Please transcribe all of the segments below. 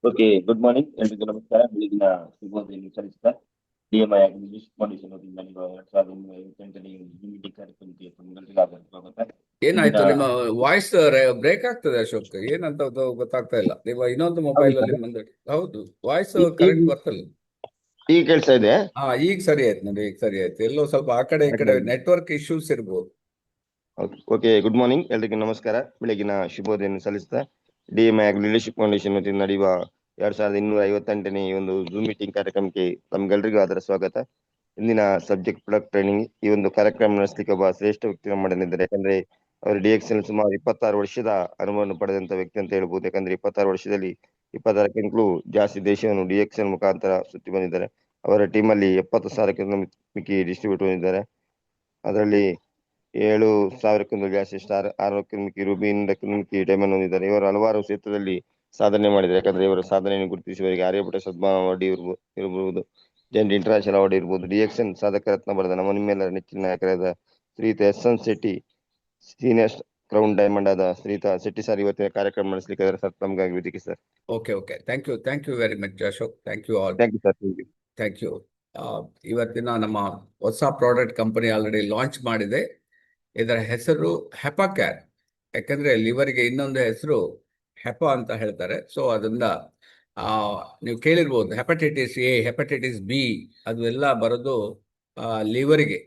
Okay, good morning ಎಲ್ರಿಗೂ ನಮಸ್ಕಾರ. ಬೆಳಗಿನ ಶುಭೋದಯ ಸಲ್ಲಿಸ್ತಾ DMI ಇಂಗ್ಲಿಷ್ ಫೌಂಡೇಶನ್ ವತಿಯಿಂದ ನೀವು 2028ನೇ ಮೀಟಿಂಗ್ ಕಾರ್ಯಕ್ರಮಕ್ಕೆ ತಮ್ಮೆಲ್ಲರಿಗೂ ಸ್ವಾಗತ. ಏನಾಯ್ತು, ನಿಮ್ಮ ವಾಯ್ಸ್ ಬ್ರೇಕ್ ಆಗ್ತದೆ ಅಶೋಕ್. ಏನಂತ ಗೊತ್ತಾಗ್ತಾ ಇಲ್ಲ. ನೀವು ಇನ್ನೊಂದು ಮೊಬೈಲ್ ಅಲ್ಲಿ ಹೌದು, ವಾಯ್ಸ್ ಕರೆಕ್ಟ್ ಬರ್ತಲ್ಲ. ಈಗ ಕೇಳ್ತಾ ಇದೆ? ಈಗ ಸರಿ ಆಯ್ತು ನೋಡಿ, ಈಗ ಸರಿ ಆಯ್ತು. ಎಲ್ಲೋ ಸ್ವಲ್ಪ ಆ ಕಡೆ ಈ ಕಡೆ ನೆಟ್ವರ್ಕ್ ಇಶ್ಯೂಸ್ ಇರ್ಬೋದು. ಓಕೆ, ಗುಡ್ ಮಾರ್ನಿಂಗ್ ಎಲ್ರಿಗೂ ನಮಸ್ಕಾರ. ಬೆಳಗಿನ ಶುಭೋದಯ ಸಲ್ಲಿಸ್ತಾ DMI ಲೀಡರ್ಶಿಪ್ ಫೌಂಡೇಶನ್ ವತಿಯಿಂದ ನಡೆಯುವ 2258ನೇ ಈ ಒಂದು ಜೂಮ್ ಮೀಟಿಂಗ್ ಕಾರ್ಯಕ್ರಮಕ್ಕೆ ತಮ್ಗೆಲ್ರಿಗೂ ಅದರ ಸ್ವಾಗತ. ಇಂದಿನ ಸಬ್ಜೆಕ್ಟ್ ಪ್ರೊಡಕ್ಟ್ ಟ್ರೈನಿಂಗ್. ಈ ಒಂದು ಕಾರ್ಯಕ್ರಮ ನಡೆಸಲಿಕ್ಕೆ ಒಬ್ಬ ಶ್ರೇಷ್ಠ ವ್ಯಕ್ತಿ ಮಾಡಲಿದ್ದಾರೆ. ಯಾಕಂದ್ರೆ ಅವರು DXL ಸುಮಾರು 26 ವರ್ಷದ ಅನುಭವವನ್ನು ಪಡೆದಂತ ವ್ಯಕ್ತಿ ಅಂತ ಹೇಳ್ಬೋದು. ಯಾಕಂದ್ರೆ 26 ವರ್ಷದಲ್ಲಿ 26ಕ್ಕಿಂತಲೂ ಜಾಸ್ತಿ ದೇಶವನ್ನು DXL ಮುಖಾಂತರ ಸುತ್ತಿ ಬಂದಿದ್ದಾರೆ. ಅವರ ಟೀಮಲ್ಲಿ 70,000ಕ್ಕಿಂತ ಮಿಕ್ಕಿ ಡಿಸ್ಟ್ರಿಬ್ಯೂಟರ್ ಹೊಂದಿದ್ದಾರೆ. ಅದರಲ್ಲಿ 7,000ಕ್ಕಿಂತ ಜಾಸ್ತಿ ಸ್ಟಾರ್, 600ಕ್ಕಿಂತ ಮಿಕ್ಕಿ ರೂಬಿ, 100ಕ್ಕಿಂತ ಮಿಕ್ಕಿ ಡೈಮಂಡ್ ಹೊಂದಿದ್ದಾರೆ. ಇವರು ಹಲವಾರು ಕ್ಷೇತ್ರದಲ್ಲಿ ಸಾಧನೆ ಮಾಡಿದ್ದಾರೆ. ಯಾಕಂದ್ರೆ ಇವರ ಸಾಧನೆಯನ್ನು ಗುರುತಿಸುವವರಿಗೆ ಆರ್ಯಭಟ ಸದ್ಭಾವ ಅವಾರ್ಡ್ ಇರಬಹುದು, ಜೆಂಟ್ ಇಂಟರ್ನ್ಯಾಷನಲ್ ಅವಾರ್ಡ್ ಇರಬಹುದು, DXN ಸಾಧಕ ರತ್ನ ಬರೆದ ನಮ್ಮ ನಿಮ್ಮೆಲ್ಲರ ನೆಚ್ಚಿನ ನಾಯಕರಾದ ಶ್ರೀಯುತ SN Shetty, senior crown diamond ಆದ ಶ್ರೀಯುತ ಶೆಟ್ಟಿ ಸರ್ ಇವತ್ತಿನ ಕಾರ್ಯಕ್ರಮ ನಡೆಸಲಿಕ್ಕೆ ಅದರ ಸರ್ ತಮಗಾಗಿ ವೇದಿಕೆ sir. Okay, thank you very much Ashok. Thank you all. Thank you sir. Thank you. ಇವತ್ತಿನ ನಮ್ಮ ಹೊಸ ಪ್ರಾಡಕ್ಟ್ ಕಂಪನಿ ಆಲ್ರೆಡಿ ಲಾಂಚ್ ಮಾಡಿದೆ. ಇದರ ಹೆಸರು ಹೆಪಾಕ್ಯಾರ್. ಯಾಕಂದ್ರೆ ಲಿವರ್ಗೆ ಇನ್ನೊಂದು ಹೆಸರು ಹೆಪಾ ಅಂತ ಹೇಳ್ತಾರೆ. ಸೊ ಅದರಿಂದ ನೀವು ಕೇಳಿರ್ಬೋದು, ಹೆಪಟೈಟಿಸ್ A, ಹೆಪಟೈಟಿಸ್ B ಅದು ಎಲ್ಲ ಬರೋದು ಲಿವರ್ಗೆ.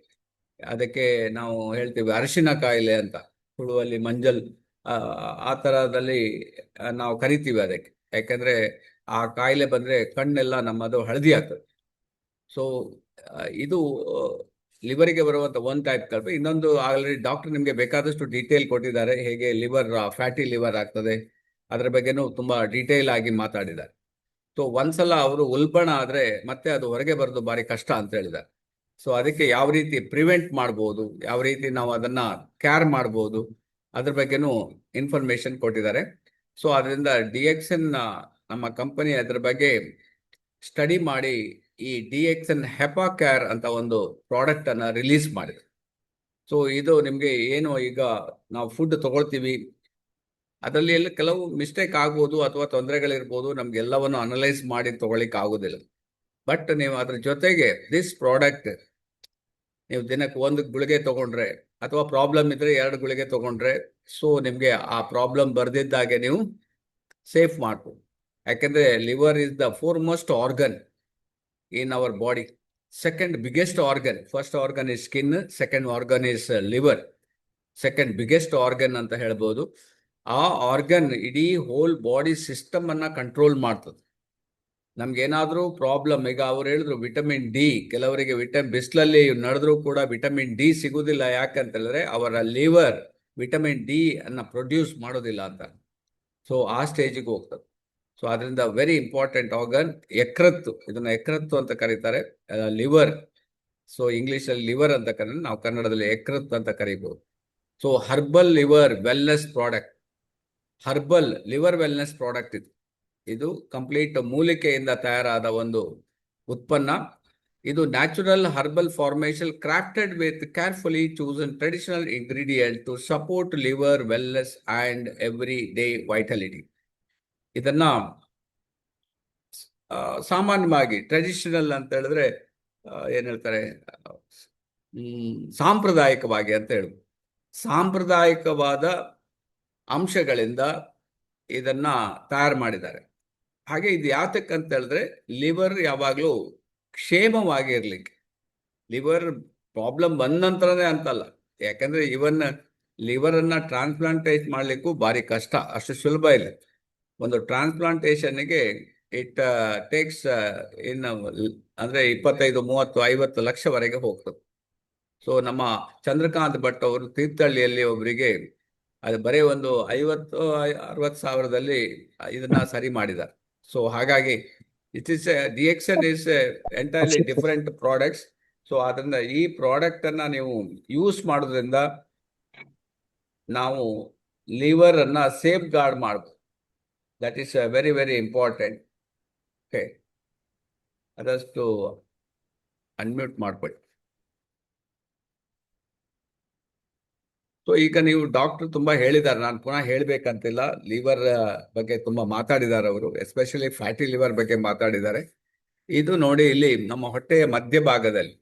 ಅದಕ್ಕೆ ನಾವು ಹೇಳ್ತೀವಿ ಅರಿಶಿನ ಕಾಯಿಲೆ ಅಂತ, ಹುಳುವಲ್ಲಿ ಮಂಜಲ್, ಆ ಥರದಲ್ಲಿ ನಾವು ಕರಿತೀವಿ ಅದಕ್ಕೆ. ಯಾಕಂದ್ರೆ ಆ ಕಾಯಿಲೆ ಬಂದರೆ ಕಣ್ಣೆಲ್ಲ ನಮ್ಮದು ಹಳದಿ ಆಗ್ತದೆ. ಸೊ ಇದು ಲಿವರಿಗೆ ಬರುವಂಥ ಒಂದು ಟೈಪ್ ಕಲ್ಪೆ. ಇನ್ನೊಂದು ಆಲ್ರೆಡಿ ಡಾಕ್ಟರ್ ನಿಮಗೆ ಬೇಕಾದಷ್ಟು ಡೀಟೇಲ್ ಕೊಟ್ಟಿದ್ದಾರೆ, ಹೇಗೆ ಲಿವರ್ ಫ್ಯಾಟಿ ಲಿವರ್ ಆಗ್ತದೆ ಅದರ ಬಗ್ಗೆನೂ ತುಂಬ ಡೀಟೇಲ್ ಆಗಿ ಮಾತಾಡಿದ್ದಾರೆ. ಸೊ ಒಂದ್ಸಲ ಅವರು ಉಲ್ಬಣ ಆದರೆ ಮತ್ತೆ ಅದು ಹೊರಗೆ ಬರೋದು ಭಾರಿ ಕಷ್ಟ ಅಂತ ಹೇಳಿದ್ದಾರೆ. ಸೊ ಅದಕ್ಕೆ ಯಾವ ರೀತಿ ಪ್ರಿವೆಂಟ್ ಮಾಡ್ಬೋದು, ಯಾವ ರೀತಿ ನಾವು ಅದನ್ನು ಕ್ಯಾರ್ ಮಾಡ್ಬೋದು, ಅದ್ರ ಬಗ್ಗೆನೂ ಇನ್ಫಾರ್ಮೇಶನ್ ಕೊಟ್ಟಿದ್ದಾರೆ. ಸೊ ಅದರಿಂದ DXN ನಮ್ಮ ಕಂಪನಿ ಅದ್ರ ಬಗ್ಗೆ ಸ್ಟಡಿ ಮಾಡಿ ಈ DXN ಹೆಪಾಕ್ಯಾರ್ ಅಂತ ಒಂದು ಪ್ರಾಡಕ್ಟ್ ಅನ್ನ ರಿಲೀಸ್ ಮಾಡಿದೆ. ಸೊ ಇದು ನಿಮಗೆ ಏನು, ಈಗ ನಾವು ಫುಡ್ ತಗೊಳ್ತೀವಿ, ಅದರಲ್ಲಿ ಎಲ್ಲ ಕೆಲವು ಮಿಸ್ಟೇಕ್ ಆಗ್ಬೋದು ಅಥವಾ ತೊಂದರೆಗಳಿರ್ಬೋದು, ನಮ್ಗೆ ಎಲ್ಲವನ್ನು ಅನಲೈಸ್ ಮಾಡಿ ತಗೊಳ್ಳಿಕ್ಕೆ ಆಗೋದಿಲ್ಲ. ಬಟ್ ನೀವು ಅದ್ರ ಜೊತೆಗೆ ದಿಸ್ ಪ್ರಾಡಕ್ಟ್ ನೀವು ದಿನಕ್ಕೆ 1 ಗುಳಿಗೆ ತಗೊಂಡ್ರೆ ಅಥವಾ ಪ್ರಾಬ್ಲಮ್ ಇದ್ರೆ 2 ಗುಳಿಗೆ ತಗೊಂಡ್ರೆ, ಸೊ ನಿಮಗೆ ಆ ಪ್ರಾಬ್ಲಮ್ ಬರ್ದಿದ್ದಾಗೆ ನೀವು ಸೇಫ್ ಮಾಡ್ಬೋದು. ಯಾಕಂದ್ರೆ liver is the foremost organ in our body. Second biggest organ, first organ is skin, second organ is liver. Second biggest organ ಅಂತ ಹೇಳ್ಬೋದು. ಆ ಆರ್ಗನ್ ಇಡೀ ಹೋಲ್ ಬಾಡಿ ಸಿಸ್ಟಮ್ ಅನ್ನ ಕಂಟ್ರೋಲ್ ಮಾಡ್ತದೆ. ನಮ್ಗೇನಾದ್ರೂ ಪ್ರಾಬ್ಲಮ್, ಈಗ ಅವ್ರು ಹೇಳಿದ್ರು ವಿಟಮಿನ್ ಡಿ, ಕೆಲವರಿಗೆ ಬಿಸಿಲಲ್ಲಿ ನಡೆದ್ರೂ ಕೂಡ ವಿಟಮಿನ್ ಡಿ ಸಿಗುದಿಲ್ಲ. ಯಾಕಂತ ಹೇಳಿದ್ರೆ ಅವರ ಲಿವರ್ ವಿಟಮಿನ್ ಡಿ ಅನ್ನ ಪ್ರೊಡ್ಯೂಸ್ ಮಾಡೋದಿಲ್ಲ ಅಂತ. ಸೊ ಆ ಸ್ಟೇಜಿಗೆ ಹೋಗ್ತದೆ. ಸೊ ಅದರಿಂದ ವೆರಿ ಇಂಪಾರ್ಟೆಂಟ್ ಆರ್ಗನ್ ಯಕೃತ್ತು, ಇದನ್ನ ಯಕೃತ್ತು ಅಂತ ಕರೀತಾರೆ, ಲಿವರ್. ಸೊ ಇಂಗ್ಲಿಷಲ್ಲಿ ಲಿವರ್ ಅಂತ ಕರೀತಾರೆ, ನಾವು ಕನ್ನಡದಲ್ಲಿ ಯಕೃತ್ತು ಅಂತ ಕರೀಬಹುದು. So herbal liver wellness product, herbal liver wellness product ಇದು ಕಂಪ್ಲೀಟ್ ಮೂಲಿಕೆಯಿಂದ ತಯಾರಾದ ಒಂದು ಉತ್ಪನ್ನ. ಇದು natural herbal formation crafted with carefully chosen traditional ingredient to support liver wellness and every day vitality. ಇದನ್ನ ಸಾಮಾನ್ಯವಾಗಿ ಟ್ರೆಡಿಷನಲ್ ಅಂತ ಹೇಳಿದ್ರೆ ಏನ್ ಹೇಳ್ತಾರೆ, ಸಾಂಪ್ರದಾಯಿಕವಾಗಿ ಅಂತ ಹೇಳ್ಬೋದು. ಸಾಂಪ್ರದಾಯಿಕವಾದ ಅಂಶಗಳಿಂದ ಇದನ್ನ ತಯಾರು ಮಾಡಿದ್ದಾರೆ. ಹಾಗೆ ಇದು ಯಾತಕ್ಕಂತ ಹೇಳಿದ್ರೆ ಲಿವರ್ ಯಾವಾಗಲೂ ಕ್ಷೇಮವಾಗಿರ್ಲಿಕ್ಕೆ. ಲಿವರ್ ಪ್ರಾಬ್ಲಮ್ ಬಂದ ನಂತರನೇ ಅಂತಲ್ಲ, ಯಾಕಂದ್ರೆ ಇವನ್ ಲಿವರ್ ಅನ್ನ ಟ್ರಾನ್ಸ್ಪ್ಲಾಂಟೇಟ್ ಮಾಡ್ಲಿಕ್ಕೂ ಭಾರಿ ಕಷ್ಟ, ಅಷ್ಟು ಸುಲಭ ಇಲ್ಲ. ಒಂದು ಟ್ರಾನ್ಸ್ಪ್ಲಾಂಟೇಷನ್ಗೆ ಇಟ್ ಟೇಕ್ಸ್ ಅಂದ್ರೆ 25, 30, 50 ಲಕ್ಷವರೆಗೆ ಹೋಗ್ತದೆ. ಸೊ ನಮ್ಮ ಚಂದ್ರಕಾಂತ್ ಭಟ್ ಅವರು ತೀರ್ಥಹಳ್ಳಿಯಲ್ಲಿ ಒಬ್ಬರಿಗೆ ಅದು ಬರೀ ಒಂದು 50-60 ಸಾವಿರದಲ್ಲಿ ಇದನ್ನ ಸರಿ ಮಾಡಿದ್ದಾರೆ. ಸೊ ಹಾಗಾಗಿ it is DXN is entirely different products. So ಅದರಿಂದ ಈ ಪ್ರಾಡಕ್ಟ್ ಅನ್ನ ನೀವು ಯೂಸ್ ಮಾಡೋದ್ರಿಂದ ನಾವು ಲಿವರ್ ಅನ್ನ ಸೇಫ್ ಗಾರ್ಡ್ ಮಾಡಬಹುದು. That is very very important. Okay, ಅದಷ್ಟು ಅನ್ಮ್ಯೂಟ್ ಮಾಡ್ಕೊಳ್ಳಿ. ಸೊ ಈಗ ನೀವು ಡಾಕ್ಟರ್ ತುಂಬಾ ಹೇಳಿದ್ದಾರೆ, ನಾನು ಪುನಃ ಹೇಳ್ಬೇಕಂತಿಲ್ಲ. ಲಿವರ್ ಬಗ್ಗೆ ತುಂಬಾ ಮಾತಾಡಿದ್ದಾರೆ ಅವರು, ಎಸ್ಪೆಷಲಿ ಫ್ಯಾಟಿ ಲಿವರ್ ಬಗ್ಗೆ ಮಾತಾಡಿದ್ದಾರೆ. ಇದು ನೋಡಿ, ಇಲ್ಲಿ ನಮ್ಮ ಹೊಟ್ಟೆಯ ಮಧ್ಯಭಾಗದಲ್ಲಿ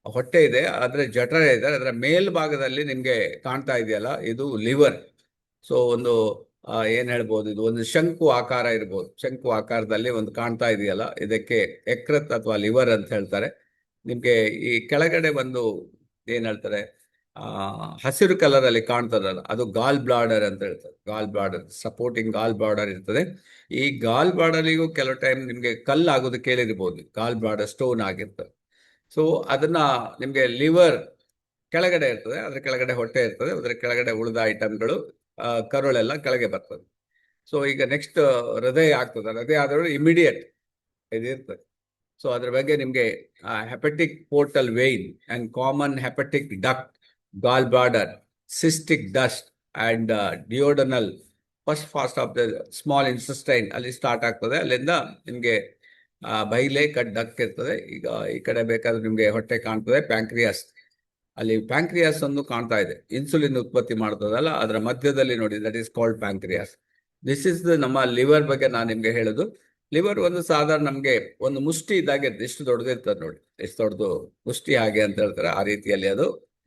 ಹೊಟ್ಟೆ ಇದೆ, ಅದರ ಜಠರ ಇದೆ, ಅದರ ಮೇಲ್ಭಾಗದಲ್ಲಿ ನಿಮ್ಗೆ ಕಾಣ್ತಾ ಇದೆಯಲ್ಲ, ಇದು ಲಿವರ್. ಸೊ ಒಂದು ಏನ್ ಹೇಳ್ಬೋದು, ಇದು ಒಂದು ಶಂಕು ಆಕಾರ ಇರ್ಬೋದು. ಶಂಕು ಆಕಾರದಲ್ಲಿ ಒಂದು ಕಾಣ್ತಾ ಇದೆಯಲ್ಲ, ಇದಕ್ಕೆ ಯಕೃತ್ ಅಥವಾ ಲಿವರ್ ಅಂತ ಹೇಳ್ತಾರೆ. ನಿಮ್ಗೆ ಈ ಕೆಳಗಡೆ ಒಂದು ಏನ್ ಹೇಳ್ತಾರೆ, ಹಸಿರು ಕಲರ್ ಅಲ್ಲಿ ಕಾಣ್ತದಲ್ಲ, ಅದು ಗಾಲ್ ಬ್ಲಾಡರ್ ಅಂತ ಹೇಳ್ತಾರೆ. ಗಾಲ್ ಬ್ಲಾಡರ್, ಸಪೋರ್ಟಿಂಗ್ ಗಾಲ್ ಬ್ಲಾಡರ್ ಇರ್ತದೆ. ಈ ಗಾಲ್ ಬ್ಲಾಡರ್ಗೂ ಕೆಲವು ಟೈಮ್ ನಿಮ್ಗೆ ಕಲ್ಲಾಗೋದು ಕೇಳಿರ್ಬೋದು, ಗಾಲ್ ಬ್ಲಾಡರ್ ಸ್ಟೋನ್ ಆಗಿರ್ತದೆ. ಸೊ ಅದನ್ನ ನಿಮ್ಗೆ ಲಿವರ್ ಕೆಳಗಡೆ ಇರ್ತದೆ, ಅದ್ರ ಕೆಳಗಡೆ ಹೊಟ್ಟೆ ಇರ್ತದೆ, ಅದ್ರ ಕೆಳಗಡೆ ಉಳಿದ ಐಟಮ್ಗಳು, ಕರುಳೆಲ್ಲ ಕೆಳಗೆ ಬರ್ತದೆ. ಸೊ ಈಗ ನೆಕ್ಸ್ಟ್ ಹೃದಯ ಆಗ್ತದೆ. ಹೃದಯ ಆದ್ರೂ ಇಮಿಡಿಯೇಟ್ ಇದು ಇರ್ತದೆ. ಸೊ ಅದ್ರ ಬಗ್ಗೆ ನಿಮ್ಗೆ hepatic portal vein and common hepatic duct, gall bladder, cystic duct and duodenal first fast of the small intestine ಅಲ್ಲಿ ಸ್ಟಾರ್ಟ್ ಆಗ್ತದೆ. ಅಲ್ಲಿಂದ ನಿಮ್ಗೆ ಬೈಲೆ ಡಕ್ ಇರ್ತದೆ. ಈಗ ಈ ಕಡೆ ಬೇಕಾದ್ರೆ ನಿಮ್ಗೆ ಹೊಟ್ಟೆ ಕಾಣ್ತದೆ, ಪ್ಯಾಂಕ್ರಿಯಾಸ್, ಅಲ್ಲಿ ಪ್ಯಾಂಕ್ರಿಯಾಸ್ ಒಂದು ಕಾಣ್ತಾ ಇದೆ, ಇನ್ಸುಲಿನ್ ಉತ್ಪತ್ತಿ ಮಾಡ್ತದಲ್ಲ, ಅದರ ಮಧ್ಯದಲ್ಲಿ ನೋಡಿ, that is called pancreas. This is ನಮ್ಮ ಲಿವರ್ ಬಗ್ಗೆ ನಾನು ನಿಮ್ಗೆ ಹೇಳುದು. ಲಿವರ್ ಒಂದು ಸಾಧಾರಣ ನಮ್ಗೆ ಒಂದು ಮುಷ್ಟಿ ಇದ್ದಾಗೆ ಎಷ್ಟು ದೊಡ್ಡದಿರ್ತದೆ ನೋಡಿ, ಎಷ್ಟು ದೊಡ್ಡದು ಮುಷ್ಟಿ ಹಾಗೆ ಅಂತ ಹೇಳ್ತಾರೆ, ಆ ರೀತಿಯಲ್ಲಿ ಅದು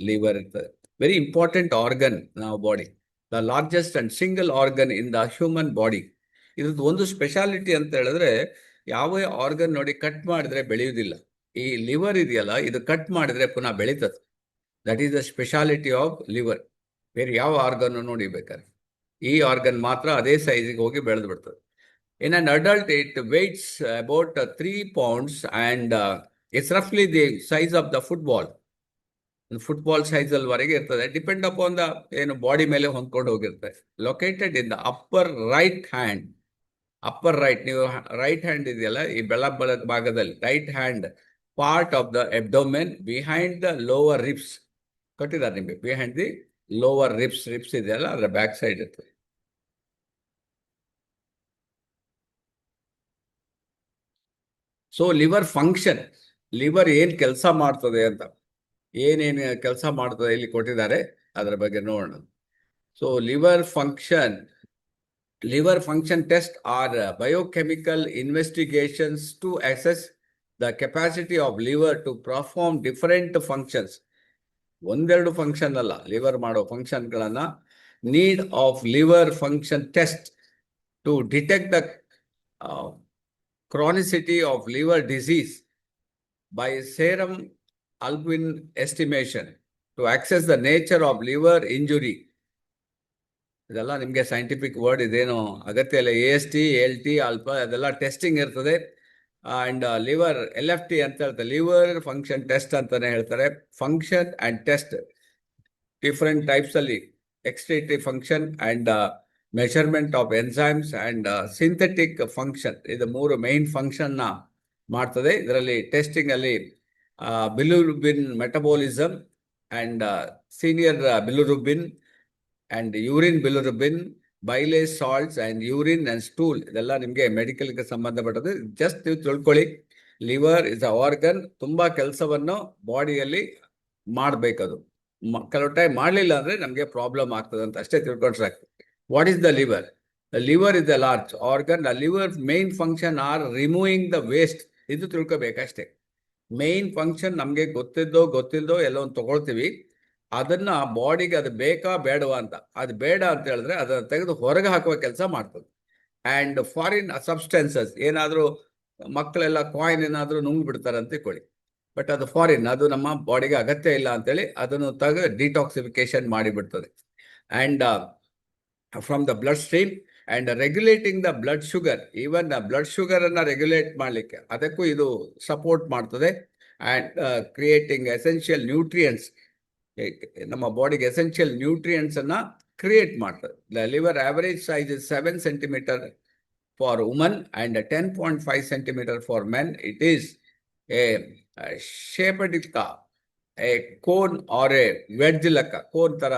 ಲಿವರ್ ಇರ್ತದೆ. Very important organ in our body, the largest and single organ in the human body. ಇದ್ರದ್ದು ಒಂದು ಸ್ಪೆಷಾಲಿಟಿ ಅಂತ ಹೇಳಿದ್ರೆ, ಯಾವ ಆರ್ಗನ್ ನೋಡಿ ಕಟ್ ಮಾಡಿದ್ರೆ ಬೆಳೆಯುವುದಿಲ್ಲ. ಈ ಲಿವರ್ ಇದೆಯಲ್ಲ, ಇದು ಕಟ್ ಮಾಡಿದ್ರೆ ಪುನಃ ಬೆಳೀತದೆ. That is the speciality of liver. ಬೇರೆ ಯಾವ ಆರ್ಗನ್ ನೋಡಿ ಬೇಕಾದ್ರೆ, ಈ ಆರ್ಗನ್ ಮಾತ್ರ ಅದೇ ಸೈಜಿಗೆ ಹೋಗಿ ಬೆಳೆದು ಬಿಡ್ತದೆ. In an adult it weighs about 3 pounds and it's ರಫ್ಲಿ the size of the football. Football size ಅಲ್ವರೆಗೆ ಇರ್ತದೆ, ಡಿಪೆಂಡ್ ಅಪಾನ್ ದ ಏನು ಬಾಡಿ ಮೇಲೆ ಹೊಂದ್ಕೊಂಡು ಹೋಗಿರ್ತದೆ. Located in the upper right hand. Upper right, ನೀವು ರೈಟ್ ಹ್ಯಾಂಡ್ ಇದೆಯಲ್ಲ, ಈ ಬೆಳಬಲದ ಭಾಗದಲ್ಲಿ right hand part of the abdomen behind the lower ribs ಕೊಟ್ಟಿದ್ದಾರೆ ನಿಮಗೆ. Behind the lower ribs, ribs ಇದೆಯಲ್ಲ, ಅದರ ಬ್ಯಾಕ್ ಸೈಡ್ ಇರ್ತದೆ. ಸೊ ಲಿವರ್ ಫಂಕ್ಷನ್, ಲಿವರ್ ಏನ್ ಕೆಲಸ ಮಾಡ್ತದೆ ಅಂತ, ಏನೇನು ಕೆಲಸ ಮಾಡ್ತದೆ ಇಲ್ಲಿ ಕೊಟ್ಟಿದ್ದಾರೆ, ಅದರ ಬಗ್ಗೆ ನೋಡೋಣ. So liver function test are biochemical investigations to assess the capacity of liver to perform different functions. ಒಂದೆರಡು ಫಂಕ್ಷನ್ ಅಲ್ಲ, ಲಿವರ್ ಮಾಡೋ ಫಂಕ್ಷನ್ಗಳನ್ನ need of liver function test to detect the chronicity of liver disease by serum albumin estimation to access the nature of liver injury. ಇದೆಲ್ಲ ನಿಮಗೆ scientific word, ಇದೇನು ಅಗತ್ಯ ಇಲ್ಲ. AST, ALT, alpha ಅದೆಲ್ಲ ಟೆಸ್ಟಿಂಗ್ ಇರ್ತದೆ. ಅಂಡ್ ಲಿವರ್ LFT ಅಂತ ಹೇಳ್ತಾರೆ, liver function test ಅಂತಾನೆ ಹೇಳ್ತಾರೆ. Function and test different types ಅಲ್ಲಿ, excretive function and measurement of enzymes and synthetic function, ಇದು ಮೂರು ಮೈನ್ ಫಂಕ್ಷನ್ ನ ಮಾಡ್ತದೆ. ಇದರಲ್ಲಿ ಟೆಸ್ಟಿಂಗ್ ಅಲ್ಲಿ bilirubin metabolism and senior bilirubin and urine bilirubin, biles salts and urine and stool, ಇದೆಲ್ಲ ನಿಮಗೆ ಮೆಡಿಕಲ್ಗೆ ಸಂಬಂಧಪಟ್ಟದ್ದು. ಜಸ್ಟ್ ನೀವು ತಿಳ್ಕೊಳ್ಳಿ, ಲಿವರ್ ಇಸ್ ಅ ಆರ್ಗನ್, ತುಂಬಾ ಕೆಲಸವನ್ನು ಬಾಡಿಯಲ್ಲಿ ಮಾಡ್ಬೇಕದು. ಕೆಲವು ಟೈಮ್ ಮಾಡಲಿಲ್ಲ ಅಂದ್ರೆ ನಮಗೆ ಪ್ರಾಬ್ಲಮ್ ಆಗ್ತದೆ ಅಂತ ಅಷ್ಟೇ ತಿಳ್ಕೊಂಡ್ರೆ ಸಾಕು. What is the liver? The liver is the large organ. The liver main function are removing the waste. ಇದು ತಿಳ್ಕೊಬೇಕಷ್ಟೇ. ಮೇನ್ ಫಂಕ್ಷನ್ ನಮಗೆ ಗೊತ್ತಿಲ್ದೋ ಎಲ್ಲೋ ಒಂದು ತಗೊಳ್ತೀವಿ, ಅದನ್ನ ಬಾಡಿಗೆ ಅದು ಬೇಕಾ ಬೇಡವಾ ಅಂತ, ಅದು ಬೇಡ ಅಂತ ಹೇಳಿದ್ರೆ ಅದನ್ನ ತೆಗೆದು ಹೊರಗೆ ಹಾಕುವ ಕೆಲಸ ಮಾಡ್ತದೆ. ಅಂಡ್ ಫಾರಿನ್ ಸಬ್ಸ್ಟೆನ್ಸಸ್, ಏನಾದರೂ ಮಕ್ಕಳೆಲ್ಲ ಕಾಯಿನ್ ಏನಾದರೂ ನುಂಗ್ ಬಿಡ್ತಾರೆ ಅಂತ ತಿಳ್ಕೊಳ್ಳಿ, ಬಟ್ ಅದು ಫಾರಿನ್, ಅದು ನಮ್ಮ ಬಾಡಿಗೆ ಅಗತ್ಯ ಇಲ್ಲ ಅಂತೇಳಿ ಅದನ್ನು ತೆಗೆದು ಡಿಟಾಕ್ಸಿಫಿಕೇಶನ್ ಮಾಡಿಬಿಡ್ತದೆ. And from the blood stream and regulating the blood sugar, even blood sugar ಅನ್ನ ರೆಗ್ಯುಲೇಟ್ ಮಾಡಲಿಕ್ಕೆ ಅದಕ್ಕೂ ಇದು ಸಪೋರ್ಟ್ ಮಾಡ್ತದೆ. ಅಂಡ್ ಕ್ರಿಯೇಟಿಂಗ್ ಎಸೆನ್ಷಿಯಲ್ ನ್ಯೂಟ್ರಿಯೆಂಟ್ಸ್, ನಮ್ಮ ಬಾಡಿಗೆ ಎಸೆನ್ಷಿಯಲ್ ನ್ಯೂಟ್ರಿಯೆಂಟ್ಸ್ ಅನ್ನ ಕ್ರಿಯೇಟ್ ಮಾಡ್ತದೆ. The liver average size is 7 centimeter for woman and 10.5 centimeter for men. It is a shaped a cone or a wedge ಲೆಕ್ಕ, ಕೋನ್ ತರ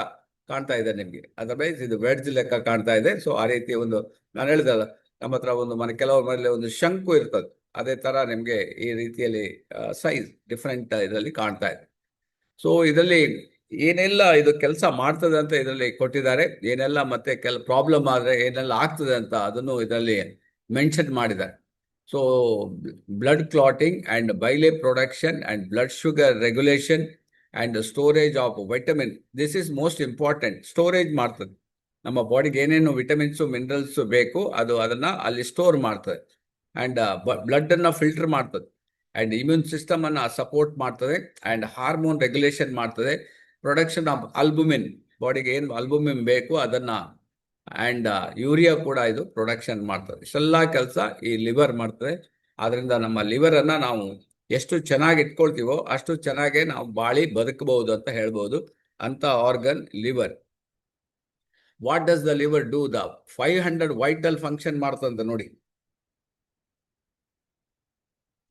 ಕಾಣ್ತಾ ಇದೆ ನಿಮ್ಗೆ, ಅದರ್ವೈಸ್ ಇದು ವೆಡ್ಜ್ ಲೆಕ್ಕ ಕಾಣ್ತಾ ಇದೆ. ಸೊ ಆ ರೀತಿ ಒಂದು, ನಾನು ಹೇಳಿದಲ್ಲ, ನಮ್ಮ ಹತ್ರ ಒಂದು ಕೆಲವ್ರ ಮನೇಲಿ ಒಂದು ಶಂಕು ಇರ್ತದೆ, ಅದೇ ತರ ನಿಮ್ಗೆ ಈ ರೀತಿಯಲ್ಲಿ ಸೈಜ್ ಡಿಫ್ರೆಂಟ್ ಇದರಲ್ಲಿ ಕಾಣ್ತಾ ಇದೆ. ಸೊ ಇದರಲ್ಲಿ ಏನೆಲ್ಲ ಇದು ಕೆಲಸ ಮಾಡ್ತದೆ ಅಂತ ಇದರಲ್ಲಿ ಕೊಟ್ಟಿದ್ದಾರೆ, ಏನೆಲ್ಲ ಮತ್ತೆ ಪ್ರಾಬ್ಲಮ್ ಆದ್ರೆ ಏನೆಲ್ಲ ಆಗ್ತದೆ ಅಂತ ಅದನ್ನು ಇದರಲ್ಲಿ ಮೆನ್ಷನ್ ಮಾಡಿದ್ದಾರೆ. So blood clotting and bile production and blood sugar regulation and storage of vitamin, this is most important. Storage ಮಾಡ್ತದೆ ನಮ್ಮ ಬಾಡಿಗೆ ಏನೇನು ವಿಟಮಿನ್ಸ್ ಮಿನರಲ್ಸ್ ಬೇಕು ಅದನ್ನ ಅಲ್ಲಿ ಸ್ಟೋರ್ ಮಾಡ್ತದೆ. ಅಂಡ್ ಬ್ಲಡ್ ಅನ್ನ ಫಿಲ್ಟರ್ ಮಾಡ್ತದೆ, ಅಂಡ್ ಇಮ್ಯೂನ್ ಸಿಸ್ಟಮ್ ಅನ್ನ ಸಪೋರ್ಟ್ ಮಾಡ್ತದೆ, ಅಂಡ್ ಹಾರ್ಮೋನ್ ರೆಗ್ಯುಲೇಷನ್ ಮಾಡ್ತದೆ, ಪ್ರೊಡಕ್ಷನ್ ಆಫ್ ಆಲ್ಬುಮಿನ್, ಬಾಡಿಗೆ ಏನು ಆಲ್ಬುಮಿನ್ ಬೇಕು ಅದನ್ನ, ಅಂಡ್ ಯೂರಿಯಾ ಕೂಡ ಇದು ಪ್ರೊಡಕ್ಷನ್ ಮಾಡ್ತದೆ. ಇಷ್ಟೆಲ್ಲ ಕೆಲಸ ಈ ಲಿವರ್ ಮಾಡ್ತದೆ. ಆದ್ರಿಂದ ನಮ್ಮ ಲಿವರ್ ಅನ್ನ ನಾವು ಎಷ್ಟು ಚೆನ್ನಾಗಿ ಇಟ್ಕೊಳ್ತೀವೋ ಅಷ್ಟು ಚೆನ್ನಾಗೆ ನಾವು ಬಾಳಿ ಬದುಕಬಹುದು ಅಂತ ಹೇಳ್ಬೋದು. ಅಂತ organ liver. What does the liver do? The 500 vital function ಮಾಡ್ತಂತ ನೋಡಿ.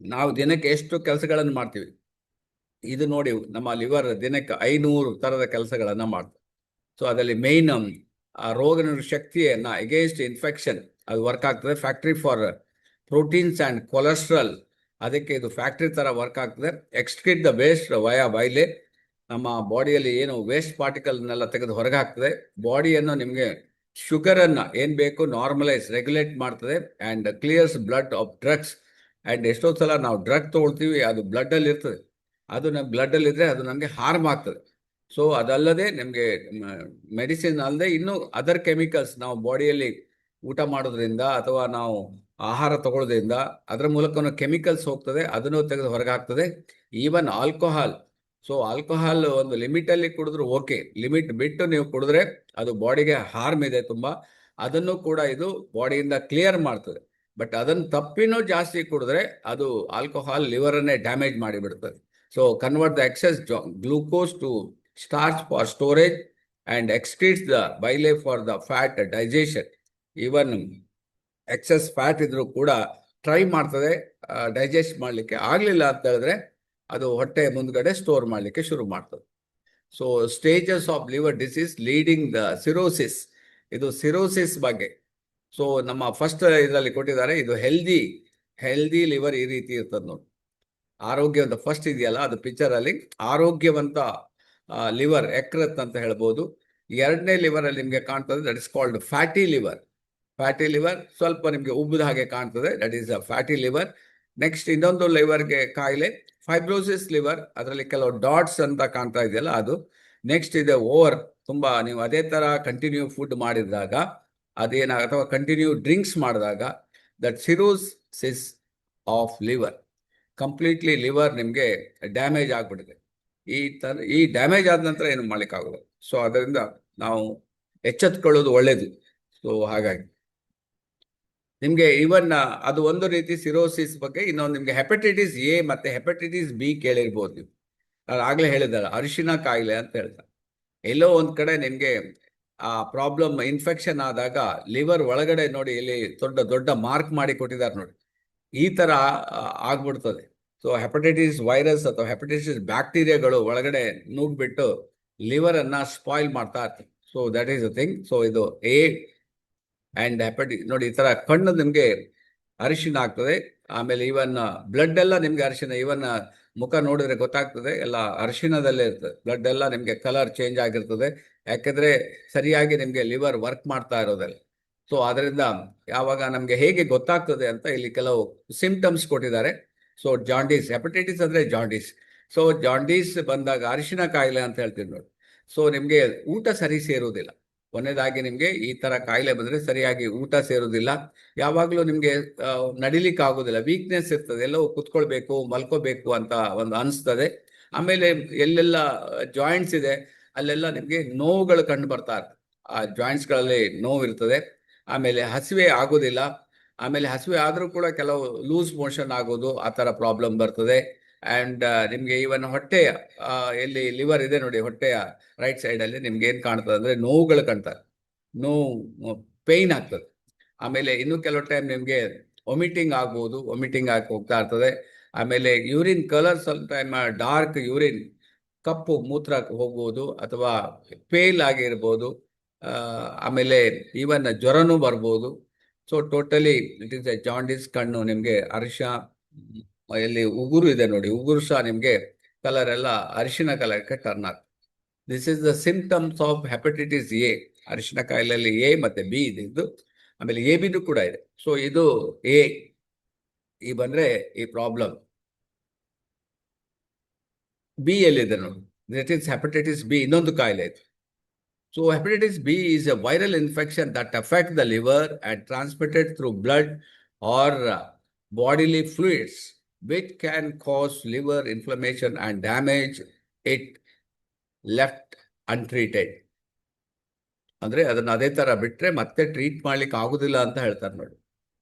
ನಾವು ದಿನಕ್ಕೆ ಎಷ್ಟು ಕೆಲಸಗಳನ್ನು ಮಾಡ್ತೀವಿ, ಇದು ನೋಡಿ ನಮ್ಮ ಲಿವರ್ ದಿನಕ್ಕೆ 500 ಥರದ ಕೆಲಸಗಳನ್ನು ಮಾಡ್ತದೆ. ಸೊ ಅದರಲ್ಲಿ ಮೇಯ್ನ್ ರೋಗ ನಿರೋಧಕ ಶಕ್ತಿಯನ್ನ ಅಗೇನ್ಸ್ಟ್ ಇನ್ಫೆಕ್ಷನ್ ಅದು ವರ್ಕ್ ಆಗ್ತದೆ. Factory for proteins and cholesterol, ಅದಕ್ಕೆ ಇದು ಫ್ಯಾಕ್ಟ್ರಿ ಥರ ವರ್ಕ್ ಆಗ್ತದೆ. ಎಕ್ಸ್ಕ್ರೀಟ್ ದ ವೇಸ್ಟ್ ವಯಾ ಬೈಲೆ, ನಮ್ಮ ಬಾಡಿಯಲ್ಲಿ ಏನು ವೇಸ್ಟ್ ಪಾರ್ಟಿಕಲ್ನೆಲ್ಲ ತೆಗೆದು ಹೊರಗೆ ಹಾಕ್ತದೆ. ಬಾಡಿಯನ್ನು ನಿಮಗೆ ಶುಗರನ್ನು ಏನು ಬೇಕು ನಾರ್ಮಲೈಸ್ ರೆಗ್ಯುಲೇಟ್ ಮಾಡ್ತದೆ. And clears blood of drugs. And ಎಷ್ಟೋ ಸಲ ನಾವು ಡ್ರಗ್ ತೊಗೊಳ್ತೀವಿ, ಅದು ಬ್ಲಡ್ಡಲ್ಲಿ ಇರ್ತದೆ, ಅದು ನಮ್ಮ ಬ್ಲಡ್ಡಲ್ಲಿ ಇದ್ದರೆ ಅದು ನಮಗೆ ಹಾರ್ಮ್ ಆಗ್ತದೆ. ಸೊ ಅದಲ್ಲದೆ ನಿಮಗೆ ಮೆಡಿಸಿನ್ ಅಲ್ಲದೆ ಇನ್ನೂ ಅದರ್ ಕೆಮಿಕಲ್ಸ್ ನಾವು ಬಾಡಿಯಲ್ಲಿ ಊಟ ಮಾಡೋದ್ರಿಂದ ಅಥವಾ ನಾವು ಆಹಾರ ತಗೊಳ್ಳೋದ್ರಿಂದ ಅದರ ಮೂಲಕ ಕೆಮಿಕಲ್ಸ್ ಹೋಗ್ತದೆ, ಅದನ್ನು ತೆಗೆದು ಹೊರಗೆ ಹಾಕ್ತದೆ. Even alcohol. ಸೊ ಆಲ್ಕೋಹಾಲ್ ಒಂದು ಲಿಮಿಟಲ್ಲಿ ಕುಡಿದ್ರು ಓಕೆ, ಲಿಮಿಟ್ ಬಿಟ್ಟು ನೀವು ಕುಡಿದ್ರೆ ಅದು ಬಾಡಿಗೆ ಹಾರ್ಮ್ ಇದೆ ತುಂಬ, ಅದನ್ನು ಕೂಡ ಇದು ಬಾಡಿಯಿಂದ ಕ್ಲಿಯರ್ ಮಾಡ್ತದೆ. ಬಟ್ ಅದನ್ನು ತಪ್ಪಿನೂ ಜಾಸ್ತಿ ಕುಡಿದ್ರೆ ಅದು ಆಲ್ಕೋಹಾಲ್ ಲಿವರನ್ನೇ ಡ್ಯಾಮೇಜ್ ಮಾಡಿಬಿಡ್ತದೆ. So convert the excess glucose to starch for storage and excretes the bile for the fat digestion. Even excess fat ಇದ್ರೂ ಕೂಡ ಟ್ರೈ ಮಾಡ್ತದೆ ಡೈಜೆಸ್ಟ್ ಮಾಡಲಿಕ್ಕೆ. ಆಗಲಿಲ್ಲ ಅಂತ ಹೇಳಿದ್ರೆ ಅದು ಹೊಟ್ಟೆ ಮುಂದ್ಗಡೆ ಸ್ಟೋರ್ ಮಾಡಲಿಕ್ಕೆ ಶುರು ಮಾಡ್ತದೆ. So stages of liver disease leading the cirrhosis, ಇದು ಸಿರೋಸಿಸ್ ಬಗ್ಗೆ. ಸೊ ನಮ್ಮ ಫಸ್ಟ್ ಇದರಲ್ಲಿ ಕೊಟ್ಟಿದ್ದಾರೆ, ಇದು ಹೆಲ್ದಿ ಲಿವರ್ ಈ ರೀತಿ ಇರ್ತದೆ ನೋಡಿ. ಆರೋಗ್ಯವಂತ ಫಸ್ಟ್ ಇದೆಯಲ್ಲ ಅದು ಪಿಕ್ಚರಲ್ಲಿ ಆರೋಗ್ಯವಂತ ಲಿವರ್ ಎಕ್ರತ್ ಅಂತ ಹೇಳ್ಬೋದು. ಎರಡನೇ ಲಿವರ್ ಅಲ್ಲಿ ನಿಮಗೆ ಕಾಣ್ತದೆ, that is called fatty liver. Fatty liver ಸ್ವಲ್ಪ ನಿಮಗೆ ಉಬ್ಬದ ಹಾಗೆ ಕಾಣ್ತದೆ, that is a fatty liver. Next ಇನ್ನೊಂದು ಲಿವರ್ಗೆ ಕಾಯಿಲೆ ಫೈಬ್ರೋಸಿಸ್ ಲಿವರ್, ಅದರಲ್ಲಿ ಕೆಲವು ಡಾಟ್ಸ್ ಅಂತ ಕಾಣ್ತಾ ಇದೆಯಲ್ಲ ಅದು. ನೆಕ್ಸ್ಟ್ ಇದೆ ಓವರ್, ತುಂಬ ನೀವು ಅದೇ ಥರ ಕಂಟಿನ್ಯೂ ಫುಡ್ ಮಾಡಿದಾಗ ಅಥವಾ ಕಂಟಿನ್ಯೂ ಡ್ರಿಂಕ್ಸ್ ಮಾಡಿದಾಗ that cirrhosis of liver, completely liver ನಿಮಗೆ ಡ್ಯಾಮೇಜ್ ಆಗಿಬಿಟ್ಟಿದೆ. ಈ ಡ್ಯಾಮೇಜ್ ಆದ ನಂತರ ಏನು ಮಾಡಲಿಕ್ಕಾಗೋದು. ಸೊ ಅದರಿಂದ ನಾವು ಎಚ್ಚೆತ್ಕೊಳ್ಳೋದು ಒಳ್ಳೇದು. ಸೊ ಹಾಗಾಗಿ ನಿಮಗೆ ಇವನ್ ಅದು ಒಂದು ರೀತಿ ಸಿರೋಸಿಸ್ ಬಗ್ಗೆ. ಇನ್ನೊಂದು ನಿಮಗೆ ಹೆಪಟೈಟಿಸ್ ಎ ಮತ್ತೆ ಹೆಪಟೈಟಿಸ್ ಬಿ ಕೇಳಿರ್ಬೋದು ನೀವು. ನಾನು ಆಗಲೇ ಹೇಳಿದ್ದಾರೆ ಅರಿಶಿನ ಕಾಯಿಲೆ ಅಂತ ಹೇಳ್ತಾರೆ. ಎಲ್ಲೋ ಒಂದು ಕಡೆ ನಿಮಗೆ ಆ ಪ್ರಾಬ್ಲಮ್ ಇನ್ಫೆಕ್ಷನ್ ಆದಾಗ ಲಿವರ್ ಒಳಗಡೆ ನೋಡಿ ಇಲ್ಲಿ ದೊಡ್ಡ ದೊಡ್ಡ ಮಾರ್ಕ್ ಮಾಡಿ ಕೊಟ್ಟಿದ್ದಾರೆ ನೋಡಿ, ಈ ಥರ ಆಗ್ಬಿಡ್ತದೆ. ಸೊ ಹೆಪಟೈಟಿಸ್ ವೈರಸ್ ಅಥವಾ ಹೆಪಟೈಟಿಸ್ ಬ್ಯಾಕ್ಟೀರಿಯಾಗಳು ಒಳಗಡೆ ನುಗ್ಬಿಟ್ಟು ಲಿವರನ್ನು ಸ್ಪಾಯ್ಲ್ ಮಾಡ್ತಾ ಇರ್ತದೆ. So that is a thing. So ಇದು ಎ ಆ್ಯಂಡ್ ಹೆಪಟೈಟಿಸ್ ನೋಡಿ, ಈ ಥರ ಕಣ್ಣು ನಿಮಗೆ ಅರಿಶಿನ ಆಗ್ತದೆ. ಆಮೇಲೆ ಇವನ್ ಬ್ಲಡ್ ಎಲ್ಲ ನಿಮಗೆ ಅರಿಶಿನ, ಇವನ್ ಮುಖ ನೋಡಿದ್ರೆ ಗೊತ್ತಾಗ್ತದೆ ಎಲ್ಲ ಅರಿಶಿನದಲ್ಲೇ ಇರ್ತದೆ. ಬ್ಲಡ್ ಎಲ್ಲ ನಿಮಗೆ ಕಲರ್ ಚೇಂಜ್ ಆಗಿರ್ತದೆ, ಯಾಕೆಂದರೆ ಸರಿಯಾಗಿ ನಿಮಗೆ ಲಿವರ್ ವರ್ಕ್ ಮಾಡ್ತಾ ಇರೋದಲ್ಲ. ಸೊ ಅದರಿಂದ ಯಾವಾಗ ನಮಗೆ ಹೇಗೆ ಗೊತ್ತಾಗ್ತದೆ ಅಂತ ಇಲ್ಲಿ ಕೆಲವು ಸಿಂಪ್ಟಮ್ಸ್ ಕೊಟ್ಟಿದ್ದಾರೆ. ಸೊ ಜಾಂಡೀಸ್, ಹೆಪಟೈಟಿಸ್ ಅಂದರೆ ಜಾಂಡೀಸ್. ಸೊ ಜಾಂಡೀಸ್ ಬಂದಾಗ ಅರಿಶಿನ ಕಾಯಿಲೆ ಅಂತ ಹೇಳ್ತೀವಿ ನೋಡಿ. ಸೊ ನಿಮಗೆ ಊಟ ಸರಿ ಸೇರುವುದಿಲ್ಲ. ಕೊನೆಯದಾಗಿ ನಿಮಗೆ ಈ ಥರ ಕಾಯಿಲೆ ಬಂದರೆ ಸರಿಯಾಗಿ ಊಟ ಸೇರುವುದಿಲ್ಲ, ಯಾವಾಗಲೂ ನಿಮಗೆ ನಡಿಲಿಕ್ಕೆ ಆಗೋದಿಲ್ಲ, ವೀಕ್ನೆಸ್ ಇರ್ತದೆ, ಎಲ್ಲೋ ಕುತ್ಕೊಳ್ಬೇಕು ಮಲ್ಕೋಬೇಕು ಅಂತ ಒಂದು ಅನಿಸ್ತದೆ. ಆಮೇಲೆ ಎಲ್ಲೆಲ್ಲ ಜಾಯಿಂಟ್ಸ್ ಇದೆ ಅಲ್ಲೆಲ್ಲ ನಿಮಗೆ ನೋವುಗಳು ಕಂಡು ಬರ್ತಾ ಇರ್ತದೆ, ಆ ಜಾಯಿಂಟ್ಸ್ಗಳಲ್ಲಿ ನೋವು ಇರ್ತದೆ. ಆಮೇಲೆ ಹಸಿವೆ ಆಗೋದಿಲ್ಲ, ಆಮೇಲೆ ಹಸಿವೆ ಆದರೂ ಕೂಡ ಕೆಲವು ಲೂಸ್ ಮೋಷನ್ ಆಗೋದು, ಆ ಥರ ಪ್ರಾಬ್ಲಮ್ ಬರ್ತದೆ. ಆ್ಯಂಡ್ ನಿಮಗೆ ಇವನ್ ಹೊಟ್ಟೆಯ ಎಲ್ಲಿ ಲಿವರ್ ಇದೆ ನೋಡಿ, ಹೊಟ್ಟೆಯ ರೈಟ್ ಸೈಡಲ್ಲಿ ನಿಮ್ಗೆ ಏನು ಕಾಣ್ತದೆ ಅಂದರೆ ನೋವುಗಳು ಕಾಣ್ತದೆ, ನೋವು ಪೇಯ್ನ್ ಆಗ್ತದೆ. ಆಮೇಲೆ ಇನ್ನೂ ಕೆಲವು ಟೈಮ್ ನಿಮಗೆ ವಾಮಿಟಿಂಗ್ ಆಗ್ಬೋದು, ವಾಮಿಟಿಂಗ್ ಆಗಿ ಹೋಗ್ತಾ ಇರ್ತದೆ. ಆಮೇಲೆ ಯೂರಿನ್ ಕಲರ್ ಸ್ವಲ್ಪ ಟೈಮ್ ಡಾರ್ಕ್ ಯೂರಿನ್, ಕಪ್ಪು ಮೂತ್ರ ಹೋಗ್ಬೋದು ಅಥವಾ ಪೇಲ್ ಆಗಿರ್ಬೋದು. ಆಮೇಲೆ ಈವನ್ ಜ್ವರನೂ ಬರ್ಬೋದು. So totally it is A jaundice. ಕಣ್ಣು ನಿಮಗೆ ಎಲ್ಲಿ ಉಗುರು ಇದೆ ನೋಡಿ, ಉಗುರು ಸಹ ನಿಮಗೆ ಕಲರ್ ಎಲ್ಲ ಅರಿಶಿನ ಕಲರ್ಗೆ ಟರ್ನ್ ಆಗ್ತದೆ. This is the symptoms of hepatitis A. ಅರಿಶಿನ ಕಾಯಿಲೆಯಲ್ಲಿ ಎ ಮತ್ತೆ ಬಿ ಇದು, ಆಮೇಲೆ ಎ ಬಿನೂ ಕೂಡ ಇದೆ. ಸೊ ಇದು ಎ ಈ ಬಂದ್ರೆ ಈ ಪ್ರಾಬ್ಲಮ್. ಬಿ ಎಲ್ಲಿದೆ ನೋಡಿ, ದಟ್ ಇಸ್ ಹೆಪಟೈಟಿಸ್ ಬಿ, ಇನ್ನೊಂದು ಕಾಯಿಲೆ ಇದೆ. So hepatitis B is a viral infection that affect the liver and transmitted through blood or bodily fluids, which can cause liver inflammation and damage it left untreated. ಅಂದ್ರೆ ಅದನ್ನ ಅದೇ ತರ ಬಿಟ್ರೆ ಮತ್ತೆ treat ಮಾಡ್ಲಿಕ್ಕೆ ಆಗುದಿಲ್ಲ ಅಂತ ಹೇಳ್ತಾರೆ ನೋಡಿ.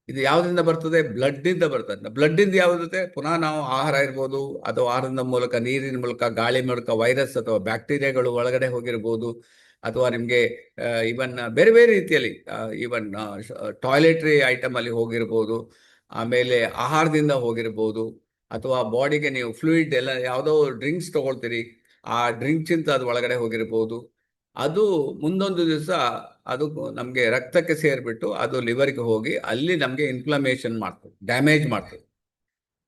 ಇದು ಯಾವ್ದ್ರಿಂದ ಬರ್ತದೆ? ಬ್ಲಡ್ ಇಂದ ಬರ್ತದೆ. ಬ್ಲಡ್ ಇಂದ ಯಾವ್ದು? ಪುನಃ ನಾವು ಆಹಾರ ಇರ್ಬೋದು, ಅಥವಾ ಆಹಾರದ ಮೂಲಕ, ನೀರಿನ ಮೂಲಕ, ಗಾಳಿ ಮೂಲಕ ವೈರಸ್ ಅಥವಾ ಬ್ಯಾಕ್ಟೀರಿಯಾಗಳು ಒಳಗಡೆ ಹೋಗಿರ್ಬೋದು, ಅಥವಾ ನಿಮಗೆ ಈವನ್ ಬೇರೆ ಬೇರೆ ರೀತಿಯಲ್ಲಿ ಈವನ್ ಟಾಯ್ಲೆಟ್ರಿ ಐಟಮ್ ಅಲ್ಲಿ ಹೋಗಿರ್ಬೋದು, ಆಮೇಲೆ ಆಹಾರದಿಂದ ಹೋಗಿರ್ಬೋದು, ಅಥವಾ ಬಾಡಿಗೆ ನೀವು ಫ್ಲೂಯಿಡ್ ಎಲ್ಲ ಯಾವುದೋ ಡ್ರಿಂಕ್ಸ್ ತಗೊಳ್ತೀರಿ, ಆ ಡ್ರಿಂಕ್ಸ್ ಇಂದ ಅದು ಒಳಗಡೆ ಹೋಗಿರ್ಬೋದು. ಅದು ಮುಂದೊಂದು ದಿವಸ ಅದು ನಮಗೆ ರಕ್ತಕ್ಕೆ ಸೇರಿಬಿಟ್ಟು ಅದು ಲಿವರ್ಗೆ ಹೋಗಿ ಅಲ್ಲಿ ನಮಗೆ ಇನ್ಫ್ಲಮೇಷನ್ ಮಾಡ್ತದೆ, ಡ್ಯಾಮೇಜ್ ಮಾಡ್ತದೆ.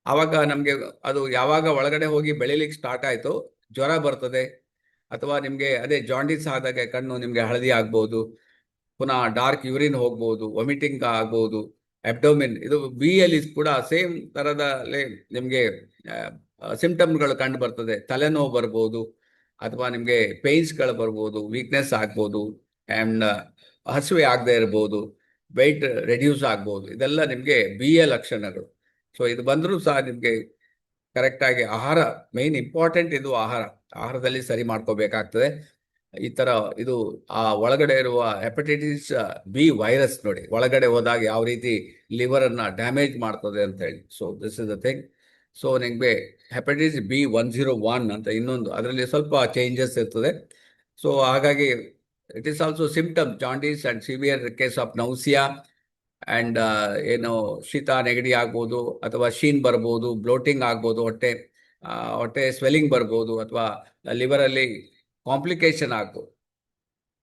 ಆವಾಗ ನಮಗೆ ಅದು ಯಾವಾಗ ಒಳಗಡೆ ಹೋಗಿ ಬೆಳಿಲಿಕ್ಕೆ ಸ್ಟಾರ್ಟ್ ಆಯಿತು, ಜ್ವರ ಬರ್ತದೆ, ಅಥವಾ ನಿಮಗೆ ಅದೇ ಜಾಂಡೀಸ್ ಆದಾಗ ಕಣ್ಣು ನಿಮಗೆ ಹಳದಿ ಆಗ್ಬೋದು, ಪುನಃ ಡಾರ್ಕ್ ಯೂರಿನ್ ಹೋಗ್ಬೋದು, ವಾಮಿಟಿಂಗ್ ಆಗ್ಬೋದು, ಅಬ್ಡೋಮಿನ್. ಇದು ಬಿ ಅಲ್ಲಿ ಕೂಡ ಸೇಮ್ ಥರದಲ್ಲಿ ನಿಮಗೆ ಸಿಂಪ್ಟಮ್ಗಳು ಕಂಡು ಬರ್ತದೆ. ತಲೆನೋವು ಬರ್ಬೋದು, ಅಥವಾ ನಿಮಗೆ ಪೇನ್ಸ್ಗಳು ಬರ್ಬೋದು, ವೀಕ್ನೆಸ್ ಆಗ್ಬೋದು, ಆ್ಯಂಡ್ ಹಸಿವೆ ಆಗದೆ ಇರ್ಬೋದು, ವೆಯ್ಟ್ ರೆಡ್ಯೂಸ್ ಆಗ್ಬೋದು. ಇದೆಲ್ಲ ನಿಮಗೆ ಬಿ ಎ ಲಕ್ಷಣಗಳು. ಸೊ ಇದು ಬಂದರೂ ಸಹ ನಿಮಗೆ ಕರೆಕ್ಟಾಗಿ ಆಹಾರ ಮೇನ್ ಇಂಪಾರ್ಟೆಂಟ್. ಇದು ಆಹಾರದಲ್ಲಿ ಸರಿ ಮಾಡ್ಕೋಬೇಕಾಗ್ತದೆ. ಈ ಥರ ಇದು ಆ ಒಳಗಡೆ ಇರುವ ಹೆಪಟೈಟಿಸ್ ಬಿ ವೈರಸ್ ನೋಡಿ ಒಳಗಡೆ ಹೋದಾಗ ಯಾವ ರೀತಿ ಲಿವರನ್ನು ಡ್ಯಾಮೇಜ್ ಮಾಡ್ತದೆ ಅಂತ ಹೇಳಿ. So this is the thing. So ನಿಮಗೆ ಹೆಪಟೈಟಿಸ್ ಬಿ 101 ಅಂತ ಇನ್ನೊಂದು, ಅದರಲ್ಲಿ ಸ್ವಲ್ಪ ಚೇಂಜಸ್ ಇರ್ತದೆ. ಸೊ ಹಾಗಾಗಿ it is also symptom jaundice and severe case of nausea and ಏನು ಶೀತ ನೆಗಡಿ ಆಗ್ಬೋದು, ಅಥವಾ ಶೀನ್ ಬರ್ಬೋದು, ಬ್ಲೋಟಿಂಗ್ ಆಗ್ಬೋದು, ಹೊಟ್ಟೆ ಸ್ವೆಲ್ಲಿಂಗ್ ಬರ್ಬೋದು, ಅಥವಾ ಲಿವರಲ್ಲಿ ಕಾಂಪ್ಲಿಕೇಶನ್ ಆಗ್ಬೋದು.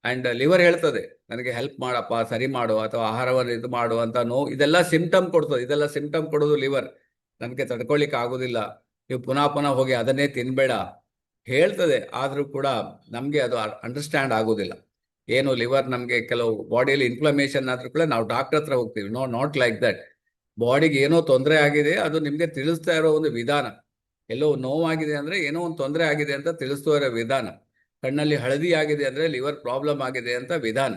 ಆ್ಯಂಡ್ ಲಿವರ್ ಹೇಳ್ತದೆ ನನಗೆ ಹೆಲ್ಪ್ ಮಾಡಪ್ಪ, ಸರಿ ಮಾಡು, ಅಥವಾ ಆಹಾರವನ್ನು ಇದು ಮಾಡು ಅಂತ. ಇದೆಲ್ಲ ಸಿಂಪ್ಟಮ್ ಕೊಡ್ತದೆ. ಇದೆಲ್ಲ ಸಿಂಪ್ಟಮ್ ಕೊಡೋದು ಲಿವರ್. ನನಗೆ ತಡ್ಕೊಳ್ಳಿಕ್ಕೆ ಆಗೋದಿಲ್ಲ, ನೀವು ಪುನಃ ಪುನಃ ಹೋಗಿ ಅದನ್ನೇ ತಿನ್ಬೇಡ ಹೇಳ್ತದೆ. ಆದರೂ ಕೂಡ ನಮಗೆ ಅದು ಅಂಡರ್ಸ್ಟ್ಯಾಂಡ್ ಆಗೋದಿಲ್ಲ. ಏನು ಲಿವರ್ ನಮಗೆ ಕೆಲವು ಬಾಡಿಯಲ್ಲಿ ಇನ್ಫ್ಲಮೇಷನ್ ಆದರೂ ಕೂಡ ನಾವು ಡಾಕ್ಟರ್ ಹತ್ರ ಹೋಗ್ತೀವಿ. Not like that. ಬಾಡಿಗೆ ಏನೋ ತೊಂದರೆ ಆಗಿದೆ, ಅದು ನಿಮಗೆ ತಿಳಿಸ್ತಾ ಇರೋ ಒಂದು ವಿಧಾನ. ಎಲ್ಲೋ ನೋವಾಗಿದೆ ಅಂದರೆ ಏನೋ ಒಂದು ತೊಂದರೆ ಆಗಿದೆ ಅಂತ ತಿಳಿಸ್ತಾ ಇರೋ ವಿಧಾನ. ಕಣ್ಣಲ್ಲಿ ಹಳದಿ ಆಗಿದೆ ಅಂದರೆ ಲಿವರ್ ಪ್ರಾಬ್ಲಮ್ ಆಗಿದೆ ಅಂತ ವಿಧಾನ.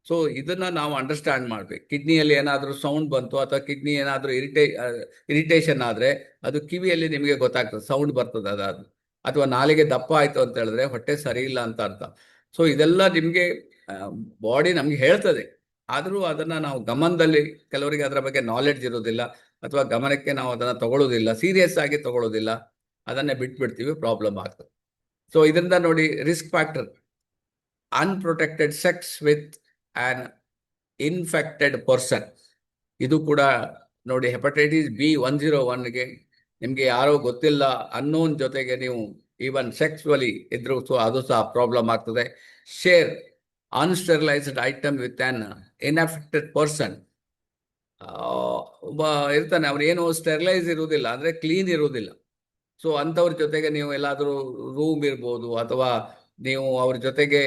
ಸೊ ಇದನ್ನ ನಾವು ಅಂಡರ್ಸ್ಟ್ಯಾಂಡ್ ಮಾಡ್ಬೇಕು. ಕಿಡ್ನಿಯಲ್ಲಿ ಏನಾದರೂ ಸೌಂಡ್ ಬಂತು, ಅಥವಾ ಕಿಡ್ನಿ ಏನಾದರೂ ಇರಿಟೇಷನ್ ಆದರೆ ಅದು ಕಿವಿಯಲ್ಲಿ ನಿಮಗೆ ಗೊತ್ತಾಗ್ತದೆ, ಸೌಂಡ್ ಬರ್ತದೆ ಅದಾದ್ರು. ಅಥವಾ ನಾಲಿಗೆ ದಪ್ಪ ಆಯಿತು ಅಂತ ಹೇಳಿದ್ರೆ ಹೊಟ್ಟೆ ಸರಿ ಇಲ್ಲ ಅಂತ ಅರ್ಥ. ಸೊ ಇದೆಲ್ಲ ನಿಮಗೆ ಬಾಡಿ ನಮ್ಗೆ ಹೇಳ್ತದೆ. ಆದರೂ ಅದನ್ನು ನಾವು ಗಮನದಲ್ಲಿ, ಕೆಲವರಿಗೆ ಅದರ ಬಗ್ಗೆ ನಾಲೆಡ್ಜ್ ಇರೋದಿಲ್ಲ, ಅಥವಾ ಗಮನಕ್ಕೆ ನಾವು ಅದನ್ನು ತಗೊಳ್ಳೋದಿಲ್ಲ, ಸೀರಿಯಸ್ ಆಗಿ ತಗೊಳ್ಳೋದಿಲ್ಲ, ಅದನ್ನೇ ಬಿಟ್ಬಿಡ್ತೀವಿ, ಪ್ರಾಬ್ಲಮ್ ಆಗ್ತದೆ. ಸೊ ಇದರಿಂದ ನೋಡಿ, risk factor unprotected sex with an infected person. ಇದು ಕೂಡ ನೋಡಿ, ಹೆಪಟೈಟಿಸ್ ಬಿ 101ಗೆ ನಿಮಗೆ ಯಾರೋ ಗೊತ್ತಿಲ್ಲ ಅನ್ನೋನ್ ಜೊತೆಗೆ ನೀವು ಈವನ್ ಸೆಕ್ಸುವಲಿ ಇದ್ರೂ ಅದು ಸಹ ಪ್ರಾಬ್ಲಮ್ ಆಗ್ತದೆ. Share unsterilized item with an infected person. ಒಬ್ಬ ಇರ್ತಾನೆ, ಅವ್ರೇನು ಸ್ಟೆರಿಲೈಸ್ ಇರುವುದಿಲ್ಲ, ಅಂದರೆ ಕ್ಲೀನ್ ಇರುವುದಿಲ್ಲ. ಸೊ ಅಂಥವ್ರ ಜೊತೆಗೆ ನೀವು ಎಲ್ಲಾದರೂ ರೂಮ್ ಇರ್ಬೋದು, ಅಥವಾ ನೀವು ಅವ್ರ ಜೊತೆಗೆ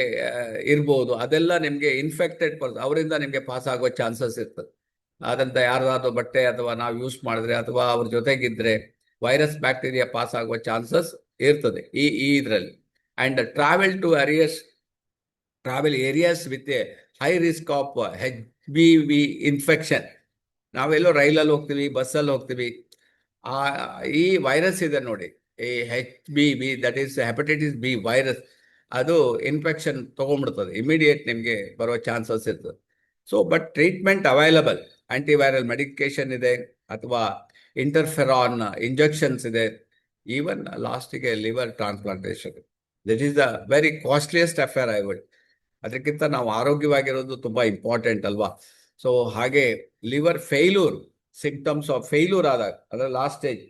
ಇರ್ಬೋದು, ಅದೆಲ್ಲ ನಿಮಗೆ ಇನ್ಫೆಕ್ಟೆಡ್ ಪರ್ಸನ್, ಅವರಿಂದ ನಿಮಗೆ ಪಾಸ್ ಆಗುವ ಚಾನ್ಸಸ್ ಇರ್ತದೆ. ಅದಂತ ಯಾರ್ದಾದ್ರೂ ಬಟ್ಟೆ ಅಥವಾ ನಾವು ಯೂಸ್ ಮಾಡಿದ್ರೆ, ಅಥವಾ ಅವ್ರ ಜೊತೆಗಿದ್ರೆ ವೈರಸ್ ಬ್ಯಾಕ್ಟೀರಿಯಾ ಪಾಸ್ ಆಗುವ ಚಾನ್ಸಸ್ ಇರ್ತದೆ ಈ ಇದರಲ್ಲಿ. And travel areas with a high risk of HBV infection. ನಾವೆಲ್ಲೋ ರೈಲಲ್ಲಿ ಹೋಗ್ತೀವಿ, ಬಸ್ಸಲ್ಲಿ ಹೋಗ್ತೀವಿ, ಈ ವೈರಸ್ ಇದೆ ನೋಡಿ, ಈ HBV, that is hepatitis B virus, ಅದು ಇನ್ಫೆಕ್ಷನ್ ತೊಗೊಂಡ್ಬಿಡ್ತದೆ, ಇಮಿಡಿಯೇಟ್ ನಿಮಗೆ ಬರೋ ಚಾನ್ಸಸ್ ಇರ್ತದೆ. So but treatment available, antiviral medication ಇದೆ, ಅಥವಾ ಇಂಟರ್ಫೆರಾನ್ ಇಂಜೆಕ್ಷನ್ಸ್ ಇದೆ, ಈವನ್ ಲಾಸ್ಟಿಗೆ liver transplantation. This is the very costliest affair I would. ಅದಕ್ಕಿಂತ ನಾವು ಆರೋಗ್ಯವಾಗಿರೋದು ತುಂಬ ಇಂಪಾರ್ಟೆಂಟ್ ಅಲ್ವಾ. ಸೊ ಹಾಗೆ liver failure, symptoms of failure ಆದಾಗ, ಅದರ ಲಾಸ್ಟ್ ಸ್ಟೇಜ್,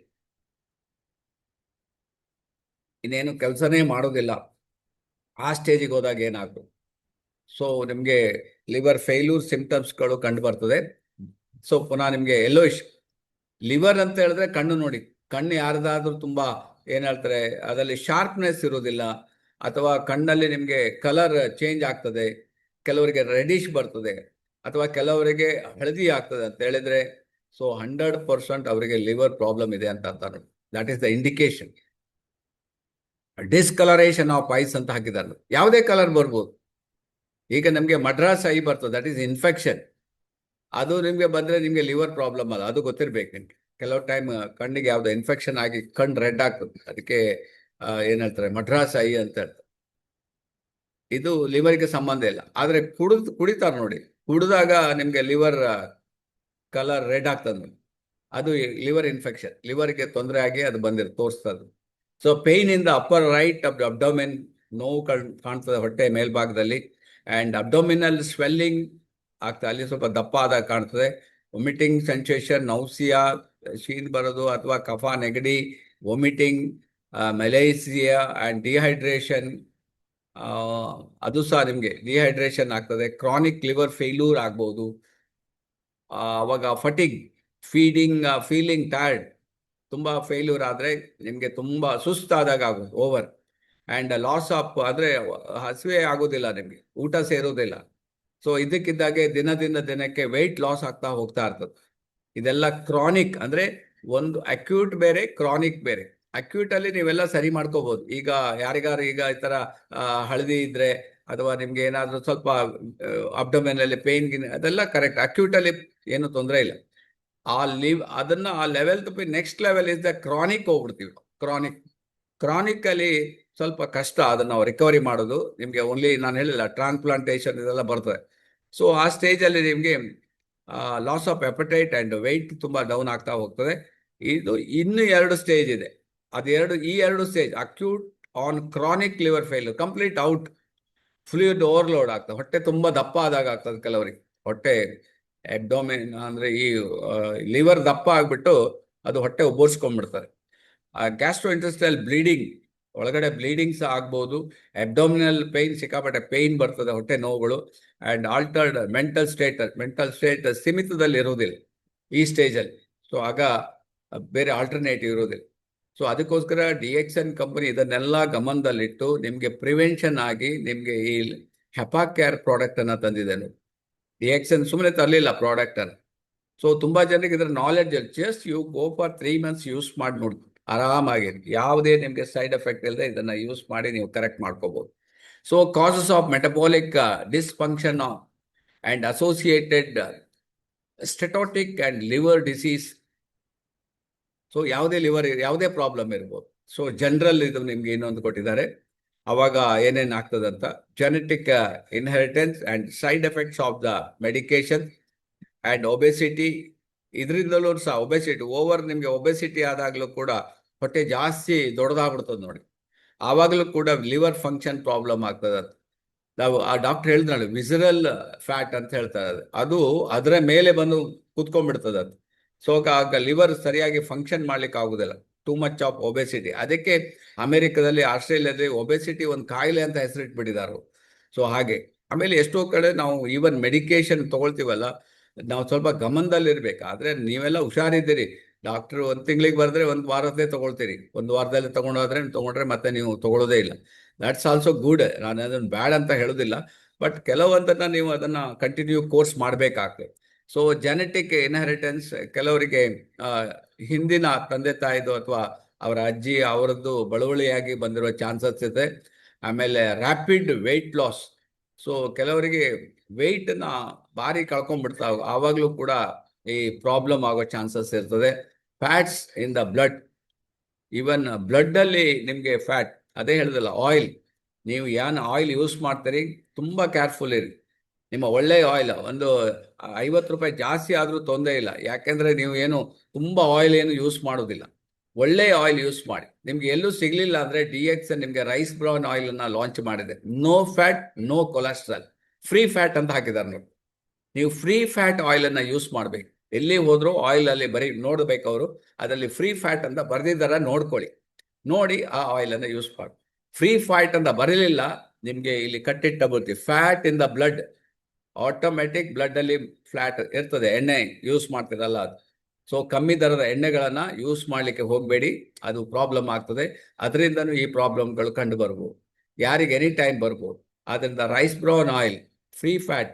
ಇನ್ನೇನು ಕೆಲಸನೇ ಮಾಡೋದಿಲ್ಲ, ಆ ಸ್ಟೇಜಿಗೆ ಹೋದಾಗ ಏನಾಗ್ತದೆ. ಸೊ ನಿಮಗೆ ಲಿವರ್ ಫೇಲ್ಯೂರ್ ಸಿಂಪ್ಟಮ್ಸ್ಗಳು ಕಂಡು ಬರ್ತದೆ. ಸೊ ಪುನಃ ನಿಮಗೆ ಯೆಲ್ಲೋಯಿಶ್ ಲಿವರ್ ಅಂತ ಹೇಳಿದ್ರೆ ಕಣ್ಣು ನೋಡಿ, ಕಣ್ಣು ಯಾರ್ದಾದ್ರೂ ತುಂಬ ಏನು ಹೇಳ್ತಾರೆ, ಅದರಲ್ಲಿ ಶಾರ್ಪ್ನೆಸ್ ಇರೋದಿಲ್ಲ, ಅಥವಾ ಕಣ್ಣಲ್ಲಿ ನಿಮಗೆ ಕಲರ್ ಚೇಂಜ್ ಆಗ್ತದೆ, ಕೆಲವರಿಗೆ ರೆಡಿಶ್ ಬರ್ತದೆ, ಅಥವಾ ಕೆಲವರಿಗೆ ಹಳದಿ ಆಗ್ತದೆ ಅಂತ ಹೇಳಿದ್ರೆ, ಸೊ 100% ಅವರಿಗೆ ಲಿವರ್ ಪ್ರಾಬ್ಲಮ್ ಇದೆ ಅಂತ ಅರ್ಥ. That is the indication. Discolouration of ice ಅಂತ ಹಾಕಿದ್ದಾರೆ. ಯಾವುದೇ ಕಲರ್ ಬರ್ಬೋದು. ಈಗ ನಮಗೆ ಮಡ್ರಾಸ್ ಐ ಬರ್ತದೆ, ದಟ್ ಈಸ್ ಇನ್ಫೆಕ್ಷನ್. ಅದು ನಿಮಗೆ ಬಂದ್ರೆ ನಿಮಗೆ ಲಿವರ್ ಪ್ರಾಬ್ಲಮ್ ಅಲ್ಲ, ಅದು ಗೊತ್ತಿರ್ಬೇಕು ನಿಮ್ಗೆ. ಕೆಲವು ಟೈಮ್ ಕಣ್ಣಿಗೆ ಯಾವ್ದು ಇನ್ಫೆಕ್ಷನ್ ಆಗಿ ಕಣ್ಣು ರೆಡ್ ಆಗ್ತದೆ, ಅದಕ್ಕೆ ಏನ್ ಹೇಳ್ತಾರೆ ಮಡ್ರಾಸ್ ಐ ಅಂತ ಹೇಳ್ತಾರೆ. ಇದು ಲಿವರ್ಗೆ ಸಂಬಂಧ ಇಲ್ಲ. ಆದ್ರೆ ಕುಡಿತಾರೆ ನೋಡಿ, ಕುಡಿದಾಗ ನಿಮ್ಗೆ ಲಿವರ್ ಕಲರ್ ರೆಡ್ ಆಗ್ತದೆ ನೋಡಿ, ಅದು ಲಿವರ್ ಇನ್ಫೆಕ್ಷನ್, ಲಿವರ್ಗೆ ತೊಂದರೆ ಆಗಿ ಅದು ತೋರಿಸ್ತದೆ. So pain in the upper right of the abdomen, ನೋವು ಕಾಣ್ತದೆ ಹೊಟ್ಟೆ ಮೇಲ್ಭಾಗದಲ್ಲಿ. ಅಂಡ್ ಅಬ್ಡೋಮಿನಲ್ ಸ್ವೆಲ್ಲಿಂಗ್ ಆಗ್ತದೆ, ಅಲ್ಲಿ ಸ್ವಲ್ಪ ದಪ್ಪ ಆದಾಗ ಕಾಣ್ತದೆ. ವಾಮಿಟಿಂಗ್ ಸೆನ್ಸೇಷನ್, ನೌಸಿಯಾ, ಶೀನ್ ಬರೋದು ಅಥವಾ ಕಫ ನೆಗಡಿ, ವಾಮಿಟಿಂಗ್, ಮೆಲೇಸಿಯಾ ಅಂಡ್ ಡಿಹೈಡ್ರೇಷನ್, ಅದು ಸಹ ನಿಮಗೆ ಡಿಹೈಡ್ರೇಷನ್ ಆಗ್ತದೆ. ಕ್ರಾನಿಕ್ ಲಿವರ್ ಫೇಲ್ಯೂರ್ ಆಗ್ಬೋದು. ಅವಾಗ ಫಟಿಗ್, ಫೀಲಿಂಗ್ ಟೈರ್ಡ್, ತುಂಬಾ ಫೇಲ್ಯೂರ್ ಆದರೆ ನಿಮಗೆ ತುಂಬಾ ಸುಸ್ತಾದಾಗ ಆಗೋದು ಓವರ್. ಆ್ಯಂಡ್ ಲಾಸ್ ಆಫ್ ಅಂದರೆ ಹಸಿವೆ ಆಗೋದಿಲ್ಲ, ನಿಮಗೆ ಊಟ ಸೇರೋದಿಲ್ಲ. ಸೊ ಇದಕ್ಕಿದ್ದಾಗೆ ದಿನಕ್ಕೆ ವೆಯ್ಟ್ ಲಾಸ್ ಆಗ್ತಾ ಹೋಗ್ತಾ ಇರ್ತದೆ. ಇದೆಲ್ಲ ಕ್ರಾನಿಕ್ ಅಂದರೆ ಒಂದು ಅಕ್ಯೂಟ್ ಬೇರೆ, ಕ್ರಾನಿಕ್ ಬೇರೆ. ಅಕ್ಯೂಟ್ ಅಲ್ಲಿ ನೀವೆಲ್ಲ ಸರಿ ಮಾಡ್ಕೋಬಹುದು. ಈಗ ಯಾರಿಗಾರು ಈಗ ಈ ತರ ಹಳದಿ ಇದ್ರೆ ಅಥವಾ ನಿಮ್ಗೆ ಏನಾದ್ರೂ ಸ್ವಲ್ಪ ಅಬ್ಡೊಮೆನ್ ಅಲ್ಲಿ ಪೇನ್ ಗಿನ್ ಅದೆಲ್ಲ ಕರೆಕ್ಟ್. ಅಕ್ಯೂಟ್ ಅಲ್ಲಿ ಏನು ತೊಂದರೆ ಇಲ್ಲ. ಆ ಲೆವೆಲ್ ತಪ್ಪಿ next level is the chronic ಹೋಗ್ಬಿಡ್ತೀವಿ. ಕ್ರಾನಿಕ್ ಅಲ್ಲಿ ಸ್ವಲ್ಪ ಕಷ್ಟ ಅದನ್ನ ನಾವು ರಿಕವರಿ ಮಾಡೋದು. ನಿಮ್ಗೆ ಓನ್ಲಿ ನಾನು ಹೇಳಿಲ್ಲ ಟ್ರಾನ್ಸ್ಪ್ಲಾಂಟೇಶನ್ ಇದೆಲ್ಲ ಬರ್ತದೆ. ಸೊ ಆ ಸ್ಟೇಜ್ ಅಲ್ಲಿ ನಿಮ್ಗೆ loss of appetite and weight ತುಂಬಾ ಡೌನ್ ಆಗ್ತಾ ಹೋಗ್ತದೆ. ಇದು ಇನ್ನು 2 ಸ್ಟೇಜ್ ಇದೆ. ಈ ಎರಡು stage, acute on chronic liver failure, complete out, fluid overload ಆಗ್ತದೆ. ಹೊಟ್ಟೆ ತುಂಬಾ ದಪ್ಪ ಆದಾಗ ಆಗ್ತದೆ ಕೆಲವರಿಗೆ. ಹೊಟ್ಟೆ ಅಬ್ಡೋಮೆನ್ ಅಂದ್ರೆ ಈ ಲಿವರ್ ದಪ್ಪ ಆಗ್ಬಿಟ್ಟು ಅದು ಹೊಟ್ಟೆ ಉಬ್ಬರ್ಸ್ಕೊಂಡ್ಬಿಡ್ತಾರೆ. ಗ್ಯಾಸ್ಟ್ರೋ ಇಂಟೆಸ್ಟೈನಲ್ ಬ್ಲೀಡಿಂಗ್, ಒಳಗಡೆ ಬ್ಲೀಡಿಂಗ್ ಸಹ ಆಗ್ಬೋದು. ಅಬ್ಡೋಮಿನಲ್ ಪೇನ್, ಸಿಕ್ಕಾಪಟ್ಟೆ ಪೇನ್ ಬರ್ತದೆ, ಹೊಟ್ಟೆ ನೋವುಗಳು. ಅಂಡ್ ಆಲ್ಟರ್ಡ್ ಮೆಂಟಲ್ ಸ್ಟೇಟ್ ಸೀಮಿತದಲ್ಲಿ ಇರುವುದಿಲ್ಲ ಈ ಸ್ಟೇಜಲ್ಲಿ. ಸೊ ಆಗ ಬೇರೆ ಆಲ್ಟರ್ನೇಟಿವ್ ಇರೋದಿಲ್ಲ. ಸೊ ಅದಕ್ಕೋಸ್ಕರ DXN ಕಂಪನಿ ಇದನ್ನೆಲ್ಲ ಗಮನದಲ್ಲಿಟ್ಟು ನಿಮಗೆ ಪ್ರಿವೆನ್ಷನ್ ಆಗಿ ನಿಮಗೆ ಈ ಹೆಪಾಕೇರ್ ಪ್ರಾಡಕ್ಟ್ ಅನ್ನ ತಂದಿದೆ. DXN ಸುಮ್ಮನೆ ತರಲಿಲ್ಲ ಪ್ರಾಡಕ್ಟ್ ಅನ್ನು. ಸೊ ತುಂಬಾ ಜನರಿಗೆ ಇದರ knowledge just you go for 3 months use ಮಾಡಿ ನೋಡಿ, ಆರಾಮಾಗಿ ಯಾವುದೇ ನಿಮಗೆ ಸೈಡ್ ಎಫೆಕ್ಟ್ ಇಲ್ಲದೆ ಇದನ್ನ ಯೂಸ್ ಮಾಡಿ ನೀವು ಕರೆಕ್ಟ್ ಮಾಡ್ಕೋಬಹುದು. So causes of metabolic dysfunction and associated steatotic and liver disease. So ಯಾವುದೇ ಪ್ರಾಬ್ಲಮ್ ಇರ್ಬೋದು. ಸೊ ಜನರಲ್ ಇದು ನಿಮ್ಗೆ ಇನ್ನೊಂದು ಕೊಟ್ಟಿದ್ದಾರೆ, ಅವಾಗ ಏನೇನು ಆಗ್ತದಂತ. Genetic inheritance and side effects of the medication and obesity. ಇದರಿಂದಲೂ ಸಹ ನಿಮ್ಗೆ ಒಬೆಸಿಟಿ ಆದಾಗಲೂ ಕೂಡ ಹೊಟ್ಟೆ ಜಾಸ್ತಿ ದೊಡ್ಡದಾಗ್ಬಿಡ್ತದೆ ನೋಡಿ, ಆವಾಗಲೂ ಕೂಡ ಲಿವರ್ ಫಂಕ್ಷನ್ ಪ್ರಾಬ್ಲಮ್ ಆಗ್ತದೆ. ನಾವು ಆ ಡಾಕ್ಟರ್ ಹೇಳಿದ್ನಲ್ಲ ವಿಸರಲ್ ಫ್ಯಾಟ್ ಅಂತ ಹೇಳ್ತಾರೆ, ಅದು ಅದರ ಮೇಲೆ ಬಂದು ಕೂತ್ಕೊಂಡ್ಬಿಡ್ತದೆ ಅದು. ಸೊ ಆಗ ಲಿವರ್ ಸರಿಯಾಗಿ ಫಂಕ್ಷನ್ ಮಾಡ್ಲಿಕ್ಕೆ ಆಗುದಿಲ್ಲ, ಟೂ ಮಚ್ ಆಫ್ ಒಬೆಸಿಟಿ. ಅದಕ್ಕೆ ಅಮೆರಿಕದಲ್ಲಿ, ಆಸ್ಟ್ರೇಲಿಯಾದಲ್ಲಿ ಒಬೆಸಿಟಿ ಒಂದು ಕಾಯಿಲೆ ಅಂತ ಹೆಸರಿಟ್ಬಿಟ್ಟಿದ್ದಾರೆ. ಸೊ ಹಾಗೆ ಆಮೇಲೆ ಎಷ್ಟೋ ಕಡೆ ನಾವು ಈವನ್ ಮೆಡಿಕೇಶನ್ ತಗೊಳ್ತೀವಲ್ಲ, ನಾವು ಸ್ವಲ್ಪ ಗಮನದಲ್ಲಿರ್ಬೇಕು. ಆದ್ರೆ ನೀವೆಲ್ಲ ಹುಷಾರಿದ್ದೀರಿ, ಡಾಕ್ಟರ್ 1 ತಿಂಗಳಿಗೆ ಬರೆದ್ರೆ 1 ವಾರದೇ ತಗೊಳ್ತೀರಿ, 1 ವಾರದಲ್ಲಿ ತಗೊಂಡ್ರೆ ಮತ್ತೆ ನೀವು ತಗೊಳ್ಳೋದೇ ಇಲ್ಲ. ದಟ್ಸ್ ಆಲ್ಸೋ ಗುಡ್, ನಾನು ಅದನ್ನು ಬ್ಯಾಡ್ ಅಂತ ಹೇಳೋದಿಲ್ಲ. ಬಟ್ ಕೆಲವಂತನ್ನ ನೀವು ಅದನ್ನ ಕಂಟಿನ್ಯೂ ಕೋರ್ಸ್ ಮಾಡಬೇಕಾಗ್ತದೆ. ಸೊ ಜೆನೆಟಿಕ್ ಇನ್ಹೆರಿಟೆನ್ಸ್, ಕೆಲವರಿಗೆ ಹಿಂದಿನ ತಂದೆ ತಾಯಿದು ಅಥವಾ ಅವರ ಅಜ್ಜಿ ಅವರದ್ದು ಬಳುವಳಿಯಾಗಿ ಬಂದಿರೋ ಚಾನ್ಸಸ್ ಇದೆ. ಆಮೇಲೆ ರ್ಯಾಪಿಡ್ ವೆಯ್ಟ್ ಲಾಸ್. ಸೊ ಕೆಲವರಿಗೆ ವೆಯ್ಟ್ನ ಭಾರಿ ಕಳ್ಕೊಂಡ್ಬಿಡ್ತಾವೆ, ಆವಾಗಲೂ ಕೂಡ ಈ ಪ್ರಾಬ್ಲಮ್ ಆಗೋ ಚಾನ್ಸಸ್ ಇರ್ತದೆ. Fats in the blood, even blood ಅಲ್ಲಿ ನಿಮಗೆ ಫ್ಯಾಟ್, ಅದೇ ಹೇಳಿದಲ್ಲ ಆಯಿಲ್, ನೀವು ಏನು ಆಯಿಲ್ ಯೂಸ್ ಮಾಡ್ತೀರಿ ತುಂಬಾ ಕೇರ್ಫುಲ್ ಇರಿ. ನಿಮ್ಮ ಒಳ್ಳೆ ಆಯಿಲ್ ಒಂದು 50 ರೂಪಾಯಿ ಜಾಸ್ತಿ ಆದ್ರೂ ತೊಂದರೆ ಇಲ್ಲ, ಯಾಕೆಂದ್ರೆ ನೀವು ಏನು ತುಂಬಾ ಆಯಿಲ್ ಏನು ಯೂಸ್ ಮಾಡೋದಿಲ್ಲ. ಒಳ್ಳೆ ಆಯಿಲ್ ಯೂಸ್ ಮಾಡಿ. ನಿಮ್ಗೆ ಎಲ್ಲೂ ಸಿಗ್ಲಿಲ್ಲ ಅಂದ್ರೆ DXN ನಿಮ್ಗೆ ರೈಸ್ ಬ್ರೌನ್ ಆಯಿಲ್ ಅನ್ನ ಲಾಂಚ್ ಮಾಡಿದೆ. No fat, no cholesterol, free fat ಅಂತ ಹಾಕಿದ್ದಾರೆ ನೋಡಿ. ನೀವು ಫ್ರೀ ಫ್ಯಾಟ್ ಆಯಿಲ್ ಅನ್ನ ಯೂಸ್ ಮಾಡ್ಬೇಕು. ಎಲ್ಲಿ ಹೋದ್ರು ಆಯಿಲ್ ಅಲ್ಲಿ ಬರೀ ನೋಡ್ಬೇಕು, ಅವರು ಅದರಲ್ಲಿ ಫ್ರೀ ಫ್ಯಾಟ್ ಅಂತ ಬರ್ದಿದ್ದಾರ, ನೋಡಿ ಆ ಆಯಿಲ್ ಅನ್ನ ಯೂಸ್ ಮಾಡಿ. ಫ್ರೀ ಫ್ಯಾಟ್ ಅಂತ ಬರಲಿಲ್ಲ ನಿಮ್ಗೆ, ಇಲ್ಲಿ ಕಟ್ಟಿಟ್ಟ ಬರ್ತೀವಿ fat in the blood. Automatic blood ಅಲ್ಲಿ ಫ್ಲಾಟ್ ಇರ್ತದೆ, ಎಣ್ಣೆ ಯೂಸ್ ಮಾಡ್ತಿರಲ್ಲ ಅದು. ಸೊ ಕಮ್ಮಿ ದರದ ಎಣ್ಣೆಗಳನ್ನ ಯೂಸ್ ಮಾಡ್ಲಿಕ್ಕೆ ಹೋಗಬೇಡಿ, ಅದು ಪ್ರಾಬ್ಲಮ್ ಆಗ್ತದೆ. ಅದರಿಂದನೂ ಈ ಪ್ರಾಬ್ಲಮ್ಗಳು ಕಂಡು ಬರ್ಬೋದು. ಯಾರಿಗೆ ಎನಿ ಟೈಮ್ ಬರ್ಬೋದು. ಆದ್ದರಿಂದ rice brown oil free fat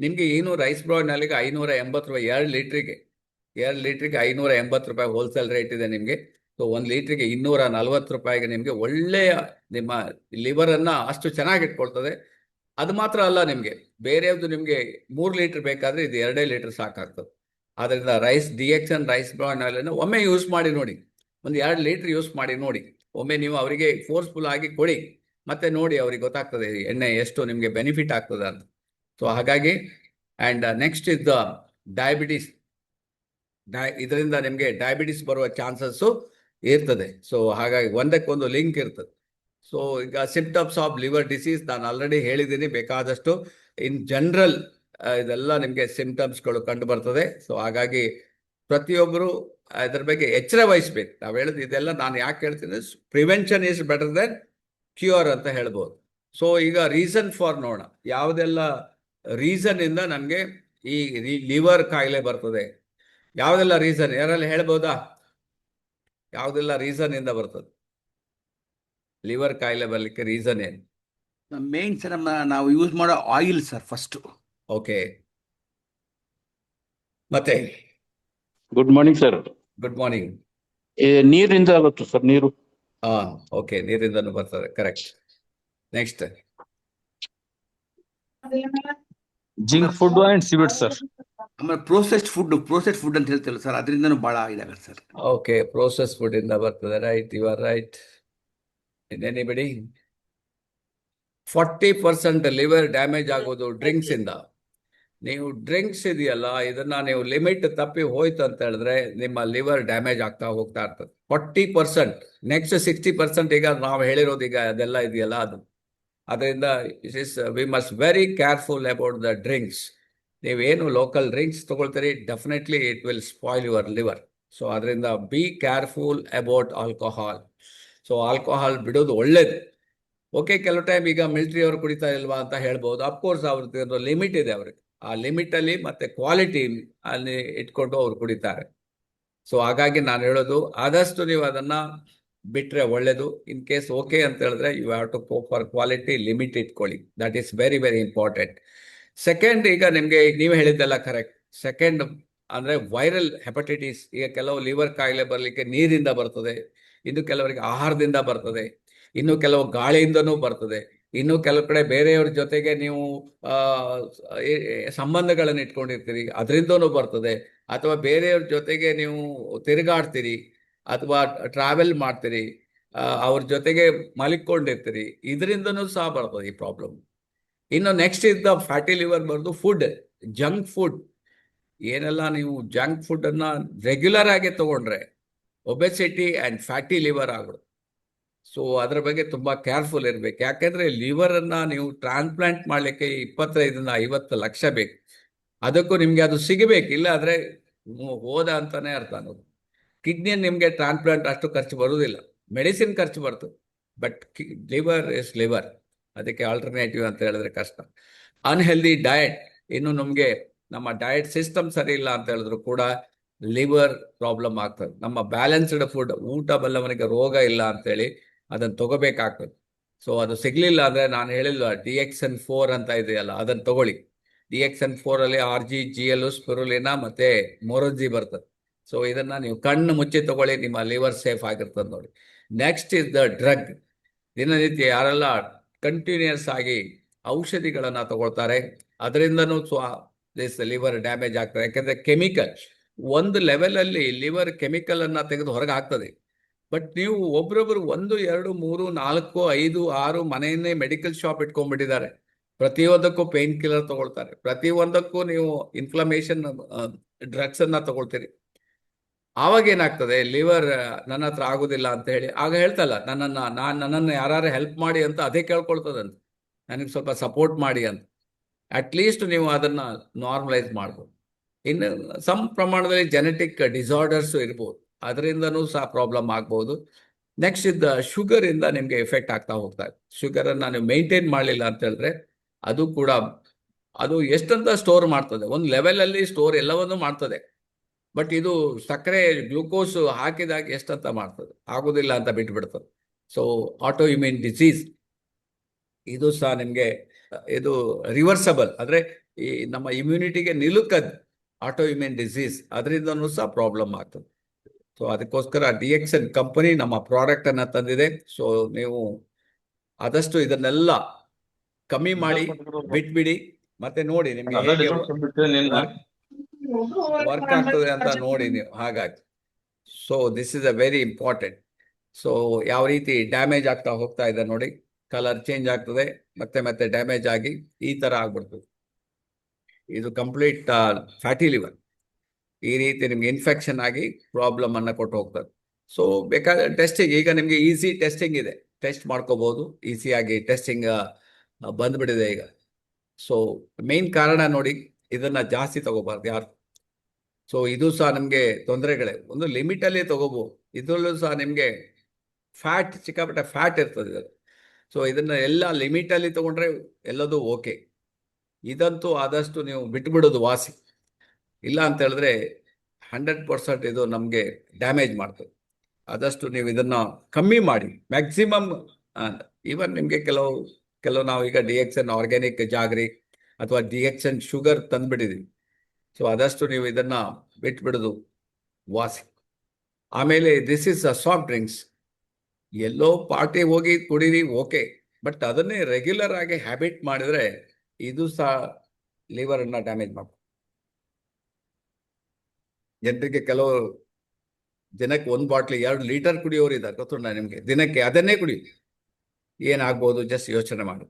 ನಿಮಗೆ ಏನು ರೈಸ್ ಬ್ರೌನ್ ಆಯಿಲ್ಗೆ 580 ರೂಪಾಯಿ 2 ಲೀಟ್ರಿಗೆ 580 ರೂಪಾಯಿ ಹೋಲ್ಸೇಲ್ ರೇಟ್ ಇದೆ ನಿಮಗೆ. ಸೊ 1 ಲೀಟ್ರಿಗೆ 240 ರೂಪಾಯಿಗೆ ನಿಮಗೆ ಒಳ್ಳೆಯ ನಿಮ್ಮ ಲಿವರನ್ನು ಅಷ್ಟು ಚೆನ್ನಾಗಿ ಇಟ್ಕೊಳ್ತದೆ. ಅದು ಮಾತ್ರ ಅಲ್ಲ, ನಿಮಗೆ ಬೇರೆಯದು ನಿಮಗೆ 3 ಲೀಟರ್ ಬೇಕಾದರೆ ಇದು 2 ಲೀಟರ್ ಸಾಕಾಗ್ತದೆ. ಆದ್ದರಿಂದ DXN ರೈಸ್ ಬ್ರೌನ್ ಆಯಿಲನ್ನು ಒಮ್ಮೆ ಯೂಸ್ ಮಾಡಿ ನೋಡಿ, ಒಂದು 2 ಲೀಟರ್ ಯೂಸ್ ಮಾಡಿ ನೋಡಿ. ಒಮ್ಮೆ ನೀವು ಅವರಿಗೆ ಫೋರ್ಸ್ಫುಲ್ ಆಗಿ ಕೊಡಿ, ಮತ್ತೆ ನೋಡಿ ಅವ್ರಿಗೆ ಗೊತ್ತಾಗ್ತದೆ ಎಣ್ಣೆ ಎಷ್ಟು ನಿಮಗೆ ಬೆನಿಫಿಟ್ ಆಗ್ತದೆ ಅಂತ. ಸೊ ಹಾಗಾಗಿ and next is the diabetes. ಇದರಿಂದ ನಿಮಗೆ ಡಯಾಬಿಟಿಸ್ ಬರುವ ಚಾನ್ಸಸ್ಸು ಇರ್ತದೆ. ಸೊ ಹಾಗಾಗಿ ಒಂದಕ್ಕೊಂದು ಲಿಂಕ್ ಇರ್ತದೆ. ಸೊ ಈಗ ಸಿಂಪ್ಟಮ್ಸ್ ಆಫ್ ಲಿವರ್ ಡಿಸೀಸ್ ನಾನು ಆಲ್ರೆಡಿ ಹೇಳಿದ್ದೀನಿ ಬೇಕಾದಷ್ಟು. ಇನ್ ಜನರಲ್ ಇದೆಲ್ಲ ನಿಮಗೆ ಸಿಂಪ್ಟಮ್ಸ್ಗಳು ಕಂಡು ಬರ್ತದೆ. ಸೊ ಹಾಗಾಗಿ ಪ್ರತಿಯೊಬ್ಬರು ಅದರ ಬಗ್ಗೆ ಎಚ್ಚರ ವಹಿಸ್ಬೇಕು. ನಾವು ಹೇಳೋದು ಇದೆಲ್ಲ ನಾನು ಯಾಕೆ ಹೇಳ್ತೀನಿ, prevention is better then cure ಅಂತ ಹೇಳ್ಬೋದು. ಸೊ ಈಗ ರೀಸನ್ ಫಾರ್ ನೋಡೋಣ, ಯಾವುದೆಲ್ಲ ರೀಸನ್ ಇಂದ ನಮಗೆ ಈ ಲಿವರ್ ಕಾಯಿಲೆ ಬರ್ತದೆ, ಯಾವುದೆಲ್ಲ ರೀಸನ್ ಯಾರೆಲ್ಲ ಹೇಳ್ಬೋದಾ? ಯಾವುದೆಲ್ಲ ರೀಸನ್ ಇಂದ ಬರ್ತದೆ ಲಿವರ್ ಕಾಯಿಲೆ ಬರಲಿಕ್ಕೆ? ರೀಸನ್ ಏನು? ಮೇನ್ ಸರ್ ನಾವು ಯೂಸ್ ಮಾಡೋ ಆಯಿಲ್ ಸರ್ ಫಸ್ಟ್. ಓಕೆ, ಮತ್ತೆ good morning sir. Good morning. ನೀರಿಂದ ಆಗುತ್ತೆ ಸರ್, ನೀರು. ಓಕೆ, ನೀರಿಂದನೂ ಬರ್ತದೆ, correct. Next zinc food and civet sir. ಆಮೇಲೆ ಪ್ರೋಸೆಸ್ಡ್ ಫುಡ್ ಅಂತ ಹೇಳ್ತೇವೆ ಸರ್, ಅದರಿಂದನೂ ಬಹಳ ಇದಾಗುತ್ತೆ ಸರ್. ಓಕೆ, ಪ್ರೋಸೆಸ್ ಫುಡ್ ಇಂದ ಬರ್ತದೆ, right, you are right. Anybody? 40% liver damage ಆಗೋದು ಡ್ರಿಂಕ್ಸ್ ಇಂದ. ನೀವು ಡ್ರಿಂಕ್ಸ್ ಇದೆಯಲ್ಲ, ಇದನ್ನ ನೀವು ಲಿಮಿಟ್ ತಪ್ಪಿ ಹೋಯ್ತು ಅಂತ ಹೇಳಿದ್ರೆ ನಿಮ್ಮ ಲಿವರ್ ಡ್ಯಾಮೇಜ್ ಆಗ್ತಾ ಹೋಗ್ತಾ ಇರ್ತದೆ. 40%. ನೆಕ್ಸ್ಟ್ 60% ಈಗ ನಾವು ಹೇಳಿರೋದು ಈಗ ಅದೆಲ್ಲ ಇದೆಯಲ್ಲ ಅದು. ಅದರಿಂದ we must very careful about the drinks. ನೀವೇನು ಲೋಕಲ್ ಡ್ರಿಂಕ್ಸ್ ತಗೊಳ್ತೀರಿ, definitely it will spoil your liver. So ಅದರಿಂದ be careful about alcohol. So alcohol ಬಿಡೋದು ಒಳ್ಳೇದು. ಓಕೆ, ಕೆಲವು ಟೈಮ್ ಈಗ ಮಿಲಿಟರಿ ಅವರು ಕುಡಿತಾ ಇಲ್ವಾ ಅಂತ ಹೇಳ್ಬೋದು. ಅಫ್ಕೋರ್ಸ್ ಅವ್ರದ್ದು ಲಿಮಿಟ್ ಇದೆ ಅವ್ರಿಗೆ. ಆ ಲಿಮಿಟಲ್ಲಿ ಮತ್ತೆ ಕ್ವಾಲಿಟಿ ಅಲ್ಲಿ ಇಟ್ಕೊಂಡು ಅವ್ರು ಕುಡಿತಾರೆ. ಸೊ ಹಾಗಾಗಿ ನಾನು ಹೇಳೋದು ಆದಷ್ಟು ನೀವು ಅದನ್ನ ಬಿಟ್ರೆ ಒಳ್ಳೇದು. ಇನ್ ಕೇಸ್ ಓಕೆ ಅಂತ ಹೇಳಿದ್ರೆ you have to go for quality, limit ಇಟ್ಕೊಳ್ಳಿ. That is very very important. Second, ಈಗ ನಿಮಗೆ ನೀವು ಹೇಳಿದ್ದೆಲ್ಲ ಕರೆಕ್ಟ್. ಸೆಕೆಂಡ್ ಅಂದರೆ ವೈರಲ್ ಹೆಪಟೈಟಿಸ್. ಈಗ ಕೆಲವು ಲಿವರ್ ಕಾಯಿಲೆ ಬರಲಿಕ್ಕೆ ನೀರಿಂದ ಬರ್ತದೆ, ಇನ್ನು ಕೆಲವರಿಗೆ ಆಹಾರದಿಂದ ಬರ್ತದೆ, ಇನ್ನು ಕೆಲವು ಗಾಳಿಯಿಂದನೂ ಬರ್ತದೆ, ಇನ್ನು ಕೆಲವು ಕಡೆ ಬೇರೆಯವ್ರ ಜೊತೆಗೆ ನೀವು ಸಂಬಂಧಗಳನ್ನು ಇಟ್ಕೊಂಡಿರ್ತೀರಿ, ಅದರಿಂದನೂ ಬರ್ತದೆ. ಅಥವಾ ಬೇರೆಯವ್ರ ಜೊತೆಗೆ ನೀವು ತಿರುಗಾಡ್ತೀರಿ ಅಥವಾ ಟ್ರಾವೆಲ್ ಮಾಡ್ತೀರಿ, ಅವ್ರ ಜೊತೆಗೆ ಮಲಿಕೊಂಡಿರ್ತೀರಿ, ಇದರಿಂದನೂ ಸಹ ಬರ್ತದೆ ಈ ಪ್ರಾಬ್ಲಮ್. ಇನ್ನು ನೆಕ್ಸ್ಟ್ ಇದ್ದ ಫ್ಯಾಟಿ ಲಿವರ್ ಬರೋದು ಫುಡ್, ಜಂಕ್ ಫುಡ್. ಏನೆಲ್ಲ ನೀವು ಜಂಕ್ ಫುಡ್ ಅನ್ನ ರೆಗ್ಯುಲರ್ ಆಗಿ ತಗೊಂಡ್ರೆ ಒಬೆಸಿಟಿ ಆ್ಯಂಡ್ ಫ್ಯಾಟಿ ಲಿವರ್ ಆಗೋದು. ಸೊ ಅದರ ಬಗ್ಗೆ ತುಂಬ ಕೇರ್ಫುಲ್ ಇರಬೇಕು. ಯಾಕೆಂದರೆ ಲಿವರನ್ನು ನೀವು ಟ್ರಾನ್ಸ್ಪ್ಲಾಂಟ್ ಮಾಡಲಿಕ್ಕೆ 25-50 ಲಕ್ಷ ಬೇಕು. ಅದಕ್ಕೂ ನಿಮಗೆ ಅದು ಸಿಗಬೇಕು, ಇಲ್ಲ ಅಂದರೆ ಹೋದ ಅಂತಾನೆ ಅರ್ಥ ಅನ್ನೋದು. ಕಿಡ್ನಿಯನ್ನು ನಿಮಗೆ ಟ್ರಾನ್ಸ್ಪ್ಲಾಂಟ್ ಅಷ್ಟು ಖರ್ಚು ಬರುವುದಿಲ್ಲ, ಮೆಡಿಸಿನ್ ಖರ್ಚು ಬರ್ತದೆ. ಬಟ್ ಲಿವರ್ ಇಸ್ ಲಿವರ್, ಅದಕ್ಕೆ ಆಲ್ಟರ್ನೇಟಿವ್ ಅಂತ ಹೇಳಿದ್ರೆ ಕಷ್ಟ. ಅನ್ಹೆಲ್ದಿ ಡಯಟ್, ಇನ್ನು ನಮಗೆ ನಮ್ಮ ಡಯಟ್ ಸಿಸ್ಟಮ್ ಸರಿ ಇಲ್ಲ ಅಂತ ಹೇಳಿದ್ರು ಕೂಡ ಲಿವರ್ ಪ್ರಾಬ್ಲಮ್ ಆಗ್ತದೆ. ನಮ್ಮ ಬ್ಯಾಲೆನ್ಸ್ಡ್ ಫುಡ್, ಊಟ ಬಲ್ಲವನಿಗೆ ರೋಗ ಇಲ್ಲ ಅಂತೇಳಿ ಅದನ್ನು ತಗೋಬೇಕಾಗ್ತದೆ. ಸೊ ಅದು ಸಿಗಲಿಲ್ಲ ಅಂದರೆ ನಾನು ಹೇಳಿಲ್ಲ, DXN-4 ಅಂತ ಇದೆಯಲ್ಲ ಅದನ್ನು ತಗೊಳ್ಳಿ. DXN-4 RGGL, ಸ್ಪಿರುಲಿನಾ ಮತ್ತು ಮೊರೊಜಿ ಬರ್ತದೆ. ಸೊ ಇದನ್ನು ನೀವು ಕಣ್ಣು ಮುಚ್ಚಿ ತಗೊಳ್ಳಿ, ನಿಮ್ಮ ಲಿವರ್ ಸೇಫ್ ಆಗಿರ್ತದೆ ನೋಡಿ. Next is the drug. ದಿನನಿತ್ಯ ಯಾರೆಲ್ಲ ಕಂಟಿನ್ಯೂಸ್ ಆಗಿ ಔಷಧಿಗಳನ್ನು ತಗೊಳ್ತಾರೆ, ಅದರಿಂದನೂ ಲಿವರ್ ಡ್ಯಾಮೇಜ್ ಆಗ್ತದೆ. ಯಾಕೆಂದರೆ ಕೆಮಿಕಲ್ ಒಂದು ಲೆವೆಲಲ್ಲಿ ಲಿವರ್ ಕೆಮಿಕಲ್ ಅನ್ನು ತೆಗೆದು ಹೊರಗೆ ಹಾಕ್ತದೆ. ಬಟ್ ನೀವು ಒಬ್ರೊಬ್ರು 1, 2, 3, 4, 5, 6 ಮನೆಯನ್ನೇ ಮೆಡಿಕಲ್ ಶಾಪ್ ಇಟ್ಕೊಂಡ್ಬಿಟ್ಟಿದ್ದಾರೆ. ಪ್ರತಿಯೊಂದಕ್ಕೂ ಪೇನ್ ಕಿಲ್ಲರ್ ತಗೊಳ್ತಾರೆ, ಪ್ರತಿಯೊಂದಕ್ಕೂ ನೀವು ಇನ್ಫ್ಲಮೇಷನ್ ಡ್ರಗ್ಸ್ ಅನ್ನ ತಗೊಳ್ತೀರಿ. ಆವಾಗ ಏನಾಗ್ತದೆ, ಲಿವರ್ ನನ್ನ ಹತ್ರ ಆಗೋದಿಲ್ಲ ಅಂತ ಹೇಳಿ ಆಗ ಹೇಳ್ತಲ್ಲ, ನನ್ನನ್ನು ಯಾರು ಹೆಲ್ಪ್ ಮಾಡಿ ಅಂತ ಅದೇ ಕೇಳ್ಕೊಳ್ತದಂತ, ನನಗೆ ಸ್ವಲ್ಪ ಸಪೋರ್ಟ್ ಮಾಡಿ ಅಂತ. ಅಟ್ಲೀಸ್ಟ್ ನೀವು ಅದನ್ನು ನಾರ್ಮಲೈಸ್ ಮಾಡ್ಬೋದು. ಇನ್ನು ಸಮ್ ಪ್ರಮಾಣದಲ್ಲಿ ಜೆನೆಟಿಕ್ ಡಿಸಾರ್ಡರ್ಸು ಇರ್ಬೋದು, ಅದರಿಂದನೂ ಸಹ ಪ್ರಾಬ್ಲಮ್ ಆಗ್ಬೋದು. ನೆಕ್ಸ್ಟ್ ಇದ್ದ ಶುಗರಿಂದ ನಿಮಗೆ ಎಫೆಕ್ಟ್ ಆಗ್ತಾ ಹೋಗ್ತಾ ಇದೆ. ಶುಗರನ್ನು ನೀವು ಮೇಂಟೈನ್ ಮಾಡಲಿಲ್ಲ ಅಂತ ಹೇಳಿದ್ರೆ ಅದು ಕೂಡ ಅದು ಎಷ್ಟಂತ ಸ್ಟೋರ್ ಮಾಡ್ತದೆ, ಒಂದು ಲೆವೆಲಲ್ಲಿ ಸ್ಟೋರ್ ಎಲ್ಲವನ್ನೂ ಮಾಡ್ತದೆ. ಬಟ್ ಇದು ಸಕ್ಕರೆ ಗ್ಲೂಕೋಸ್ ಹಾಕಿದಾಗ ಎಷ್ಟಂತ ಮಾಡ್ತದೆ, ಆಗೋದಿಲ್ಲ ಅಂತ ಬಿಟ್ಬಿಡ್ತದೆ. ಸೊ ಆಟೋ ಇಮ್ಯೂನ್ ಡಿಸೀಸ್ ಇದು ಸಹ ನಿಮಗೆ ಇದು ರಿವರ್ಸಬಲ್, ಅಂದರೆ ಈ ನಮ್ಮ ಇಮ್ಯುನಿಟಿಗೆ ನಿಲುಕದ್ ಆಟೋ ಇಮ್ಯೂನ್ ಡಿಸೀಸ್, ಅದರಿಂದನೂ ಸಹ ಪ್ರಾಬ್ಲಮ್ ಆಗ್ತದೆ. ಸೊ ಅದಕ್ಕೋಸ್ಕರ DXN ಕಂಪನಿ ನಮ್ಮ ಪ್ರಾಡಕ್ಟ್ ಅನ್ನ ತಂದಿದೆ. ಸೊ ನೀವು ಆದಷ್ಟು ಇದನ್ನೆಲ್ಲ ಕಮ್ಮಿ ಮಾಡಿ ಬಿಟ್ಬಿಡಿ, ಮತ್ತೆ ನೋಡಿ ನಿಮ್ಗೆ ಹೇಗೆ ವರ್ಕ್ ಆಗ್ತದೆ ಅಂತ ನೋಡಿ ನೀವು. ಹಾಗಾಗಿ so this is a very important. So ಯಾವ ರೀತಿ ಡ್ಯಾಮೇಜ್ ಆಗ್ತಾ ಹೋಗ್ತಾ ಇದೆ ನೋಡಿ, ಕಲರ್ ಚೇಂಜ್ ಆಗ್ತದೆ, ಮತ್ತೆ ಮತ್ತೆ ಡ್ಯಾಮೇಜ್ ಆಗಿ ಈ ತರ ಆಗ್ಬಿಡ್ತದೆ. ಇದು ಕಂಪ್ಲೀಟ್ ಫ್ಯಾಟಿ ಲಿವರ್. ಈ ರೀತಿ ನಿಮ್ಗೆ ಇನ್ಫೆಕ್ಷನ್ ಆಗಿ ಪ್ರಾಬ್ಲಮ್ ಅನ್ನ ಕೊಟ್ಟು ಹೋಗ್ತದೆ. ಸೊ ಬೇಕಾದ್ರೆ ಟೆಸ್ಟಿಂಗ್, ಈಗ ನಿಮ್ಗೆ ಈಸಿ ಟೆಸ್ಟಿಂಗ್ ಇದೆ, ಟೆಸ್ಟ್ ಮಾಡ್ಕೋಬಹುದು ಈಸಿಯಾಗಿ. ಟೆಸ್ಟಿಂಗ್ ಬಂದ್ಬಿಟ್ಟಿದೆ ಈಗ. ಸೊ ಮೇನ್ ಕಾರಣ ನೋಡಿ, ಇದನ್ನ ಜಾಸ್ತಿ ತಗೋಬಾರ್ದು ಯಾರು. ಸೊ ಇದು ಸಹ ನಿಮ್ಗೆ ತೊಂದರೆಗಳೇ. ಒಂದು ಲಿಮಿಟ್ ಅಲ್ಲಿ ತಗೋಬಹುದು. ಇದರಲ್ಲೂ ಸಹ ನಿಮ್ಗೆ ಫ್ಯಾಟ್, ಸಿಕ್ಕಾಪಟ್ಟೆ ಫ್ಯಾಟ್ ಇರ್ತದೆ ಇದು. ಸೊ ಇದನ್ನ ಎಲ್ಲ ಲಿಮಿಟ್ ಅಲ್ಲಿ ತಗೊಂಡ್ರೆ ಎಲ್ಲದೂ ಓಕೆ. ಇದಂತೂ ಆದಷ್ಟು ನೀವು ಬಿಟ್ಬಿಡೋದು ವಾಸಿ. ಇಲ್ಲ ಅಂತ ಹೇಳಿದ್ರೆ 100% ಇದು ನಮಗೆ ಡ್ಯಾಮೇಜ್ ಮಾಡ್ತದೆ. ಆದಷ್ಟು ನೀವು ಇದನ್ನ ಕಮ್ಮಿ ಮಾಡಿ ಮ್ಯಾಕ್ಸಿಮಮ್. ಈವನ್ ನಿಮಗೆ ಕೆಲವು ನಾವು ಈಗ DXN ಆರ್ಗ್ಯಾನಿಕ್ ಜಾಗ್ರಿ ಅಥವಾ DXN ಶುಗರ್ ತಂದ್ಬಿಟ್ಟಿದ್ದೀವಿ. ಸೊ ಆದಷ್ಟು ನೀವು ಇದನ್ನ ಬಿಟ್ಬಿಡೋದು ವಾಸಿ. ಆಮೇಲೆ this is a soft drinks. Yellow party ಹೋಗಿ ಕುಡೀರಿ ಓಕೆ, ಬಟ್ ಅದನ್ನೇ ರೆಗ್ಯುಲರ್ ಆಗಿ ಹ್ಯಾಬಿಟ್ ಮಾಡಿದ್ರೆ ಇದು ಸಹ ಲಿವರ್ ಅನ್ನ ಡ್ಯಾಮೇಜ್ ಮಾಡ್ತದೆ. ಜನರಿಗೆ ಕೆಲವು ದಿನಕ್ಕೆ 1 ಬಾಟ್ಲಿ 2 ಲೀಟರ್ ಕುಡಿಯೋರು ಇದ್ದಾರೆ, ಗೊತ್ತುಂಟ ನಿಮಗೆ? ದಿನಕ್ಕೆ ಅದನ್ನೇ ಕುಡಿ, ಏನಾಗ್ಬೋದು ಜಸ್ಟ್ ಯೋಚನೆ ಮಾಡಿ.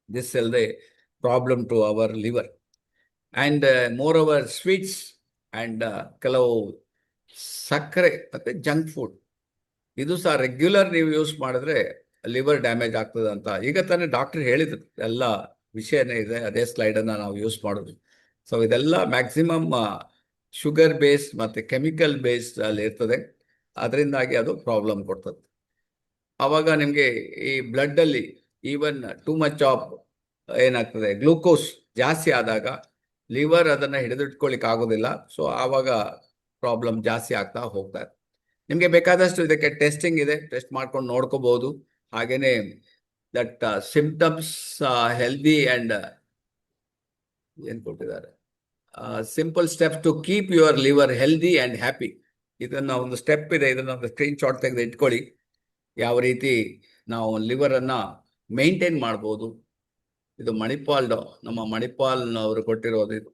This ill the problem to our liver. And moreover sweets and ಕೆಲವು ಸಕ್ಕರೆ ಮತ್ತು ಜಂಕ್ ಫುಡ್, ಇದು ಸಹ ರೆಗ್ಯುಲರ್ ನೀವು ಯೂಸ್ ಮಾಡಿದ್ರೆ ಲಿವರ್ ಡ್ಯಾಮೇಜ್ ಆಗ್ತದೆ ಅಂತ ಈಗ ತಾನೇ ಡಾಕ್ಟರ್ ಹೇಳಿದ್ರು. ಎಲ್ಲ ವಿಷಯನೇ ಇದೆ, ಅದೇ ಸ್ಲೈಡನ್ನು ನಾವು ಯೂಸ್ ಮಾಡೋದು. ಸೊ ಇದೆಲ್ಲ ಮ್ಯಾಕ್ಸಿಮಮ್ ಶುಗರ್ ಬೇಸ್ಡ್ ಮತ್ತು ಕೆಮಿಕಲ್ ಬೇಸ್ಡ್ ಅಲ್ಲಿ ಇರ್ತದೆ. ಅದರಿಂದಾಗಿ ಅದು ಪ್ರಾಬ್ಲಮ್ ಕೊಡ್ತದೆ. ಆವಾಗ ನಿಮಗೆ ಈ ಬ್ಲಡ್ಡಲ್ಲಿ ಈವನ್ ಟೂ ಮಚ್ ಆಫ್ ಏನಾಗ್ತದೆ, ಗ್ಲೂಕೋಸ್ ಜಾಸ್ತಿ ಆದಾಗ ಲಿವರ್ ಅದನ್ನು ಹಿಡಿದಿಟ್ಕೊಳ್ಳಿಕ್ಕೆ ಆಗೋದಿಲ್ಲ. ಸೊ ಆವಾಗ ಪ್ರಾಬ್ಲಮ್ ಜಾಸ್ತಿ ಆಗ್ತಾ ಹೋಗ್ತಾರೆ. ನಿಮಗೆ ಬೇಕಾದಷ್ಟು ಇದಕ್ಕೆ ಟೆಸ್ಟಿಂಗ್ ಇದೆ, ಟೆಸ್ಟ್ ಮಾಡ್ಕೊಂಡು ನೋಡ್ಕೋಬಹುದು. ಹಾಗೇನೆ ದಟ್ ಸಿಂಪ್ಟಮ್ಸ್ ಹೆಲ್ದಿ ಆ್ಯಂಡ್ ಏನು ಕೊಟ್ಟಿದ್ದಾರೆ, simple step to keep your liver healthy and happy. ಇದನ್ನ ಒಂದು ಸ್ಟೆಪ್ ಇದೆ, ಇದನ್ನ ಒಂದು ಸ್ಕ್ರೀನ್ ಶಾಟ್ ತೆಗೆದು ಇಟ್ಕೊಳ್ಳಿ. ಯಾವ ರೀತಿ ನಾವು ಲಿವರನ್ನು ಮೇಂಟೈನ್ ಮಾಡ್ಬೋದು. ಇದು ನಮ್ಮ ಮಣಿಪಾಲ್ನವರು ಕೊಟ್ಟಿರೋದು ಇದು.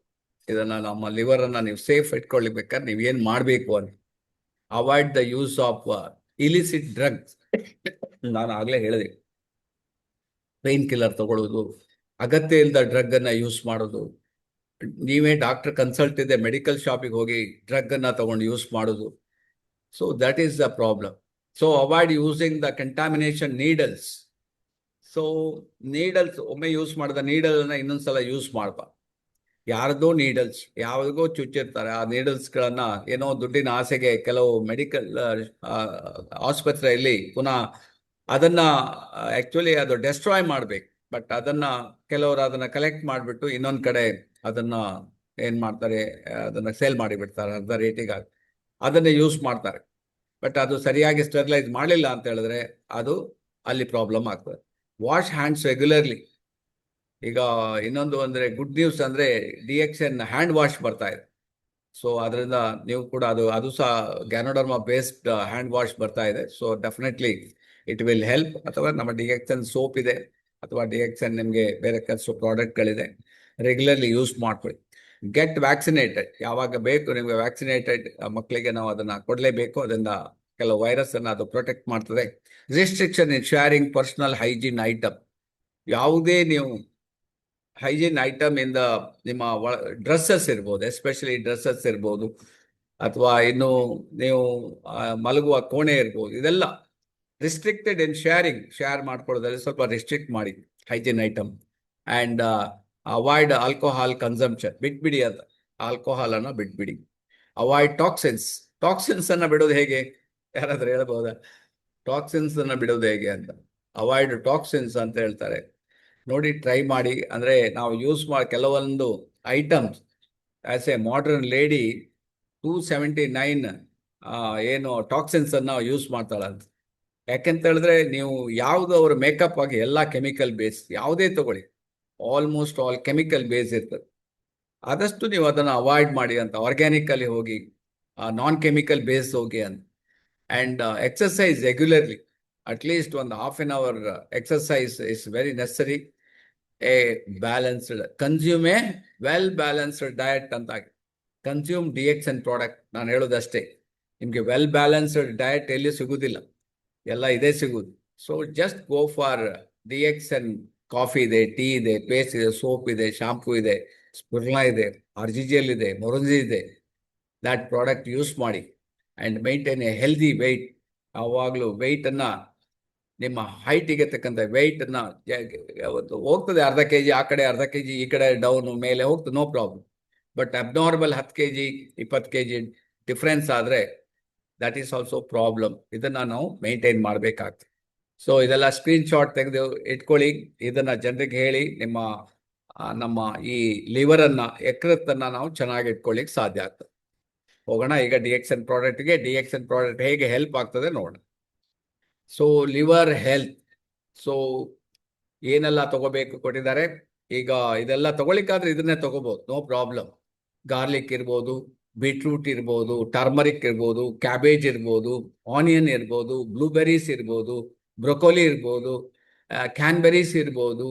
ಇದನ್ನು ನಮ್ಮ ಲಿವರನ್ನು ನೀವು ಸೇಫ್ ಇಟ್ಕೊಳ್ಳಿಬೇಕಾದ್ರೆ ನೀವು ಏನು ಮಾಡಬೇಕು ಅಂತ, avoid the use of illicit drugs. ನಾನು ಆಗಲೇ ಹೇಳಿದೆ, ಪೇನ್ ಕಿಲ್ಲರ್ ತಗೊಳ್ಳೋದು, ಅಗತ್ಯ ಇಲ್ಲದ ಡ್ರಗ್ಗನ್ನು ಯೂಸ್ ಮಾಡೋದು, ನೀವೇ ಡಾಕ್ಟರ್ ಕನ್ಸಲ್ಟ್ ಇದೆ ಮೆಡಿಕಲ್ ಶಾಪಿಗೆ ಹೋಗಿ ಡ್ರಗ್ಗನ್ನು ತಗೊಂಡು ಯೂಸ್ ಮಾಡೋದು. So that is the problem. So avoid using the contamination needles. So needles ಒಮ್ಮೆ ಯೂಸ್ ಮಾಡಿದ ನೀಡಲನ್ನು ಇನ್ನೊಂದ್ಸಲ ಯೂಸ್ ಮಾಡಬಾರ್ದು. ಯಾರ್ದೋ ನೀಡಲ್ಸ್ ಯಾವುದಿಗೋ ಚುಚ್ಚಿರ್ತಾರೆ. ಆ ನೀಡಲ್ಸ್ಗಳನ್ನು ಏನೋ ದುಡ್ಡಿನ ಆಸೆಗೆ ಕೆಲವು ಮೆಡಿಕಲ್ ಆಸ್ಪತ್ರೆಯಲ್ಲಿ ಪುನಃ ಅದನ್ನು ಆ್ಯಕ್ಚುಲಿ ಅದು ಡೆಸ್ಟ್ರಾಯ್ ಮಾಡಬೇಕು. ಬಟ್ ಅದನ್ನು ಕೆಲವರು ಅದನ್ನು ಕಲೆಕ್ಟ್ ಮಾಡಿಬಿಟ್ಟು ಇನ್ನೊಂದು ಕಡೆ ಅದನ್ನು ಏನು ಮಾಡ್ತಾರೆ, ಅದನ್ನು ಸೇಲ್ ಮಾಡಿಬಿಡ್ತಾರೆ ಅರ್ಧ ರೇಟಿಗೆ. ಅದನ್ನೇ ಯೂಸ್ ಮಾಡ್ತಾರೆ. ಬಟ್ ಅದು ಸರಿಯಾಗಿ ಸ್ಟೆರಿಲೈಸ್ ಮಾಡಲಿಲ್ಲ ಅಂತ ಹೇಳಿದ್ರೆ ಅದು ಅಲ್ಲಿ ಪ್ರಾಬ್ಲಮ್ ಆಗ್ತದೆ. Wash hands regularly. ಈಗ ಇನ್ನೊಂದು ಅಂದರೆ ಗುಡ್ ನ್ಯೂಸ್ ಅಂದರೆ DXN ಹ್ಯಾಂಡ್ ವಾಶ್ ಬರ್ತಾ ಇದೆ. ಸೊ ಅದರಿಂದ ನೀವು ಕೂಡ ಅದು ಸಹ ಗ್ಯಾನೋಡರ್ಮಾ ಬೇಸ್ಡ್ ಹ್ಯಾಂಡ್ ವಾಶ್ ಬರ್ತಾ ಇದೆ. So definitely it will help. ಅಥವಾ ನಮ್ಮ DXN ಸೋಪ್ ಇದೆ, ಅಥವಾ DXN ನಿಮಗೆ ಬೇರೆ ಕೆಲಸ ಪ್ರಾಡಕ್ಟ್ಗಳಿದೆ, ರೆಗ್ಯುಲರ್ಲಿ ಯೂಸ್ ಮಾಡ್ಕೊಳ್ಳಿ. Get vaccinated. ಯಾವಾಗ ಬೇಕು ನಿಮಗೆ ವ್ಯಾಕ್ಸಿನೇಟೆಡ್ ಮಕ್ಕಳಿಗೆ ನಾವು ಅದನ್ನು ಕೊಡಲೇಬೇಕು. ಅದರಿಂದ ಕೆಲವು ವೈರಸ್ಸನ್ನು ಅದು ಪ್ರೊಟೆಕ್ಟ್ ಮಾಡ್ತದೆ. ರಿಸ್ಟ್ರಿಕ್ಷನ್ ಇನ್ ಶೇರಿಂಗ್ ಪರ್ಸನಲ್ ಹೈಜೀನ್ ಐಟಮ್. ಯಾವುದೇ ನೀವು ಹೈಜೀನ್ ಐಟಮ್ ಇಂದ ನಿಮ್ಮ ಡ್ರೆಸ್ಸಸ್ ಇರ್ಬೋದು, ಎಸ್ಪೆಷಲಿ ಡ್ರೆಸ್ಸಸ್ ಇರ್ಬೋದು, ಅಥವಾ ಇನ್ನು ನೀವು ಮಲಗುವ ಕೋಣೆ ಇರ್ಬೋದು, ಇದೆಲ್ಲ ರಿಸ್ಟ್ರಿಕ್ಟೆಡ್ ಇನ್ ಶೇರ್ ಮಾಡ್ಕೊಳ್ಳೋದ್ರಲ್ಲಿ ಸ್ವಲ್ಪ ರಿಸ್ಟ್ರಿಕ್ಟ್ ಮಾಡಿ hygiene item. And avoid alcohol consumption. ಬಿಟ್ಬಿಡಿ ಅಂತ, ಆಲ್ಕೋಹಾಲನ್ನು ಬಿಟ್ಬಿಡಿ. ಅವಾಯ್ಡ್ ಟಾಕ್ಸಿನ್ಸ್ ಅನ್ನು ಬಿಡೋದು ಹೇಗೆ, ಯಾರಾದ್ರೂ ಹೇಳ್ಬೋದಾ? ಟಾಕ್ಸಿನ್ಸ್ ಅನ್ನು ಬಿಡೋದು ಹೇಗೆ ಅಂತ, ಅವಾಯ್ಡ್ ಟಾಕ್ಸಿನ್ಸ್ ಅಂತ ಹೇಳ್ತಾರೆ. ನೋಡಿ, ಟ್ರೈ ಮಾಡಿ. ಅಂದರೆ ನಾವು ಯೂಸ್ ಮಾಡಿ ಕೆಲವೊಂದು items as A modern lady 279 ಏನು ಟಾಕ್ಸಿನ್ಸ್ ಅನ್ನು ಯೂಸ್ ಮಾಡ್ತಾಳಂತ. ಯಾಕೆಂತ ಹೇಳಿದ್ರೆ ನೀವು ಯಾವುದು ಅವ್ರ ಮೇಕಪ್ ಆಗಿ ಎಲ್ಲ ಕೆಮಿಕಲ್ ಬೇಸ್ ಯಾವುದೇ ತಗೊಳ್ಳಿ, ಆಲ್ಮೋಸ್ಟ್ ಆಲ್ ಕೆಮಿಕಲ್ ಬೇಸ್ ಇರ್ತದೆ. ಆದಷ್ಟು ನೀವು ಅದನ್ನು ಅವಾಯ್ಡ್ ಮಾಡಿ ಅಂತ, ಆರ್ಗ್ಯಾನಿಕ್ ಅಲ್ಲಿ ಹೋಗಿ, ನಾನ್ ಕೆಮಿಕಲ್ ಬೇಸ್ ಹೋಗಿ ಅಂತ. ಅಂಡ್ ಎಕ್ಸರ್ಸೈಸ್ ರೆಗ್ಯುಲರ್ಲಿ, ಅಟ್ಲೀಸ್ಟ್ ಒಂದು half an hour exercise is very necessary. A balanced consume a well balanced diet ಅಂತ. Consume DXN product. ನಾನು ಹೇಳೋದಷ್ಟೇ, ನಿಮಗೆ ವೆಲ್ ಬ್ಯಾಲೆನ್ಸ್ಡ್ ಡಯಟ್ ಎಲ್ಲಿ ಸಿಗುವುದಿಲ್ಲ, ಎಲ್ಲ ಇದೇ ಸಿಗುವುದು. So just go for DXN. Coffee ಇದೆ, ಟೀ ಇದೆ, ಪೇಸ್ಟ್ ಇದೆ, ಸೋಪ್ ಇದೆ, ಶಾಂಪೂ ಇದೆ, ಸ್ಪಿರ್ಲಾ ಇದೆ, RGGL ಇದೆ, ಮೊರಂಜಿ ಇದೆ. ದ್ಯಾಟ್ ಪ್ರಾಡಕ್ಟ್ ಯೂಸ್ ಮಾಡಿ and maintain a healthy weight. ಯಾವಾಗಲೂ ವೆಯ್ಟನ್ನು, ನಿಮ್ಮ ಹೈಟಿಗೆ ತಕ್ಕಂಥ ವೆಯ್ಟನ್ನು ಹೋಗ್ತದೆ, ಅರ್ಧ kg ಆ ಕಡೆ, ಅರ್ಧ kg ಈ ಕಡೆ, ಡೌನು ಮೇಲೆ ಹೋಗ್ತದೆ, no problem. But abnormal 10 kg 20 kg difference ಆದರೆ ದಟ್ ಈಸ್ ಆಲ್ಸೋ ಪ್ರಾಬ್ಲಮ್. ಇದನ್ನು ನಾವು ಮೇಂಟೈನ್ ಮಾಡಬೇಕಾಗ್ತದೆ. ಸೊ ಇದೆಲ್ಲ ಸ್ಕ್ರೀನ್ಶಾಟ್ ತೆಗೆದು ಇಟ್ಕೊಳ್ಳಿ. ಇದನ್ನು ಜನರಿಗೆ ಹೇಳಿ ನಮ್ಮ ಈ ಲಿವರನ್ನು, ಯಕೃತ್ತನ್ನು ನಾವು ಚೆನ್ನಾಗಿ ಇಟ್ಕೊಳ್ಳಿಕ್ಕೆ ಸಾಧ್ಯ ಆಗ್ತದೆ. ಹೋಗೋಣ ಈಗ DXN ಪ್ರಾಡಕ್ಟ್ಗೆ. DXN ಪ್ರಾಡಕ್ಟ್ ಹೇಗೆ ಹೆಲ್ಪ್ ಆಗ್ತದೆ ನೋಡೋಣ. ಸೊ ಲಿವರ್ ಹೆಲ್ತ್, ಸೊ ಏನೆಲ್ಲ ತಗೋಬೇಕು ಕೊಟ್ಟಿದ್ದಾರೆ. ಈಗ ಇದೆಲ್ಲ ತಗೊಳ್ಳಿಕ್ಕಾದ್ರೆ ಇದನ್ನೇ ತಗೋಬಹುದು, ನೋ ಪ್ರಾಬ್ಲಮ್. ಗಾರ್ಲಿಕ್ ಇರ್ಬೋದು, ಬೀಟ್ರೂಟ್ ಇರ್ಬೋದು, ಟರ್ಮರಿಕ್ ಇರ್ಬೋದು, ಕ್ಯಾಬೇಜ್ ಇರ್ಬೋದು, ಆನಿಯನ್ ಇರ್ಬೋದು, ಬ್ಲೂಬೆರೀಸ್ ಇರ್ಬೋದು, ಬ್ರೊಕೊಲಿ ಇರ್ಬೋದು, ಕ್ಯಾನ್ಬೆರೀಸ್ ಇರ್ಬೋದು,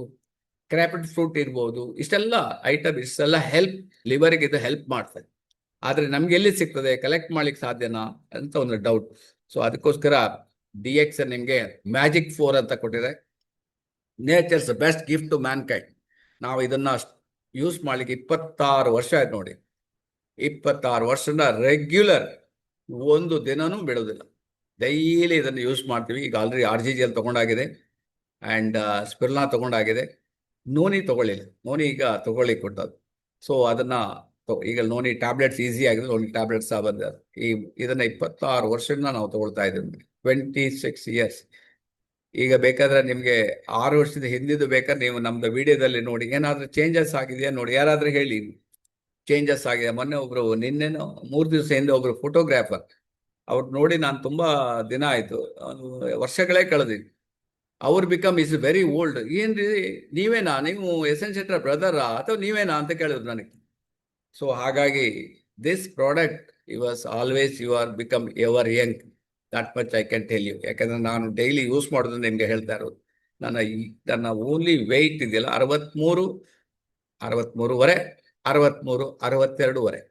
ಕ್ರ್ಯಾಪಿಡ್ ಫ್ರೂಟ್ ಇರ್ಬೋದು. ಇಷ್ಟೆಲ್ಲ ಐಟಮ್, ಇಷ್ಟೆಲ್ಲ ಹೆಲ್ಪ್, ಲಿವರ್ಗೆ ಇದು ಹೆಲ್ಪ್ ಮಾಡ್ತದೆ. ಆದರೆ ನಮ್ಗೆ ಎಲ್ಲಿ ಸಿಗ್ತದೆ, ಕಲೆಕ್ಟ್ ಮಾಡ್ಲಿಕ್ಕೆ ಸಾಧ್ಯನಾ ಅಂತ ಒಂದು ಡೌಟ್. ಸೊ ಅದಕ್ಕೋಸ್ಕರ DXN ನಿಮಗೆ ಮ್ಯಾಜಿಕ್ 4 ಅಂತ ಕೊಟ್ಟಿದೆ. Nature's best gift to mankind. ನಾವು ಇದನ್ನ ಯೂಸ್ ಮಾಡ್ಲಿಕ್ಕೆ 26 ವರ್ಷ ಆಯ್ತು ನೋಡಿ. 26 ವರ್ಷದ ರೆಗ್ಯುಲರ್, ಒಂದು ದಿನನೂ ಬಿಡೋದಿಲ್ಲ, ಡೈಲಿ ಇದನ್ನು ಯೂಸ್ ಮಾಡ್ತೀವಿ. ಈಗ ಆಲ್ರೆಡಿ RGGL ತಗೊಂಡಾಗಿದೆ ಆ್ಯಂಡ್ ಸ್ಪಿರ್ಲಾ ತಗೊಂಡಾಗಿದೆ. ನೋನಿ ತಗೊಳ್ಳಿಲ್ಲ, ನೋನಿ ಈಗ ತಗೊಳ್ಳಿಕ್ಕೆ ಕೊಟ್ಟದ್ದು. ಸೊ ಅದನ್ನು ಈಗ ನೋನಿ ಟ್ಯಾಬ್ಲೆಟ್ಸ್ ಈಸಿ ಆಗಿದೆ, ನೋನಿ ಟ್ಯಾಬ್ಲೆಟ್ಸ್ ಬಂದ. ಇದನ್ನು 26 ವರ್ಷದಿಂದ ನಾವು ತಗೊಳ್ತಾ ಇದ್ದೀವಿ, 26 ಇಯರ್ಸ್. ಈಗ ಬೇಕಾದ್ರೆ ನಿಮಗೆ 6 ವರ್ಷದ ಹಿಂದಿದ್ದು ಬೇಕಾದ್ರೆ ನೀವು ನಮ್ದು ವಿಡಿಯೋದಲ್ಲಿ ನೋಡಿ, ಏನಾದರೂ ಚೇಂಜಸ್ ಆಗಿದೆಯಾ ನೋಡಿ, ಯಾರಾದರೂ ಹೇಳಿ ಚೇಂಜಸ್ ಆಗಿದೆ. ಮೊನ್ನೆ ಒಬ್ರು, ನಿನ್ನೆನೋ 3 ದಿವಸ ಹಿಂದೆ ಒಬ್ರು ಫೋಟೋಗ್ರಾಫರ್, ಅವ್ರು ನೋಡಿ ನಾನು ತುಂಬಾ ದಿನ ಆಯ್ತು, ವರ್ಷಗಳೇ ಕಳೆದಿದ್ದು. ಅವ್ರು ಬಿಕಮ್ ಇಸ್ ವೆರಿ ಓಲ್ಡ್. ಏನ್ರಿ ನೀವೇನಾ, ನೀವು SN ಶೆಟ್ಟರ್ ಬ್ರದರಾ ಅಥವಾ ನೀವೇನಾ ಅಂತ ಕೇಳಿದ್ರು ನನಗೆ. ಸೊ ಹಾಗಾಗಿ this product was always, you are become ever young. That much I can tell you. ಯಾಕಂದ್ರೆ ನಾನು ಡೈಲಿ ಯೂಸ್ ಮಾಡೋದು ನಿಮಗೆ ಹೇಳ್ತಾ ಇರೋದು. ನನ್ನ ಓನ್ಲಿ ವೆಯ್ಟ್ ಇದೆಯಲ್ಲ 63, 63.5, 63, 62.5.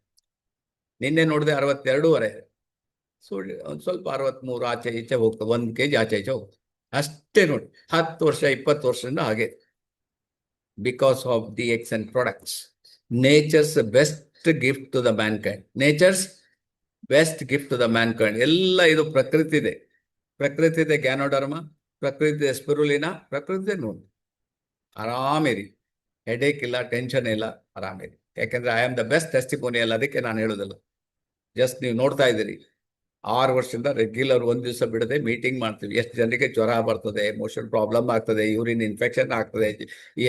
ನಿನ್ನೆ ನೋಡಿದೆ 62.5. ಸೊ ಒಂದು ಸ್ವಲ್ಪ 63 ಆಚೆ ಈಚೆ ಹೋಗ್ತದೆ, 1 kg ಆಚೆ ಈಚೆ ಹೋಗ್ತದೆ ಅಷ್ಟೇ ನೋಡಿ. 10 ವರ್ಷ 20 ವರ್ಷದಿಂದ ಹಾಗೆ. Because of DXN products. Nature's best gift to the mankind. Nature's best gift to the mankind. ಎಲ್ಲ ಇದು ಪ್ರಕೃತಿದೆ. ಪ್ರಕೃತಿದೆ ಗ್ಯಾನೋಡರ್ಮ, ಪ್ರಕೃತಿದೆ ಸ್ಪಿರುಲಿನಾ, ಪ್ರಕೃತಿದೆ ನೋಡಿ. ಆರಾಮಿರಿ, ಹೆಡೇಕ್ ಇಲ್ಲ, ಟೆನ್ಷನ್ ಇಲ್ಲ, ಆರಾಮಿರಿ. ಯಾಕೆಂದ್ರೆ I am the best testimonial. ಅದಕ್ಕೆ ನಾನು ಹೇಳೋದಿಲ್ಲ. ಜಸ್ಟ್ ನೀವು ನೋಡ್ತಾ ಇದ್ದೀರಿ, 6 ವರ್ಷದಿಂದ ರೆಗ್ಯುಲರ್, 1 ದಿವಸ ಬಿಡದೆ ಮೀಟಿಂಗ್ ಮಾಡ್ತೀವಿ. ಎಷ್ಟು ಜನರಿಗೆ ಜ್ವರ ಬರ್ತದೆ, ಮೋಷನ್ ಪ್ರಾಬ್ಲಮ್ ಆಗ್ತದೆ, ಯೂರಿನ್ ಇನ್ಫೆಕ್ಷನ್ ಆಗ್ತದೆ,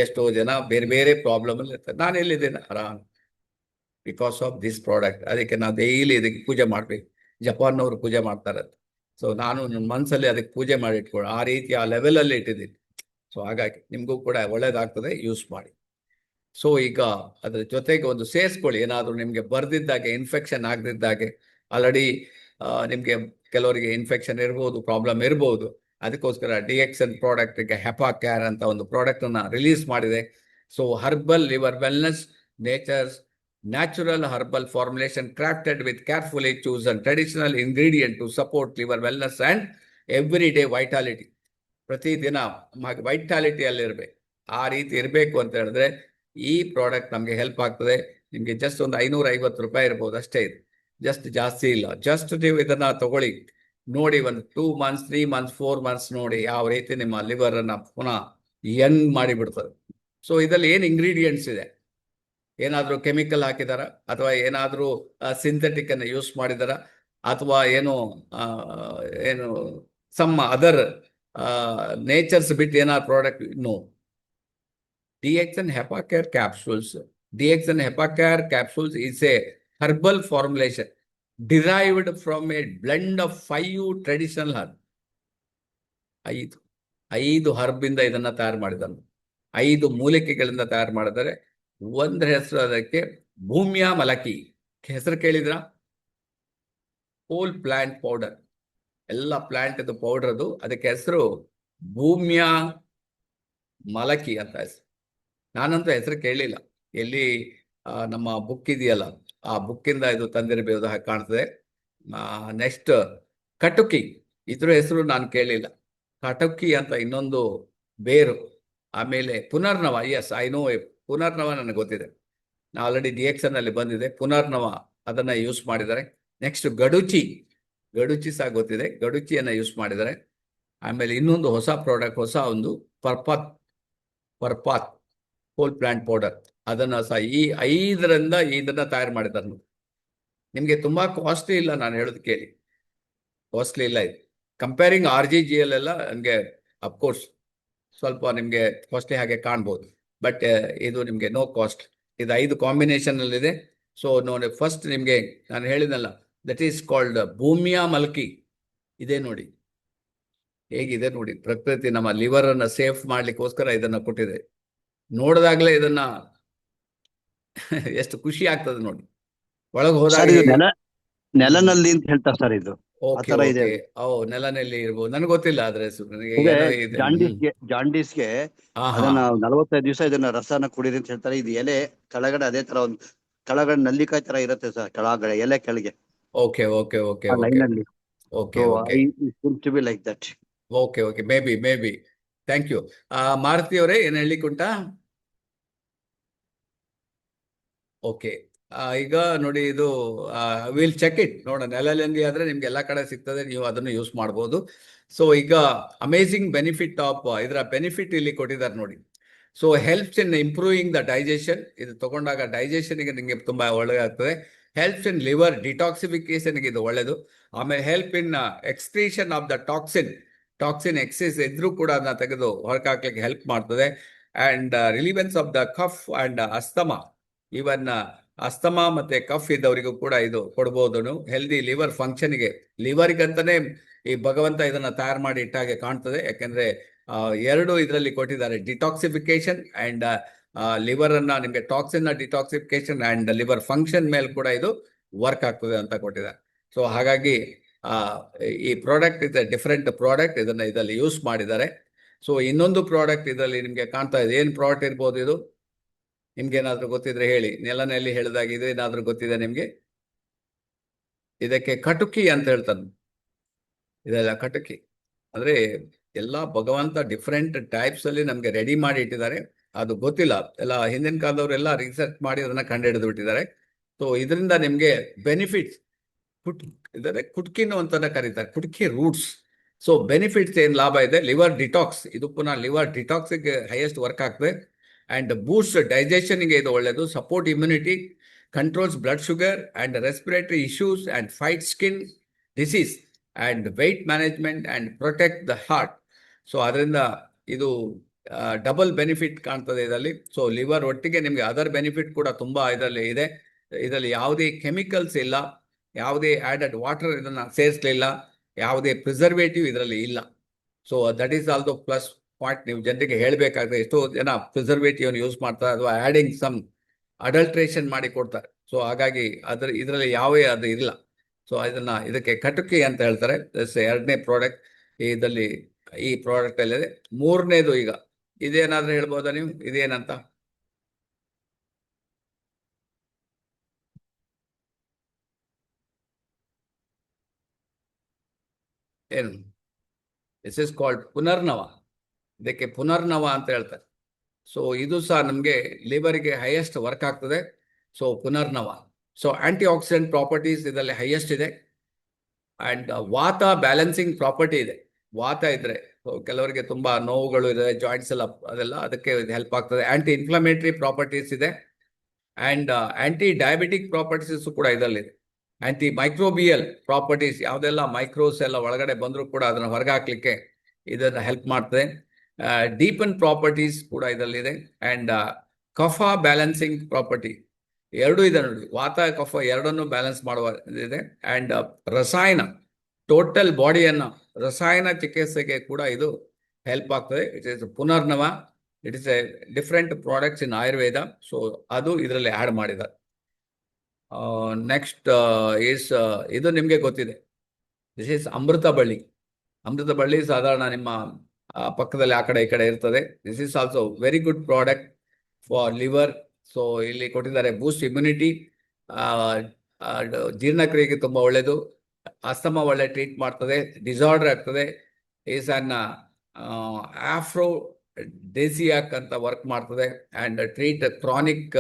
ಎಷ್ಟೋ ಜನ ಬೇರೆ ಬೇರೆ ಪ್ರಾಬ್ಲಮ್ ಅಲ್ಲಿ ಇರ್ತಾರೆ. ನಾನು ಎಲ್ಲಿದ್ದೇನೆ, ಆರಾಮ್, ಬಿಕಾಸ್ ಆಫ್ ದಿಸ್ ಪ್ರಾಡಕ್ಟ್. ಅದಕ್ಕೆ ನಾವು ಡೈಲಿ ಇದಕ್ಕೆ ಪೂಜೆ ಮಾಡಬೇಕು. ಜಪಾನ್ನವರು ಪೂಜೆ ಮಾಡ್ತಾರೆ. ಸೊ ನಾನು ನನ್ನ ಮನಸ್ಸಲ್ಲಿ ಅದಕ್ಕೆ ಪೂಜೆ ಮಾಡಿ ಇಟ್ಕೊಳ್ಳಿ, ಆ ರೀತಿ ಆ ಲೆವೆಲಲ್ಲಿ ಇಟ್ಟಿದ್ದೀನಿ. ಸೊ ಹಾಗಾಗಿ ನಿಮಗೂ ಕೂಡ ಒಳ್ಳೇದಾಗ್ತದೆ, ಯೂಸ್ ಮಾಡಿ. ಸೊ ಈಗ ಅದ್ರ ಜೊತೆಗೆ ಒಂದು ಸೇರಿಸ್ಕೊಳ್ಳಿ, ಏನಾದರೂ ನಿಮಗೆ ಬರ್ದಿದ್ದಾಗೆ, ಇನ್ಫೆಕ್ಷನ್ ಆಗದಿದ್ದಾಗೆ. ಆಲ್ರೆಡಿ ನಿಮಗೆ ಕೆಲವರಿಗೆ ಇನ್ಫೆಕ್ಷನ್ ಇರ್ಬೋದು, ಪ್ರಾಬ್ಲಮ್ ಇರ್ಬೋದು. ಅದಕ್ಕೋಸ್ಕರ DXN ಪ್ರಾಡಕ್ಟ್ಗೆ ಹೆಪಾ ಕೇರ್ ಅಂತ ಒಂದು ಪ್ರಾಡಕ್ಟನ್ನು ರಿಲೀಸ್ ಮಾಡಿದೆ. So herbal liver wellness, natural herbal formulation crafted with carefully chosen traditional ingredient to support liver wellness and everyday vitality. ಪ್ರತಿದಿನ ವೈಟಾಲಿಟಿಯಲ್ಲಿರಬೇಕು. ಆ ರೀತಿ ಇರಬೇಕು ಅಂತ ಹೇಳಿದ್ರೆ ಈ ಪ್ರಾಡಕ್ಟ್ ನಮಗೆ ಹೆಲ್ಪ್ ಆಗ್ತದೆ. ನಿಮಗೆ ಜಸ್ಟ್ ಒಂದು 550 ರೂಪಾಯಿ ಇರ್ಬೋದು ಅಷ್ಟೇ. ಇದು ಜಸ್ಟ್ ಜಾಸ್ತಿ ಇಲ್ಲ. ಜಸ್ಟ್ ನೀವು ಇದನ್ನು ತಗೊಳ್ಳಿ, ನೋಡಿ, ಒಂದು 2 months 3 months 4 months ನೋಡಿ ಯಾವ ರೀತಿ ನಿಮ್ಮ ಲಿವರನ್ನು ಪುನಃ ಯಂಗ್ ಮಾಡಿಬಿಡ್ತದೆ. ಸೊ ಇದರಲ್ಲಿ ಏನು ಇಂಗ್ರೀಡಿಯೆಂಟ್ಸ್ ಇದೆ, ಏನಾದರೂ ಕೆಮಿಕಲ್ ಹಾಕಿದಾರ ಅಥವಾ ಏನಾದರೂ ಸಿಂಥೆಟಿಕ್ ಅನ್ನು ಯೂಸ್ ಮಾಡಿದಾರ ಅಥವಾ ಏನು ಸಮ್ ಅದರ್ ನೇಚರ್ಸ್ ಬಿಟ್ಟು ಏನಾದ್ರು product? No. DXN hepa care capsules. DXN hepa care capsules is a herbal formulation derived from a blend of 5 traditional herbs. ಐದು ಹರ್ಬಿಂದ ಇದನ್ನ ತಯಾರು ಮಾಡಿದನು. 5 ಮೂಲಿಕೆಗಳಿಂದ ತಯಾರು ಮಾಡಿದರೆ. ಒಂದು ಹೆಸರು ಅದಕ್ಕೆ ಭೂಮ್ಯ ಮಲಕಿ. ಹೆಸರು ಕೇಳಿದ್ರ? ಹೋಲ್ ಪ್ಲಾಂಟ್ ಪೌಡರ್, ಎಲ್ಲ ಪ್ಲಾಂಟ್ ಇದು ಪೌಡರ್ ಅದು. ಅದಕ್ಕೆ ಹೆಸರು ಭೂಮ್ಯ ಮಲಕಿ ಅಂತ ಹೆಸರು. ನಾನಂತೂ ಹೆಸರು ಕೇಳಲಿಲ್ಲ. ಎಲ್ಲಿ ನಮ್ಮ ಬುಕ್ ಇದೆಯಲ್ಲ, ಆ ಬುಕ್ಕಿಂದ ಇದು ತಂದಿರಬಹುದು ಹಾಗೆ ಕಾಣ್ತದೆ. ನೆಕ್ಸ್ಟ್ ಕಟುಕಿ, ಇದ್ರ ಹೆಸರು ನಾನು ಕೇಳಲಿಲ್ಲ. ಕಟುಕಿ ಅಂತ ಇನ್ನೊಂದು ಬೇರು. ಆಮೇಲೆ ಪುನರ್ನವ, ಎಸ್ ಐ ನೋ, ಪುನರ್ನವ ನನಗೆ ಗೊತ್ತಿದೆ. ಆಲ್ರೆಡಿ DXN ಅಲ್ಲಿ ಬಂದಿದೆ ಪುನರ್ನವ, ಅದನ್ನ ಯೂಸ್ ಮಾಡಿದ್ದಾರೆ. ನೆಕ್ಸ್ಟ್ ಗಡುಚಿ ಸಹ ಗೊತ್ತಿದೆ, ಗಡುಚಿಯನ್ನ ಯೂಸ್ ಮಾಡಿದ್ದಾರೆ. ಆಮೇಲೆ ಇನ್ನೊಂದು ಹೊಸ ಪ್ರಾಡಕ್ಟ್, ಹೊಸ ಒಂದು ಪರ್ಪಾತ್ ಹೋಲ್ ಪ್ಲಾಂಟ್ ಪೌಡರ್, ಅದನ್ನ ಸಹ ಈ 5ರಿಂದ ಇದನ್ನ ತಯಾರು ಮಾಡಿದ್ದಾರೆ. ನಿಮಗೆ ತುಂಬಾ ಕಾಸ್ಟ್ಲಿ ಇಲ್ಲ, ನಾನು ಹೇಳೋದು ಕೇಳಿ, ಕಾಸ್ಟ್ಲಿ ಇಲ್ಲ ಇದು. ಕಂಪೇರಿಂಗ್ RGGL ಎಲ್ಲ ನನಗೆ ಅಫ್ಕೋರ್ಸ್ ಸ್ವಲ್ಪ ನಿಮಗೆ ಕಾಸ್ಟ್ಲಿ ಹಾಗೆ ಕಾಣ್ಬೋದು, ಬಟ್ ಇದು ನಿಮಗೆ ನೋ ಕಾಸ್ಟ್. ಇದು 5 ಕಾಂಬಿನೇಷನ್ ಅಲ್ಲಿ ಇದೆ. ಸೊ ನೋಡಿ, ಫಸ್ಟ್ ನಿಮಗೆ ನಾನು ಹೇಳಿದ್ನಲ್ಲ, ದಟ್ ಈಸ್ ಕಾಲ್ಡ್ ಭೂಮಿಯಾ ಮಲ್ಕಿ. ಇದೇ ನೋಡಿ ಹೇಗಿದೆ ನೋಡಿ, ಪ್ರಕೃತಿ ನಮ್ಮ ಲಿವರ್ ಅನ್ನ ಸೇಫ್ ಮಾಡ್ಲಿಕ್ಕೋಸ್ಕರ ಇದನ್ನ ಕೊಟ್ಟಿದೆ. ನೋಡಿದಾಗಲೇ ಇದನ್ನ ಎಷ್ಟು ಖುಷಿ ಆಗ್ತದೆ ನೋಡಿ, ಒಳಗೆ ಸರ್ ಹೋದಾಗ. ಇದು ನೆಲನಲ್ಲಿ ಅಂತ ಹೇಳ್ತಾರೆ ಸರ್, ಇದು ಓಕೆ ಆತರ ಇದೆ. ಓಕೆ, ನೆಲನಲ್ಲಿ ಇರ್ಬೋದು, ನನಗೆ ಗೊತ್ತಿಲ್ಲ ಅದ್ರ ಹೆಸರು. ನನಗೆ ಇದೆ, ಏನೋ ಇದೆ. ಜಾಂಡೀಸ್ಗೆ ಹಾ ಹಾ, ಅದನ್ನ 45 ದಿವಸ ಇದನ್ನ ರಸನ ಕುಡೀರಿ ಅಂತ ಹೇಳ್ತಾರೆ. ಇದು ಎಲೆ ಕೆಳಗಡೆ ಅದೇ ತರ ಒಂದು ಕೆಳಗಡೆ ನಲ್ಲಿಕಾಯಿ ತರ ಇರುತ್ತೆ ಸರ್, ಕೆಳಗಡೆ ಎಲೆ ಕೆಳಗೆ ಓಕೆ ಓಕೆ ಓಕೆ ಆ ಓಕೆ ಲೈನ್ ಅಲ್ಲಿ. Okay okay to be like that. Okay okay, maybe. Thank you. Maruti ಅವರೇ, ಏನು ಹೇಳಲಿಕ್ಕುಂಟಾ? ಓಕೆ, ಈಗ ನೋಡಿ, ಇದು ವಿಲ್ ಚೆಕ್ ಇಟ್, ನೋಡೋಣ. ನೆಲಲ್ಲಿ ಆದ್ರೆ ನಿಮ್ಗೆ ಎಲ್ಲ ಕಡೆ ಸಿಗ್ತದೆ, ನೀವು ಅದನ್ನು ಯೂಸ್ ಮಾಡ್ಬೋದು. ಸೊ ಈಗ ಅಮೇಸಿಂಗ್ ಬೆನಿಫಿಟ್ ಆಫ್ ಇದರ ಬೆನಿಫಿಟ್ ಇಲ್ಲಿ ಕೊಟ್ಟಿದ್ದಾರೆ ನೋಡಿ. So helps in improving the digestion. ಇದು ತಗೊಂಡಾಗ ಡೈಜೆಷನ್ಗೆ ನಿಮಗೆ ತುಂಬಾ ಒಳ್ಳೆ ಆಗ್ತದೆ. ಹೆಲ್ಪ್ಸ್ ಇನ್ ಲಿವರ್ ಡಿಟಾಕ್ಸಿಫಿಕೇಶನ್ಗೆ ಇದು ಒಳ್ಳೆಯದು. ಆಮೇಲೆ help in excretion of the toxin excess ಇದ್ರೂ ಕೂಡ ಅದನ್ನ ತೆಗೆದು ಹೊರಕಾಕ್ಲಿಕ್ಕೆ ಹೆಲ್ಪ್ ಮಾಡ್ತದೆ. And relevance of the cough and asthma, even asthma ಮತ್ತೆ ಕಫ್ ಇದ್ದವರಿಗೂ ಕೂಡ ಇದು ಕೊಡ್ಬೋದು. ಹೆಲ್ದಿ ಲಿವರ್ ಫಂಕ್ಷನ್ಗೆ, ಲಿವರ್ಗಂತಾನೆ ಈ ಭಗವಂತ ಇದನ್ನ ತಯಾರು ಮಾಡಿ ಇಟ್ಟಾಗೆ ಕಾಣ್ತದೆ. ಯಾಕಂದ್ರೆ 2 ಇದರಲ್ಲಿ ಕೊಟ್ಟಿದ್ದಾರೆ, ಡಿಟಾಕ್ಸಿಫಿಕೇಶನ್ ಅಂಡ್ ಲಿವರ್ ಅನ್ನ ನಿಮಗೆ toxin detoxification and liver function ಮೇಲೆ ಕೂಡ ಇದು ವರ್ಕ್ ಆಗ್ತದೆ ಅಂತ ಕೊಟ್ಟಿದ್ದಾರೆ. ಸೊ ಹಾಗಾಗಿ ಈ ಪ್ರಾಡಕ್ಟ್ ಇದೆ ಡಿಫರೆಂಟ್ ಪ್ರಾಡಕ್ಟ್, ಇದನ್ನ ಇದರಲ್ಲಿ ಯೂಸ್ ಮಾಡಿದ್ದಾರೆ. ಸೊ ಇನ್ನೊಂದು ಪ್ರಾಡಕ್ಟ್ ಇದರಲ್ಲಿ ನಿಮಗೆ ಕಾಣ್ತಾ ಇದೆ. ಏನ್ ಪ್ರಾಡಕ್ಟ್ ಇರ್ಬೋದು ಇದು? ನಿಮ್ಗೆ ಏನಾದ್ರೂ ಗೊತ್ತಿದ್ರೆ ಹೇಳಿ. ನೆಲನಲ್ಲಿ ಹೇಳಿದಾಗ ಇದು ಏನಾದ್ರೂ ಗೊತ್ತಿದೆ ನಿಮ್ಗೆ? ಇದಕ್ಕೆ ಕಟುಕಿ ಅಂತ ಹೇಳ್ತಾನೆ. ಇದೆಲ್ಲ ಕಟುಕಿ ಅಂದ್ರೆ ಎಲ್ಲ ಭಗವಂತ ಡಿಫ್ರೆಂಟ್ ಟೈಪ್ಸ್ ಅಲ್ಲಿ ನಮ್ಗೆ ರೆಡಿ ಮಾಡಿ ಇಟ್ಟಿದ್ದಾರೆ. ಅದು ಗೊತ್ತಿಲ್ಲ, ಎಲ್ಲ ಹಿಂದಿನ ಕಾಲದವರೆಲ್ಲ ರಿಸರ್ಚ್ ಮಾಡಿ ಅದನ್ನ ಕಂಡುಹಿಡಿದು ಬಿಟ್ಟಿದ್ದಾರೆ. ಸೊ ಇದರಿಂದ ನಿಮ್ಗೆ ಬೆನಿಫಿಟ್ಸ್, ಇದನ್ನೇ ಕುಟ್ಕಿನು ಅಂತಾನೆ ಕರೀತಾರೆ, ಕುಟ್ಕಿ ರೂಟ್ಸ್. ಸೊ ಬೆನಿಫಿಟ್ಸ್ ಏನ್ ಲಾಭ ಇದೆ? ಲಿವರ್ ಡಿಟಾಕ್ಸ್, ಇದು ಪುನಃ ಲಿವರ್ ಡಿಟಾಕ್ಸ್ಗೆ ಹೈಯೆಸ್ಟ್ ವರ್ಕ್ ಆಗ್ತದೆ. ಅಂಡ್ ಬೂಸ್ಟ್ ಡೈಜೆಷನ್ಗೆ ಇದು ಒಳ್ಳೆಯದು. Support immunity, controls blood sugar and respiratory issues and fight skin disease and weight management and protect the heart. So ಅದರಿಂದ ಇದು ಡಬಲ್ ಬೆನಿಫಿಟ್ ಕಾಣ್ತದೆ ಇದರಲ್ಲಿ. ಸೊ ಲಿವರ್ ಒಟ್ಟಿಗೆ ನಿಮಗೆ ಅದರ್ ಬೆನಿಫಿಟ್ ಕೂಡ ತುಂಬಾ ಇದರಲ್ಲಿ ಇದೆ. ಇದರಲ್ಲಿ ಯಾವುದೇ ಕೆಮಿಕಲ್ಸ್ ಇಲ್ಲ, ಯಾವುದೇ ಆ್ಯಡೆಡ್ ವಾಟರ್ ಇದನ್ನ ಸೇರಿಸಲಿಲ್ಲ, ಯಾವುದೇ ಪ್ರಿಸರ್ವೇಟಿವ್ ಇದರಲ್ಲಿ ಇಲ್ಲ. So that is also plus point. ನೀವು ಜನರಿಗೆ ಹೇಳಬೇಕಾದ್ರೆ, ಎಷ್ಟೋ ಜನ ಪ್ರಿಸರ್ವೇಟಿವ್ ಯೂಸ್ ಮಾಡ್ತಾರೆ ಅಥವಾ ಆ್ಯಡಿಂಗ್ ಸಮ್ ಅಡಲ್ಟ್ರೇಷನ್ ಮಾಡಿ ಕೊಡ್ತಾರೆ. ಸೊ ಹಾಗಾಗಿ ಇದರಲ್ಲಿ ಯಾವೇ ಅದು ಇಲ್ಲ. ಸೊ ಇದಕ್ಕೆ ಕಟುಕಿ ಅಂತ ಹೇಳ್ತಾರೆ. 2ನೇ ಪ್ರಾಡಕ್ಟ್ ಇದರಲ್ಲಿ, ಈ ಪ್ರಾಡಕ್ಟ್ ಅಲ್ಲಿದೆ. 3ನೇದು ಈಗ ಇದೇನಾದ್ರೂ ಹೇಳ್ಬೋದಾ ನೀವು? ಇದೇನಂತ? ಏನು? This is called Punarnava. ಇದಕ್ಕೆ ಪುನರ್ನವ ಅಂತ ಹೇಳ್ತಾರೆ. ಸೊ ಇದು ಸಹ ನಮಗೆ ಲಿವರ್ಗೆ ಹೈಯೆಸ್ಟ್ ವರ್ಕ್ ಆಗ್ತದೆ. So Punarnava. So anti oxidant properties ಇದರಲ್ಲಿ ಹೈಯೆಸ್ಟ್ ಇದೆ. ಅಂಡ್ ವಾತ ಬ್ಯಾಲೆನ್ಸಿಂಗ್ ಪ್ರಾಪರ್ಟಿ ಇದೆ. ವಾತ ಇದ್ರೆ ಕೆಲವರಿಗೆ ತುಂಬಾ ನೋವುಗಳು ಇದೆ, ಜಾಯಿಂಟ್ಸ್ ಎಲ್ಲ, ಅದೆಲ್ಲ ಅದಕ್ಕೆ ಹೆಲ್ಪ್ ಆಗ್ತದೆ. ಆಂಟಿ ಇನ್ಫ್ಲಮೇಟರಿ ಪ್ರಾಪರ್ಟೀಸ್ ಇದೆ. ಅಂಡ್ ಆಂಟಿ ಡಯಾಬಿಟಿಕ್ ಪ್ರಾಪರ್ಟೀಸ್ ಕೂಡ ಇದರಲ್ಲಿದೆ. ಆಂಟಿ ಮೈಕ್ರೋಬಿಯಲ್ ಪ್ರಾಪರ್ಟೀಸ್, ಯಾವುದೆಲ್ಲ ಮೈಕ್ರೋಸ್ ಎಲ್ಲ ಒಳಗಡೆ ಬಂದರೂ ಕೂಡ ಅದನ್ನು ಹೊರಗೆ ಹಾಕ್ಲಿಕ್ಕೆ ಇದನ್ನು ಹೆಲ್ಪ್ ಮಾಡ್ತದೆ. ಡೀಪನ್ ಪ್ರಾಪರ್ಟೀಸ್ ಕೂಡ ಇದರಲ್ಲಿದೆ. ಅಂಡ್ ಕಫ ಬ್ಯಾಲೆನ್ಸಿಂಗ್ ಪ್ರಾಪರ್ಟಿ 2 ಇದೆ ನೋಡಿ, ವಾತ ಕಫ ಎರಡನ್ನು ಬ್ಯಾಲೆನ್ಸ್ ಮಾಡುವ ಇದೆ. ಅಂಡ್ ರಸಾಯನ, ಟೋಟಲ್ ಬಾಡಿಯನ್ನು ರಸಾಯನ ಚಿಕಿತ್ಸೆಗೆ ಕೂಡ ಇದು ಹೆಲ್ಪ್ ಆಗ್ತದೆ. It is Punarnava, it is a different products in Ayurveda. So ಅದು ಇದರಲ್ಲಿ ಆ್ಯಡ್ ಮಾಡಿದ್ದಾರೆ. ನೆಕ್ಸ್ಟ್ ಈಸ್ ಇದು ನಿಮಗೆ ಗೊತ್ತಿದೆ, ದಿಸ್ ಈಸ್ ಅಮೃತ ಬಳ್ಳಿ. ಅಮೃತ ಬಳ್ಳಿ ಸಾಧಾರಣ ನಿಮ್ಮ ಪಕ್ಕದಲ್ಲಿ ಆ ಕಡೆ ಈ ಕಡೆ ಇರ್ತದೆ. This is also very good product for liver. So ಇಲ್ಲಿ ಕೊಟ್ಟಿದ್ದಾರೆ ಬೂಸ್ಟ್ ಇಮ್ಯುನಿಟಿ, ಜೀರ್ಣಕ್ರಿಯೆಗೆ ತುಂಬ ಒಳ್ಳೆಯದು, ಅಸ್ತಮ ಒಳ್ಳೆ ಟ್ರೀಟ್ ಮಾಡ್ತದೆ, ಡಿಸಾರ್ಡರ್ ಆಗ್ತದೆ, ಈಸ್ ಅನ್ ಆಫ್ರೋ ಡೆಸಿಯಾಕ್ ಅಂತ ವರ್ಕ್ ಮಾಡ್ತದೆ ಆ್ಯಂಡ್ ಟ್ರೀಟ್ ಕ್ರಾನಿಕ್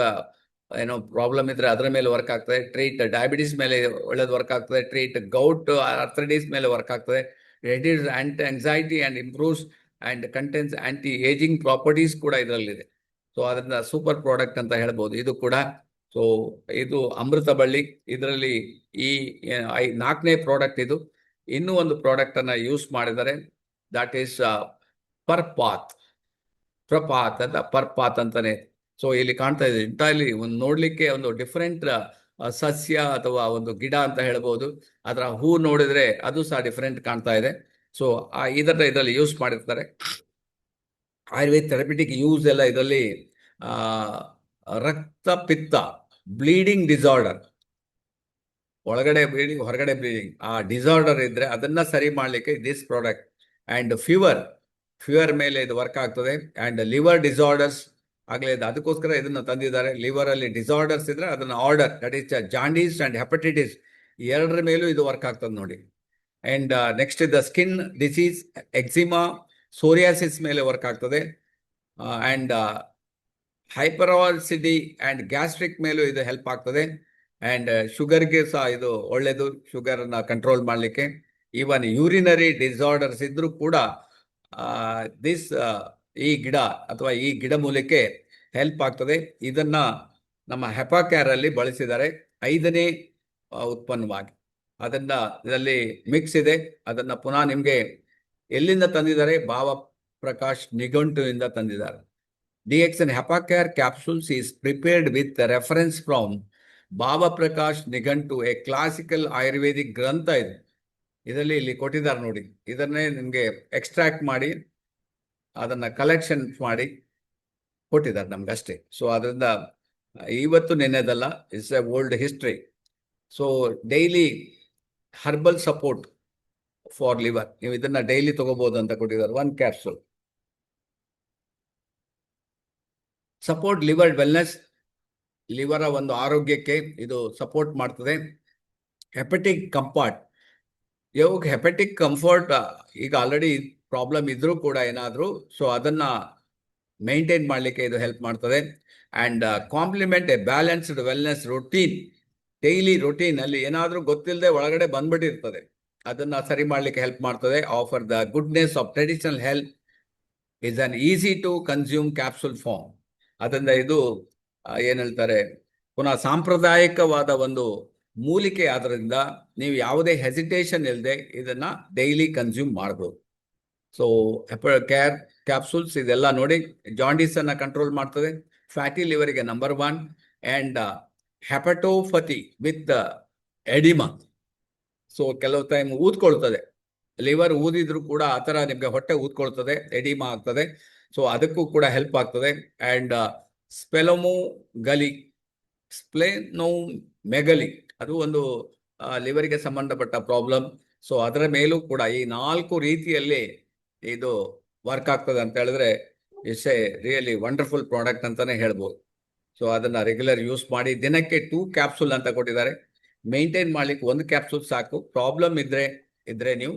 ಏನೋ ಪ್ರಾಬ್ಲಮ್ ಇದ್ರೆ ಅದರ ಮೇಲೆ ವರ್ಕ್ ಆಗ್ತದೆ, ಟ್ರೀಟ್ ಡಯಾಬಿಟಿಸ್ ಮೇಲೆ ಒಳ್ಳೇದು ವರ್ಕ್ ಆಗ್ತದೆ, ಟ್ರೀಟ್ ಗೌಟ್ ಅರ್ಥ್ರೈಟಿಸ್ ಮೇಲೆ ವರ್ಕ್ ಆಗ್ತದೆ, reduce anti anxiety and improves and contains anti ageing properties ಕೂಡ ಇದರಲ್ಲಿದೆ. ಸೊ ಅದರಿಂದ ಸೂಪರ್ ಪ್ರಾಡಕ್ಟ್ ಅಂತ ಹೇಳ್ಬೋದು ಇದು ಕೂಡ. ಸೊ ಇದು ಅಮೃತ ಬಳ್ಳಿ. ಇದರಲ್ಲಿ ಈ 4ನೇ ಪ್ರಾಡಕ್ಟ್ ಇದು. ಇನ್ನೂ ಒಂದು ಪ್ರಾಡಕ್ಟ್ ಅನ್ನ ಯೂಸ್ ಮಾಡಿದ್ದಾರೆ, ದಟ್ ಈಸ್ ಪ್ರಪಾತ್ ಅಂತ, ಪರ್ಪಾತ್ ಅಂತಾನೆ. ಸೊ ಇಲ್ಲಿ ಕಾಣ್ತಾ ಇದೆ ಇಂಥಲ್ಲಿ ಒಂದು ನೋಡ್ಲಿಕ್ಕೆ ಒಂದು ಡಿಫರೆಂಟ್ ಸಸ್ಯ ಅಥವಾ ಒಂದು ಗಿಡ ಅಂತ ಹೇಳ್ಬೋದು. ಅದರ ಹೂ ನೋಡಿದ್ರೆ ಅದು ಸಹ ಡಿಫರೆಂಟ್ ಕಾಣ್ತಾ ಇದೆ. ಸೊ ಇದರಲ್ಲಿ ಯೂಸ್ ಮಾಡಿರ್ತಾರೆ. ಆಯುರ್ವೇದ ಥೆರಪಿಟಿಕ್ ಯೂಸ್ ಎಲ್ಲ ಇದರಲ್ಲಿ ರಕ್ತಪಿತ್ತ, ಬ್ಲೀಡಿಂಗ್ ಡಿಸಾರ್ಡರ್, ಒಳಗಡೆ ಬ್ಲೀಡಿಂಗ್ ಹೊರಗಡೆ ಬ್ಲೀಡಿಂಗ್, ಆ ಡಿಸಾರ್ಡರ್ ಇದ್ರೆ ಅದನ್ನ ಸರಿ ಮಾಡಲಿಕ್ಕೆ ದಿಸ್ ಪ್ರಾಡಕ್ಟ್. ಆ್ಯಂಡ್ ಫೀವರ್ ಮೇಲೆ ಇದು ವರ್ಕ್ ಆಗ್ತದೆ. ಆ್ಯಂಡ್ ಲಿವರ್ ಡಿಸಾರ್ಡರ್ಸ್ ಆಗಲೇ ಇದೆ, ಅದಕ್ಕೋಸ್ಕರ ಇದನ್ನು ತಂದಿದ್ದಾರೆ. ಲಿವರ್ ಅಲ್ಲಿ ಡಿಸಾರ್ಡರ್ಸ್ ಇದ್ರೆ ಅದನ್ನ order, that is jaundice and hepatitis, ಎರಡರ ಮೇಲೂ ಇದು ವರ್ಕ್ ಆಗ್ತದೆ ನೋಡಿ. And next the skin disease, eczema, psoriasis ಮೇಲೆ ವರ್ಕ್ ಆಗ್ತದೆ. ಆ್ಯಂಡ್ ಹೈಪರ್ವಾಲ್ಸಿಟಿ ಆ್ಯಂಡ್ ಗ್ಯಾಸ್ಟ್ರಿಕ್ ಮೇಲೂ ಇದು ಹೆಲ್ಪ್ ಆಗ್ತದೆ. ಆ್ಯಂಡ್ ಶುಗರ್ಗೆ ಸಹ ಇದು ಒಳ್ಳೆಯದು, ಶುಗರನ್ನು ಕಂಟ್ರೋಲ್ ಮಾಡಲಿಕ್ಕೆ. ಈವನ್ ಯೂರಿನರಿ ಡಿಸಾರ್ಡರ್ಸ್ ಇದ್ರೂ ಕೂಡ ಈ ಗಿಡ ಅಥವಾ ಈ ಗಿಡಮೂಲಿಕೆ ಹೆಲ್ಪ್ ಆಗ್ತದೆ. ಇದನ್ನ ನಮ್ಮ ಹೆಪಾಕ್ಯಾರ್ ಅಲ್ಲಿ ಬಳಸಿದ್ದಾರೆ 5ನೇ ಉತ್ಪನ್ನವಾಗಿ. ಇದರಲ್ಲಿ ಮಿಕ್ಸ್ ಇದೆ. ಅದನ್ನ ಪುನಃ ನಿಮಗೆ ಎಲ್ಲಿಂದ ತಂದಿದ್ದಾರೆ? ಭಾವ ಪ್ರಕಾಶ್ ನಿಘಂಟುವಿಂದ ತಂದಿದ್ದಾರೆ. DXN Hepacare capsules is prepared with reference from Bhava Prakash ನಿಘಂಟು, ಎ ಕ್ಲಾಸಿಕಲ್ ಆಯುರ್ವೇದಿಕ್ ಗ್ರಂಥ ಇದೆ. ಇಲ್ಲಿ ಕೊಟ್ಟಿದ್ದಾರೆ ನೋಡಿ. ಇದನ್ನೇ ನಿಮಗೆ ಎಕ್ಸ್ಟ್ರಾಕ್ಟ್ ಮಾಡಿ ಅದನ್ನ ಕಲೆಕ್ಷನ್ ಮಾಡಿ ಕೊಟ್ಟಿದ್ದಾರೆ ನಮ್ಗೆ ಅಷ್ಟೇ. ಸೊ ಅದರಿಂದ ಇವತ್ತು ನೆನ್ನೆದಲ್ಲ, it's a old history. So daily herbal support for liver, ನೀವು ಇದನ್ನ ಡೈಲಿ ತಗೋಬಹುದು ಅಂತ ಕೊಟ್ಟಿದ್ದಾರೆ. 1 ಕ್ಯಾಪ್ಸೂಲ್ ಸಪೋರ್ಟ್ ಲಿವರ್ ವೆಲ್ನೆಸ್, ಲಿವರ ಒಂದು ಆರೋಗ್ಯಕ್ಕೆ ಇದು ಸಪೋರ್ಟ್ ಮಾಡ್ತದೆ. ಹೆಪಟಿಕ್ ಕಂಫರ್ಟ್, ಇವಾಗ ಹೆಪಟಿಕ್ ಕಂಫರ್ಟ್ ಈಗ ಆಲ್ರೆಡಿ ಪ್ರಾಬ್ಲಮ್ ಇದ್ರೂ ಕೂಡ ಏನಾದರೂ, ಸೊ ಅದನ್ನ ಮೇಂಟೈನ್ ಮಾಡಲಿಕ್ಕೆ ಇದು ಹೆಲ್ಪ್ ಮಾಡ್ತದೆ. And complement a balanced wellness routine, daily routine ಅಲ್ಲಿ ಏನಾದರೂ ಗೊತ್ತಿಲ್ಲದೆ ಒಳಗಡೆ ಬಂದ್ಬಿಟ್ಟಿರ್ತದೆ, ಅದನ್ನ ಸರಿ ಮಾಡಲಿಕ್ಕೆ ಹೆಲ್ಪ್ ಮಾಡ್ತದೆ. Offer the goodness of traditional health is an easy to consume capsule form. ಅದರಿಂದ ಇದು ಏನ್ ಹೇಳ್ತಾರೆ, ಪುನಃ ಸಾಂಪ್ರದಾಯಿಕವಾದ ಒಂದು ಮೂಲಿಕೆ ಆದ್ರಿಂದ ನೀವು ಯಾವುದೇ ಹೆಸಿಟೇಷನ್ ಇಲ್ಲದೆ ಇದನ್ನ ಡೈಲಿ ಕನ್ಸ್ಯೂಮ್ ಮಾಡ್ಬೋದು. ಸೊ ಹೆಪಾಕ್ಯಾರ್ ಕ್ಯಾಪ್ಸೂಲ್ಸ್ ಇದೆಲ್ಲ ನೋಡಿ, ಜಾಂಡೀಸ್ ಅನ್ನ ಕಂಟ್ರೋಲ್ ಮಾಡ್ತದೆ, ಫ್ಯಾಟಿ ಲಿವರ್ಗೆ number 1, and hepatopathy with edema. So ಕೆಲವು ಟೈಮ್ ಊದ್ಕೊಳ್ತದೆ, ಲಿವರ್ ಊದಿದ್ರು ಕೂಡ ಆ ಥರ ನಿಮಗೆ ಹೊಟ್ಟೆ ಊದ್ಕೊಳ್ತದೆ, ಎಡಿಮಾ ಆಗ್ತದೆ. ಸೊ ಅದಕ್ಕೂ ಕೂಡ ಹೆಲ್ಪ್ ಆಗ್ತದೆ. ಆ್ಯಂಡ್ ಸ್ಪ್ಲೆನೋಮೆಗಲಿ, ಅದು ಒಂದು ಲಿವರ್ಗೆ ಸಂಬಂಧಪಟ್ಟ ಪ್ರಾಬ್ಲಮ್. ಸೊ ಅದರ ಮೇಲೂ ಕೂಡ ಈ 4 ರೀತಿಯಲ್ಲಿ ಇದು ವರ್ಕ್ ಆಗ್ತದೆ ಅಂತ ಹೇಳಿದ್ರೆ it's A really wonderful product ಅಂತಾನೆ ಹೇಳ್ಬೋದು. ಸೊ ಅದನ್ನ ರೆಗ್ಯುಲರ್ ಯೂಸ್ ಮಾಡಿ. ದಿನಕ್ಕೆ 2 ಕ್ಯಾಪ್ಸೂಲ್ ಅಂತ ಕೊಟ್ಟಿದ್ದಾರೆ. ಮೇಂಟೈನ್ ಮಾಡ್ಲಿಕ್ಕೆ 1 ಕ್ಯಾಪ್ಸೂಲ್ ಸಾಕು. ಪ್ರಾಬ್ಲಮ್ ಇದ್ರೆ ನೀವು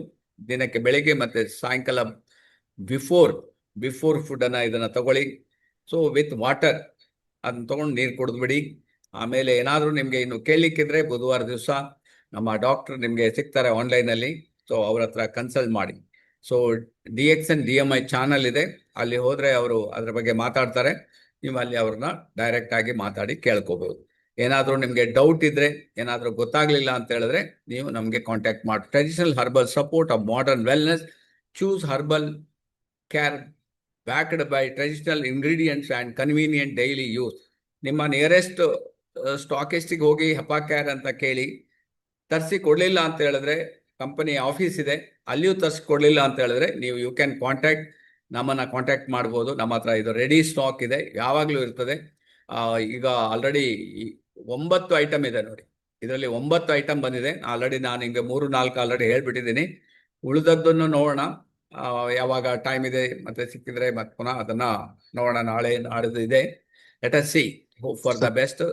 ದಿನಕ್ಕೆ ಬೆಳಿಗ್ಗೆ ಮತ್ತೆ ಸಾಯಂಕಾಲ ಬಿಫೋರ್ ಫುಡ್ ಅನ್ನ ಇದನ್ನ ತಗೊಳ್ಳಿ. ಸೊ ವಿತ್ ವಾಟರ್ ಅದನ್ನ ತಗೊಂಡು ನೀರು ಕುಡಿದ್ಬಿಡಿ. ಆಮೇಲೆ ಏನಾದರೂ ನಿಮಗೆ ಇನ್ನು ಕೇಳಲಿಕ್ಕಿದ್ರೆ ಬುಧವಾರ ದಿವಸ ನಮ್ಮ ಡಾಕ್ಟರ್ ನಿಮಗೆ ಸಿಗ್ತಾರೆ ಆನ್ಲೈನಲ್ಲಿ. ಸೊ ಅವ್ರ ಹತ್ರ ಕನ್ಸಲ್ಟ್ ಮಾಡಿ. ಸೊ DXN DMI ಚಾನಲ್ ಇದೆ, ಅಲ್ಲಿ ಹೋದ್ರೆ ಅವರು ಅದ್ರ ಬಗ್ಗೆ ಮಾತಾಡ್ತಾರೆ. ನೀವು ಅಲ್ಲಿ ಅವ್ರನ್ನ ಡೈರೆಕ್ಟ್ ಆಗಿ ಮಾತಾಡಿ ಕೇಳ್ಕೋಬಹುದು. ಏನಾದರೂ ನಿಮಗೆ ಡೌಟ್ ಇದ್ರೆ, ಏನಾದರೂ ಗೊತ್ತಾಗ್ಲಿಲ್ಲ ಅಂತ ಹೇಳಿದ್ರೆ ನೀವು ನಮಗೆ ಕಾಂಟ್ಯಾಕ್ಟ್ ಮಾಡಿ. Traditional herbal support of modern wellness, choose herbal care backed by traditional ingredients and convenient daily use. ನಿಮ್ಮ ನಿಯರೆಸ್ಟ್ ಸ್ಟಾಕಿಸ್ಟಿಗೆ ಹೋಗಿ ಹೆಪಾಕ್ಯಾರ್ ಅಂತ ಕೇಳಿ, ತರಿಸಿ ಕೊಡಲಿಲ್ಲ ಅಂತ ಹೇಳಿದ್ರೆ ಕಂಪನಿ ಆಫೀಸ್ ಇದೆ, ಅಲ್ಲಿಯೂ ತರಿಸ್ಕೊಡ್ಲಿಲ್ಲ ಅಂತ ಹೇಳಿದ್ರೆ ನೀವು ಯು ಕ್ಯಾನ್ ಕಾಂಟ್ಯಾಕ್ಟ್, ನಮ್ಮನ್ನ ಕಾಂಟ್ಯಾಕ್ಟ್ ಮಾಡ್ಬೋದು. ನಮ್ಮ ಹತ್ರ ಇದು ರೆಡಿ ಸ್ಟಾಕ್ ಇದೆ, ಯಾವಾಗಲೂ ಇರ್ತದೆ. ಈಗ ಆಲ್ರೆಡಿ 9 ಐಟಮ್ ಇದೆ ನೋಡಿ, ಇದರಲ್ಲಿ 9 ಐಟಮ್ ಬಂದಿದೆ ಆಲ್ರೆಡಿ. ನಾನು ಹಿಂಗೆ 3-4 ಆಲ್ರೆಡಿ ಹೇಳ್ಬಿಟ್ಟಿದ್ದೀನಿ. ಉಳಿದದ್ದನ್ನು ನೋಡೋಣ, ಯಾವಾಗ ಟೈಮ್ ಇದೆ ಮತ್ತೆ ಸಿಕ್ಕಿದ್ರೆ ಮತ್ತೆ ಪುನಃ ಅದನ್ನ ನೋಡೋಣ. ನಾಳೆ ನಾಡಿದ್ದು ಇದೆ. Let us see, hope for the best.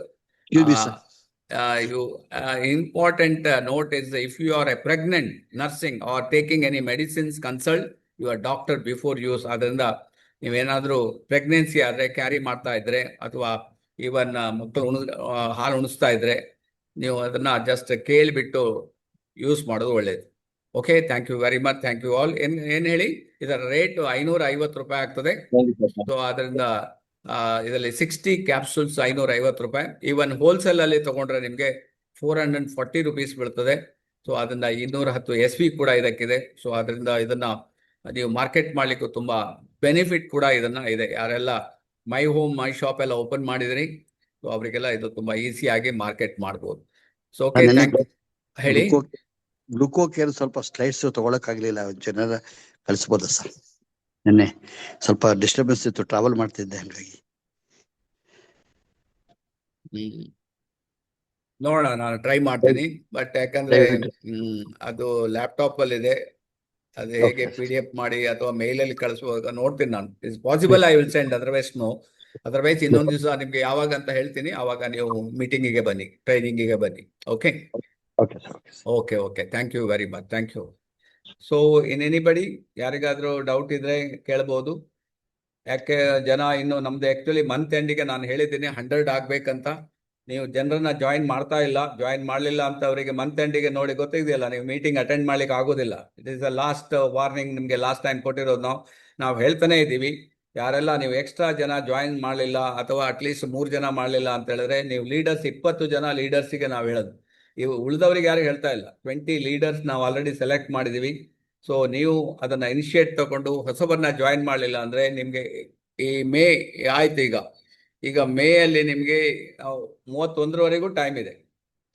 Important note is, if you are a pregnant, nursing or taking any medicines, consult your doctor before use. ಅದರಿಂದ ನೀವೇನಾದ್ರೂ ಪ್ರೆಗ್ನೆನ್ಸಿ ಆದ್ರೆ, ಕ್ಯಾರಿ ಮಾಡ್ತಾ ಇದ್ರೆ, ಅಥವಾ ಈವನ್ ಮಕ್ಕಳು ಹಾಲು ಉಣಿಸ್ತಾ ಇದ್ರೆ, ನೀವು ಅದನ್ನ ಜಸ್ಟ್ ಕೇಳಿಬಿಟ್ಟು ಯೂಸ್ ಮಾಡೋದು ಒಳ್ಳೇದು. Okay, thank you very much. Thank you all. ಏನ್ ಹೇಳಿ, ಇದರ ರೇಟ್ 550 ರೂಪಾಯಿ ಆಗ್ತದೆ. ಸೊ ಅದರಿಂದ ಇದರಲ್ಲಿ 60 ಕ್ಯಾಪ್ಸೂಲ್ಸ್ 550 ರೂಪಾಯಿ. ಈವನ್ ಹೋಲ್ಸೇಲ್ ಅಲ್ಲಿ ತಗೊಂಡ್ರೆ ನಿಮಗೆ 440 ರುಪೀಸ್ ಬೀಳ್ತದೆ. ಸೊ ಅದರಿಂದ 210 SV ಕೂಡ ಇದಕ್ಕಿದೆ. ಸೊ ಅದರಿಂದ ಇದನ್ನ ನೀವು ಮಾರ್ಕೆಟ್ ಮಾಡ್ಲಿಕ್ಕೂ ತುಂಬಾ ಬೆನಿಫಿಟ್ ಕೂಡ ಇದನ್ನ ಇದೆ. ಯಾರೆಲ್ಲ ಮೈ ಹೋಮ್ ಮೈ ಶಾಪ್ ಎಲ್ಲ ಓಪನ್ ಮಾಡಿದ್ರಿ, ಸೊ ಅವರಿಗೆಲ್ಲ ಇದು ತುಂಬಾ ಈಸಿಯಾಗಿ ಮಾರ್ಕೆಟ್ ಮಾಡ್ಬೋದು. So okay, thank you. ಹೇಳಿ. ಗ್ಲುಕೋ ಕೇರ್ ಸ್ವಲ್ಪ ಸ್ಲೈಡ್ಸ್ ತಗೊಳಕ್ಕಾಗ್ಲಿಲ್ಲ, ಜನರ ಕಳಿಸ್ಬೋದ ಸರ್? ನಿನ್ನೆ ಸ್ವಲ್ಪ ಡಿಸ್ಟರ್ಬೆನ್ಸ್ ಇತ್ತು, ಟ್ರಾವೆಲ್ ಮಾಡ್ತಿದ್ದೆ, ಹಂಗಾಗಿ. ನೋಡೋಣ, ನಾನು ಟ್ರೈ ಮಾಡ್ತೀನಿ. ಬಟ್ ಯಾಕಂದ್ರೆ ಅದು ಲ್ಯಾಪ್ಟಾಪ್ ಅಲ್ಲಿ ಇದೆ, ಅದು ಹೇಗೆ PDF ಮಾಡಿ ಅಥವಾ ಮೇಲ್ ಅಲ್ಲಿ ಕಳಿಸುವಾಗ ನೋಡ್ತೀನಿ ನಾನು. Is possible, I will send. Otherwise ಇನ್ನೊಂದು ದಿವಸ ನಿಮ್ಗೆ ಯಾವಾಗ ಅಂತ ಹೇಳ್ತೀನಿ, ಅವಾಗ ನೀವು ಮೀಟಿಂಗಿಗೆ ಬನ್ನಿ, ಟ್ರೈನಿಂಗಿಗೆ ಬನ್ನಿ. Okay okay okay, thank you very much. Thank you. So in anybody, ಯಾರಿಗಾದ್ರೂ ಡೌಟ್ ಇದ್ರೆ ಕೇಳ್ಬೋದು. ಯಾಕೆ ಜನ ಇನ್ನು ನಮ್ದು ಆಕ್ಚುಲಿ ಮಂತ್ ಎಂಡಿಗೆ ನಾನು ಹೇಳಿದ್ದೀನಿ 100 ಆಗ್ಬೇಕಂತ. ನೀವು ಜನರನ್ನ ಜಾಯಿನ್ ಮಾಡ್ತಾ ಇಲ್ಲ, ಜಾಯಿನ್ ಮಾಡಲಿಲ್ಲ ಅಂತ ಅವರಿಗೆ ಮಂತ್ ಎಂಡಿಗೆ ನೋಡಿ ಗೊತ್ತಿದೆಯಲ್ಲ, ನೀವು ಮೀಟಿಂಗ್ ಅಟೆಂಡ್ ಮಾಡ್ಲಿಕ್ಕೆ ಆಗೋದಿಲ್ಲ. It is the last warning ನಿಮಗೆ ಲಾಸ್ಟ್ ಟೈಮ್ ಕೊಟ್ಟಿರೋದು. ನಾವು ಹೇಳ್ತಾನೆ ಇದ್ದೀವಿ, ಯಾರೆಲ್ಲ ನೀವು ಎಕ್ಸ್ಟ್ರಾ ಜನ ಜಾಯಿನ್ ಮಾಡಲಿಲ್ಲ ಅಥವಾ ಅಟ್ಲೀಸ್ಟ್ 3 ಜನ ಮಾಡಲಿಲ್ಲ ಅಂತ ಹೇಳಿದ್ರೆ, ನೀವು ಲೀಡರ್ಸ್ 20 ಜನ ಲೀಡರ್ಸಿಗೆ ನಾವು ಹೇಳೋದು. ಇವು ಉಳಿದವರಿಗೆ ಯಾರು ಹೇಳ್ತಾ ಇಲ್ಲ. 20 ಲೀಡರ್ಸ್ ನಾವು ಆಲ್ರೆಡಿ ಸೆಲೆಕ್ಟ್ ಮಾಡಿದೀವಿ. ಸೊ ನೀವು ಅದನ್ನ ಇನಿಷಿಯೇಟ್ ತಗೊಂಡು ಹೊಸಬರನ್ನ ಜಾಯಿನ್ ಮಾಡಲಿಲ್ಲ ಅಂದ್ರೆ, ನಿಮ್ಗೆ ಈ ಮೇ ಆಯ್ತು, ಈಗ ಮೇ ಅಲ್ಲಿ ನಿಮ್ಗೆ 31ರವರೆಗೂ ಟೈಮ್ ಇದೆ.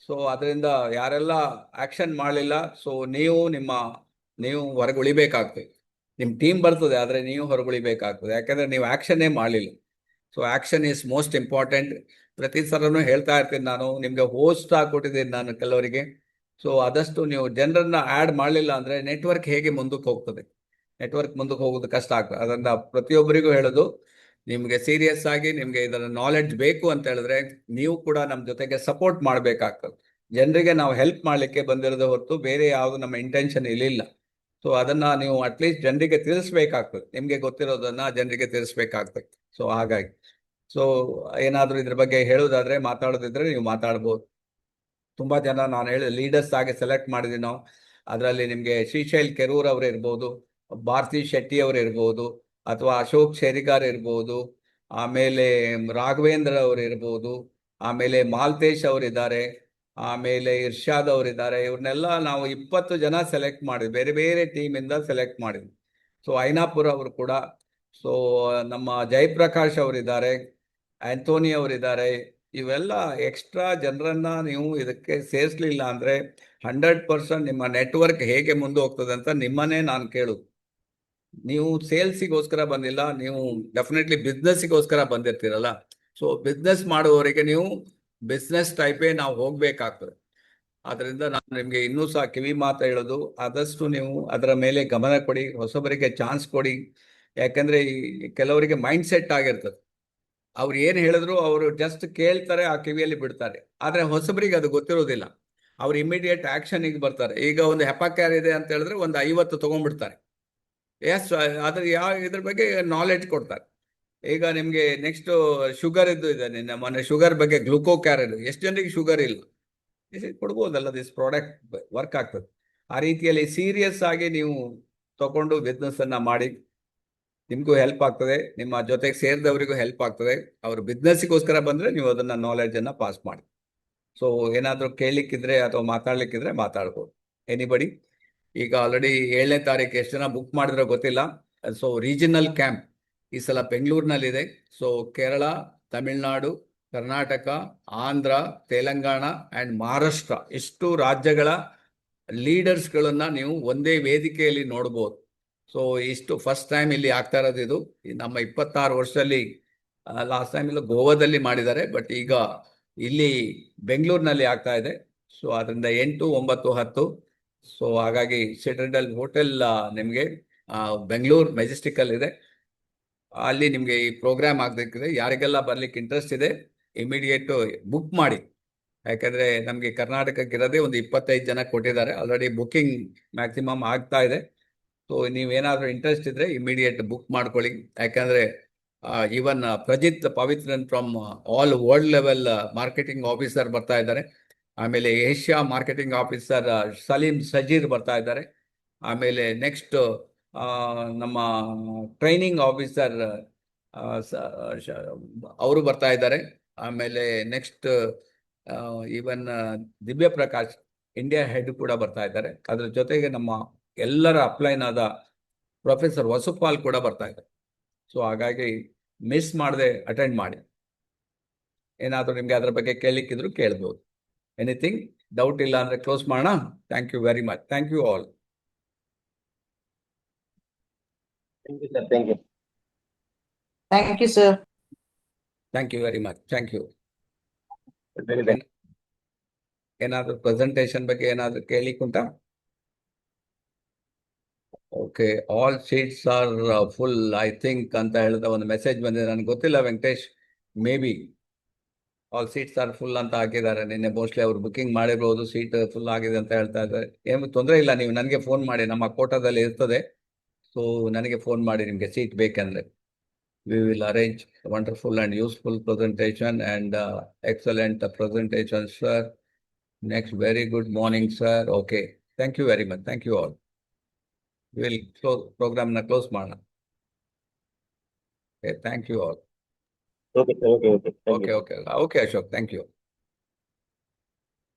ಸೊ ಅದರಿಂದ ಯಾರೆಲ್ಲ ಆಕ್ಷನ್ ಮಾಡಲಿಲ್ಲ, ಸೊ ನೀವು ಹೊರಗೆ ಉಳಿಬೇಕಾಗ್ತದೆ. ನಿಮ್ಮ ಟೀಮ್ ಬರ್ತದೆ, ಆದ್ರೆ ನೀವು ಹೊರಗೆ ಉಳಿಬೇಕಾಗ್ತದೆ. ಯಾಕಂದ್ರೆ ನೀವು ಆಕ್ಷನ್ನೇ ಮಾಡಲಿಲ್ಲ. So action is most important. ಪ್ರತಿ ಸಲನೂ ಹೇಳ್ತಾ ಇರ್ತೀನಿ ನಾನು, ನಿಮ್ಗೆ ಹೋಸ್ಟ್ ಕೊಟ್ಟಿದ್ದೀನಿ ನಾನು ಕೆಲವರಿಗೆ. ಸೊ ಆದಷ್ಟು ನೀವು ಜನರನ್ನ ಆ್ಯಡ್ ಮಾಡಲಿಲ್ಲ ಅಂದ್ರೆ ನೆಟ್ವರ್ಕ್ ಹೇಗೆ ಮುಂದಕ್ಕೆ ಹೋಗ್ತದೆ? ನೆಟ್ವರ್ಕ್ ಮುಂದಕ್ಕೆ ಹೋಗೋದು ಕಷ್ಟ ಆಗ್ತದೆ. ಅದರಿಂದ ಪ್ರತಿಯೊಬ್ಬರಿಗೂ ಹೇಳೋದು, ನಿಮ್ಗೆ ಸೀರಿಯಸ್ ಆಗಿ ನಿಮ್ಗೆ ಇದರ ನಾಲೆಡ್ಜ್ ಬೇಕು ಅಂತ ಹೇಳಿದ್ರೆ, ನೀವು ಕೂಡ ನಮ್ಮ ಜೊತೆಗೆ ಸಪೋರ್ಟ್ ಮಾಡಬೇಕಾಗ್ತದೆ. ಜನರಿಗೆ ನಾವು ಹೆಲ್ಪ್ ಮಾಡಲಿಕ್ಕೆ ಬಂದಿರೋದು ಹೊರತು ಬೇರೆ ಯಾವುದು ನಮ್ಮ ಇಂಟೆನ್ಷನ್ ಇರಲಿಲ್ಲ. ಸೊ ಅದನ್ನ ನೀವು ಅಟ್ಲೀಸ್ಟ್ ಜನರಿಗೆ ತಿಳಿಸ್ಬೇಕಾಗ್ತದೆ. ನಿಮ್ಗೆ ಗೊತ್ತಿರೋದನ್ನ ಜನರಿಗೆ ತಿಳಿಸ್ಬೇಕಾಗ್ತದೆ. ಸೊ ಹಾಗಾಗಿ ಏನಾದ್ರೂ ಇದ್ರ ಬಗ್ಗೆ ಹೇಳೋದಾದ್ರೆ, ಮಾತಾಡೋದಿದ್ರೆ ನೀವು ಮಾತಾಡ್ಬೋದು. ತುಂಬಾ ಜನ ನಾನು ಹೇಳಿ ಲೀಡರ್ಸ್ ಆಗಿ ಸೆಲೆಕ್ಟ್ ಮಾಡಿದ್ವಿ ನಾವು. ಅದರಲ್ಲಿ ನಿಮ್ಗೆ ಶ್ರೀಶೈಲ್ ಕೆರೂರ್ ಅವರು ಇರ್ಬೋದು, ಭಾರತಿ ಶೆಟ್ಟಿ ಅವರು ಇರ್ಬೋದು, ಅಥವಾ ಅಶೋಕ್ ಶೇರಿಗಾರ್ ಇರ್ಬೋದು, ಆಮೇಲೆ ರಾಘವೇಂದ್ರ ಅವರು ಇರ್ಬೋದು, ಆಮೇಲೆ ಮಾಲ್ತೇಶ್ ಅವರಿದ್ದಾರೆ, ಆಮೇಲೆ ಇರ್ಷಾದ್ ಅವರಿದ್ದಾರೆ. ಇವ್ರನ್ನೆಲ್ಲ ನಾವು 20 ಜನ ಸೆಲೆಕ್ಟ್ ಮಾಡಿದ್ವಿ, ಬೇರೆ ಬೇರೆ ಟೀಮಿಂದ ಸೆಲೆಕ್ಟ್ ಮಾಡಿದ್ವಿ. ಸೊ ಐನಾಪುರ ಅವರು ಕೂಡ, ಸೊ ನಮ್ಮ ಜಯಪ್ರಕಾಶ್ ಅವರಿದ್ದಾರೆ, ಆಂಟೋನಿ ಅವರಿದ್ದಾರೆ. ಇವೆಲ್ಲ ಎಕ್ಸ್ಟ್ರಾ ಜನರನ್ನ ನೀವು ಇದಕ್ಕೆ ಸೇರಿಸಲಿಲ್ಲ ಅಂದ್ರೆ 100% ನಿಮ್ಮ ನೆಟ್ವರ್ಕ್ ಹೇಗೆ ಮುಂದೆ ಹೋಗ್ತದೆ ಅಂತ ನಿಮ್ಮನ್ನೇ ನಾನು ಕೇಳುದು. ನೀವು ಸೇಲ್ಸಿಗೋಸ್ಕರ ಬಂದಿಲ್ಲ, ನೀವು ಡೆಫಿನೆಟ್ಲಿ ಬಿಸ್ನೆಸ್ಸಿಗೋಸ್ಕರ ಬಂದಿರ್ತೀರಲ್ಲ. ಸೊ ಬಿಸ್ನೆಸ್ ಮಾಡುವವರಿಗೆ ನೀವು ಬಿಸ್ನೆಸ್ ಟೈಪೇ ನಾವು ಹೋಗ್ಬೇಕಾಗ್ತದೆ. ಆದ್ರಿಂದ ನಾನು ನಿಮ್ಗೆ ಇನ್ನೂ ಸಹ ಕಿವಿ ಮಾತು ಹೇಳೋದು, ಆದಷ್ಟು ನೀವು ಅದರ ಮೇಲೆ ಗಮನ ಕೊಡಿ, ಹೊಸಬರಿಗೆ ಚಾನ್ಸ್ ಕೊಡಿ. ಯಾಕಂದ್ರೆ ಕೆಲವರಿಗೆ ಮೈಂಡ್ ಸೆಟ್ ಆಗಿರ್ತದೆ, ಅವ್ರು ಏನ್ ಹೇಳಿದ್ರು ಅವರು ಜಸ್ಟ್ ಕೇಳ್ತಾರೆ, ಆ ಕಿವಿಯಲ್ಲಿ ಬಿಡ್ತಾರೆ. ಆದ್ರೆ ಹೊಸಬರಿಗೆ ಅದು ಗೊತ್ತಿರೋದಿಲ್ಲ, ಅವ್ರು ಇಮಿಡಿಯೇಟ್ ಆಕ್ಷನ್ಗೆ ಬರ್ತಾರೆ. ಈಗ ಒಂದು ಹೆಪಾಕ್ಯಾರ್ ಇದೆ ಅಂತ ಹೇಳಿದ್ರೆ ಒಂದು 50 ತಗೊಂಡ್ಬಿಡ್ತಾರೆ. ಎಸ್, ಅದ್ರ ಇದ್ರ ಬಗ್ಗೆ ನಾಲೆಡ್ಜ್ ಕೊಡ್ತಾರೆ. ಈಗ ನಿಮ್ಗೆ ನೆಕ್ಸ್ಟ್ ಶುಗರ್ ಇದ್ದು ಇದೆ, ಮೊನ್ನೆ ಶುಗರ್ ಬಗ್ಗೆ ಗ್ಲುಕೋ ಕ್ಯಾರ್ ಇದೆ. ಎಷ್ಟು ಜನರಿಗೆ ಶುಗರ್ ಇಲ್ಲ, ಕೊಡ್ಬೋದಲ್ಲ, ದಿಸ್ ಪ್ರಾಡಕ್ಟ್ ವರ್ಕ್ ಆಗ್ತದೆ. ಆ ರೀತಿಯಲ್ಲಿ ಸೀರಿಯಸ್ ಆಗಿ ನೀವು ತಗೊಂಡು ಬಿಸ್ನೆಸ್ ಅನ್ನ ಮಾಡಿ, ನಿಮ್ಗೂ ಹೆಲ್ಪ್ ಆಗ್ತದೆ, ನಿಮ್ಮ ಜೊತೆಗೆ ಸೇರಿದವರಿಗೂ ಹೆಲ್ಪ್ ಆಗ್ತದೆ. ಅವರು ಬಿಸ್ನೆಸ್ಸಿಗೋಸ್ಕರ ಬಂದ್ರೆ ನೀವು ಅದನ್ನ ನಾಲೆಡ್ಜ್ ಅನ್ನ ಪಾಸ್ ಮಾಡಿ. ಸೊ ಏನಾದ್ರೂ ಕೇಳಲಿಕ್ಕಿದ್ರೆ ಅಥವಾ ಮಾತಾಡ್ಲಿಕ್ಕಿದ್ರೆ ಮಾತಾಡ್ಬೋದು. ಎನಿಬಡಿ. ಈಗ ಆಲ್ರೆಡಿ 7ನೇ ತಾರೀಕು ಎಷ್ಟು ಜನ ಬುಕ್ ಮಾಡಿದ್ರೋ ಗೊತ್ತಿಲ್ಲ. ಸೊ ರೀಜನಲ್ ಕ್ಯಾಂಪ್ ಈ ಸಲ ಬೆಂಗಳೂರಿನಲ್ಲಿದೆ. ಸೊ ಕೇರಳ, ತಮಿಳುನಾಡು, ಕರ್ನಾಟಕ, ಆಂಧ್ರ, ತೆಲಂಗಾಣ ಅಂಡ್ ಮಹಾರಾಷ್ಟ್ರ ಇಷ್ಟು ರಾಜ್ಯಗಳ ಲೀಡರ್ಸ್ಗಳನ್ನ ನೀವು ಒಂದೇ ವೇದಿಕೆಯಲ್ಲಿ ನೋಡ್ಬೋದು. ಸೊ ಇಷ್ಟು ಫಸ್ಟ್ ಟೈಮ್ ಇಲ್ಲಿ ಆಗ್ತಾ ಇರೋದು ಇದು. ನಮ್ಮ 26 ವರ್ಷದಲ್ಲಿ ಲಾಸ್ಟ್ ಟೈಮ್ ಇಲ್ಲ ಗೋವಾದಲ್ಲಿ ಮಾಡಿದ್ದಾರೆ, ಬಟ್ ಈಗ ಇಲ್ಲಿ ಬೆಂಗಳೂರಿನಲ್ಲಿ ಆಗ್ತಾ ಇದೆ. ಸೊ ಅದರಿಂದ 8, 9, 10. ಸೊ ಹಾಗಾಗಿ ಸಿಟ್ರಡಲ್ ಹೋಟೆಲ್ ನಿಮಗೆ ಬೆಂಗಳೂರು ಮೆಜೆಸ್ಟಿಕ್ ಅಲ್ಲಿ ಇದೆ. ಅಲ್ಲಿ ನಿಮಗೆ ಈ ಪ್ರೋಗ್ರಾಮ್ ಆಗಬೇಕಿದೆ. ಯಾರಿಗೆಲ್ಲ ಬರ್ಲಿಕ್ಕೆ ಇಂಟ್ರೆಸ್ಟ್ ಇದೆ ಇಮಿಡಿಯೇಟ್ ಬುಕ್ ಮಾಡಿ. ಯಾಕಂದ್ರೆ ನಮಗೆ ಕರ್ನಾಟಕಕ್ಕೆ ಇರೋದೇ ಒಂದು 25 ಜನ ಕೊಟ್ಟಿದ್ದಾರೆ. ಆಲ್ರೆಡಿ ಬುಕಿಂಗ್ ಮ್ಯಾಕ್ಸಿಮಮ್ ಆಗ್ತಾ ಇದೆ. ಸೊ ನೀವೇನಾದ್ರೂ ಇಂಟ್ರೆಸ್ಟ್ ಇದ್ರೆ ಇಮಿಡಿಯೇಟ್ ಬುಕ್ ಮಾಡ್ಕೊಳ್ಳಿ. ಯಾಕಂದ್ರೆ even Prajith Pavithran from all world level marketing officer ಬರ್ತಾ ಇದ್ದಾರೆ. ಆಮೇಲೆ Asia marketing officer Saleem Sajeer ಬರ್ತಾ ಇದ್ದಾರೆ. ಆಮೇಲೆ ನೆಕ್ಸ್ಟ್ ನಮ್ಮ ಟ್ರೈನಿಂಗ್ ಆಫೀಸರ್ ಅವರು ಬರ್ತಾ ಇದ್ದಾರೆ. ಆಮೇಲೆ ನೆಕ್ಸ್ಟ್ ಈವನ್ ದಿವ್ಯ ಪ್ರಕಾಶ್ ಇಂಡಿಯಾ ಹೆಡ್ ಕೂಡ ಬರ್ತಾ ಇದ್ದಾರೆ. ಅದ್ರ ಜೊತೆಗೆ ನಮ್ಮ ಎಲ್ಲರ ಅಪ್ಲೈನ್ ಆದ ಪ್ರೊಫೆಸರ್ ವಸುಪಾಲ್ ಕೂಡ ಬರ್ತಾ ಇದ್ದಾರೆ. ಸೊ ಹಾಗಾಗಿ ಮಿಸ್ ಮಾಡದೆ ಅಟೆಂಡ್ ಮಾಡಿ. ಏನಾದರೂ ನಿಮ್ಗೆ ಅದ್ರ ಬಗ್ಗೆ ಕೇಳಲಿಕ್ಕಿದ್ರು ಕೇಳ್ಬೋದು. ಎನಿಥಿಂಗ್ ಡೌಟ್ ಇಲ್ಲ ಅಂದ್ರೆ ಕ್ಲೋಸ್ ಮಾಡೋಣ. Thank you very much. Thank you all. Thank you, sir. Thank you. Thank you, sir. Thank you very much. Thank you. Very well. ಏನಾದರೂ ಪ್ರೆಸೆಂಟೇಷನ್ ಬಗ್ಗೆ ಏನಾದರೂ ಕೇಳಲಿಕ್ಕುಂಟಾ? Okay, all seats are full I think ಅಂತ ಹೇಳಿದ ಒಂದು message ಬಂದಿದೆ. ನನಗೆ ಗೊತ್ತಿಲ್ಲ Venkatesh, may be all seats are full ಅಂತ ಹಾಕಿದ್ದಾರೆ. ನಿನ್ನೆ ಮೋಸ್ಟ್ಲಿ ಅವರು ಬುಕಿಂಗ್ ಮಾಡಿರ್ಬೋದು, ಸೀಟ್ ಫುಲ್ ಆಗಿದೆ ಅಂತ ಹೇಳ್ತಾ ಇದ್ದಾರೆ. ಏನು ತೊಂದರೆ ಇಲ್ಲ, ನೀವು ನನಗೆ ಫೋನ್ ಮಾಡಿ, ನಮ್ಮ ಕೋಟಾದಲ್ಲಿ ಇರ್ತದೆ. ಸೊ ನನಗೆ ಫೋನ್ ಮಾಡಿ ನಿಮಗೆ ಸೀಟ್ ಬೇಕಂದ್ರೆ. We will arrange wonderful and useful presentation and excellent presentation, sir. Next, very good morning, sir. Okay, thank you very much. Thank you all. We will close program na close mana. Okay, thank you all. Okay, sir. Okay, okay. Thank you. Okay, Ashok. Thank you.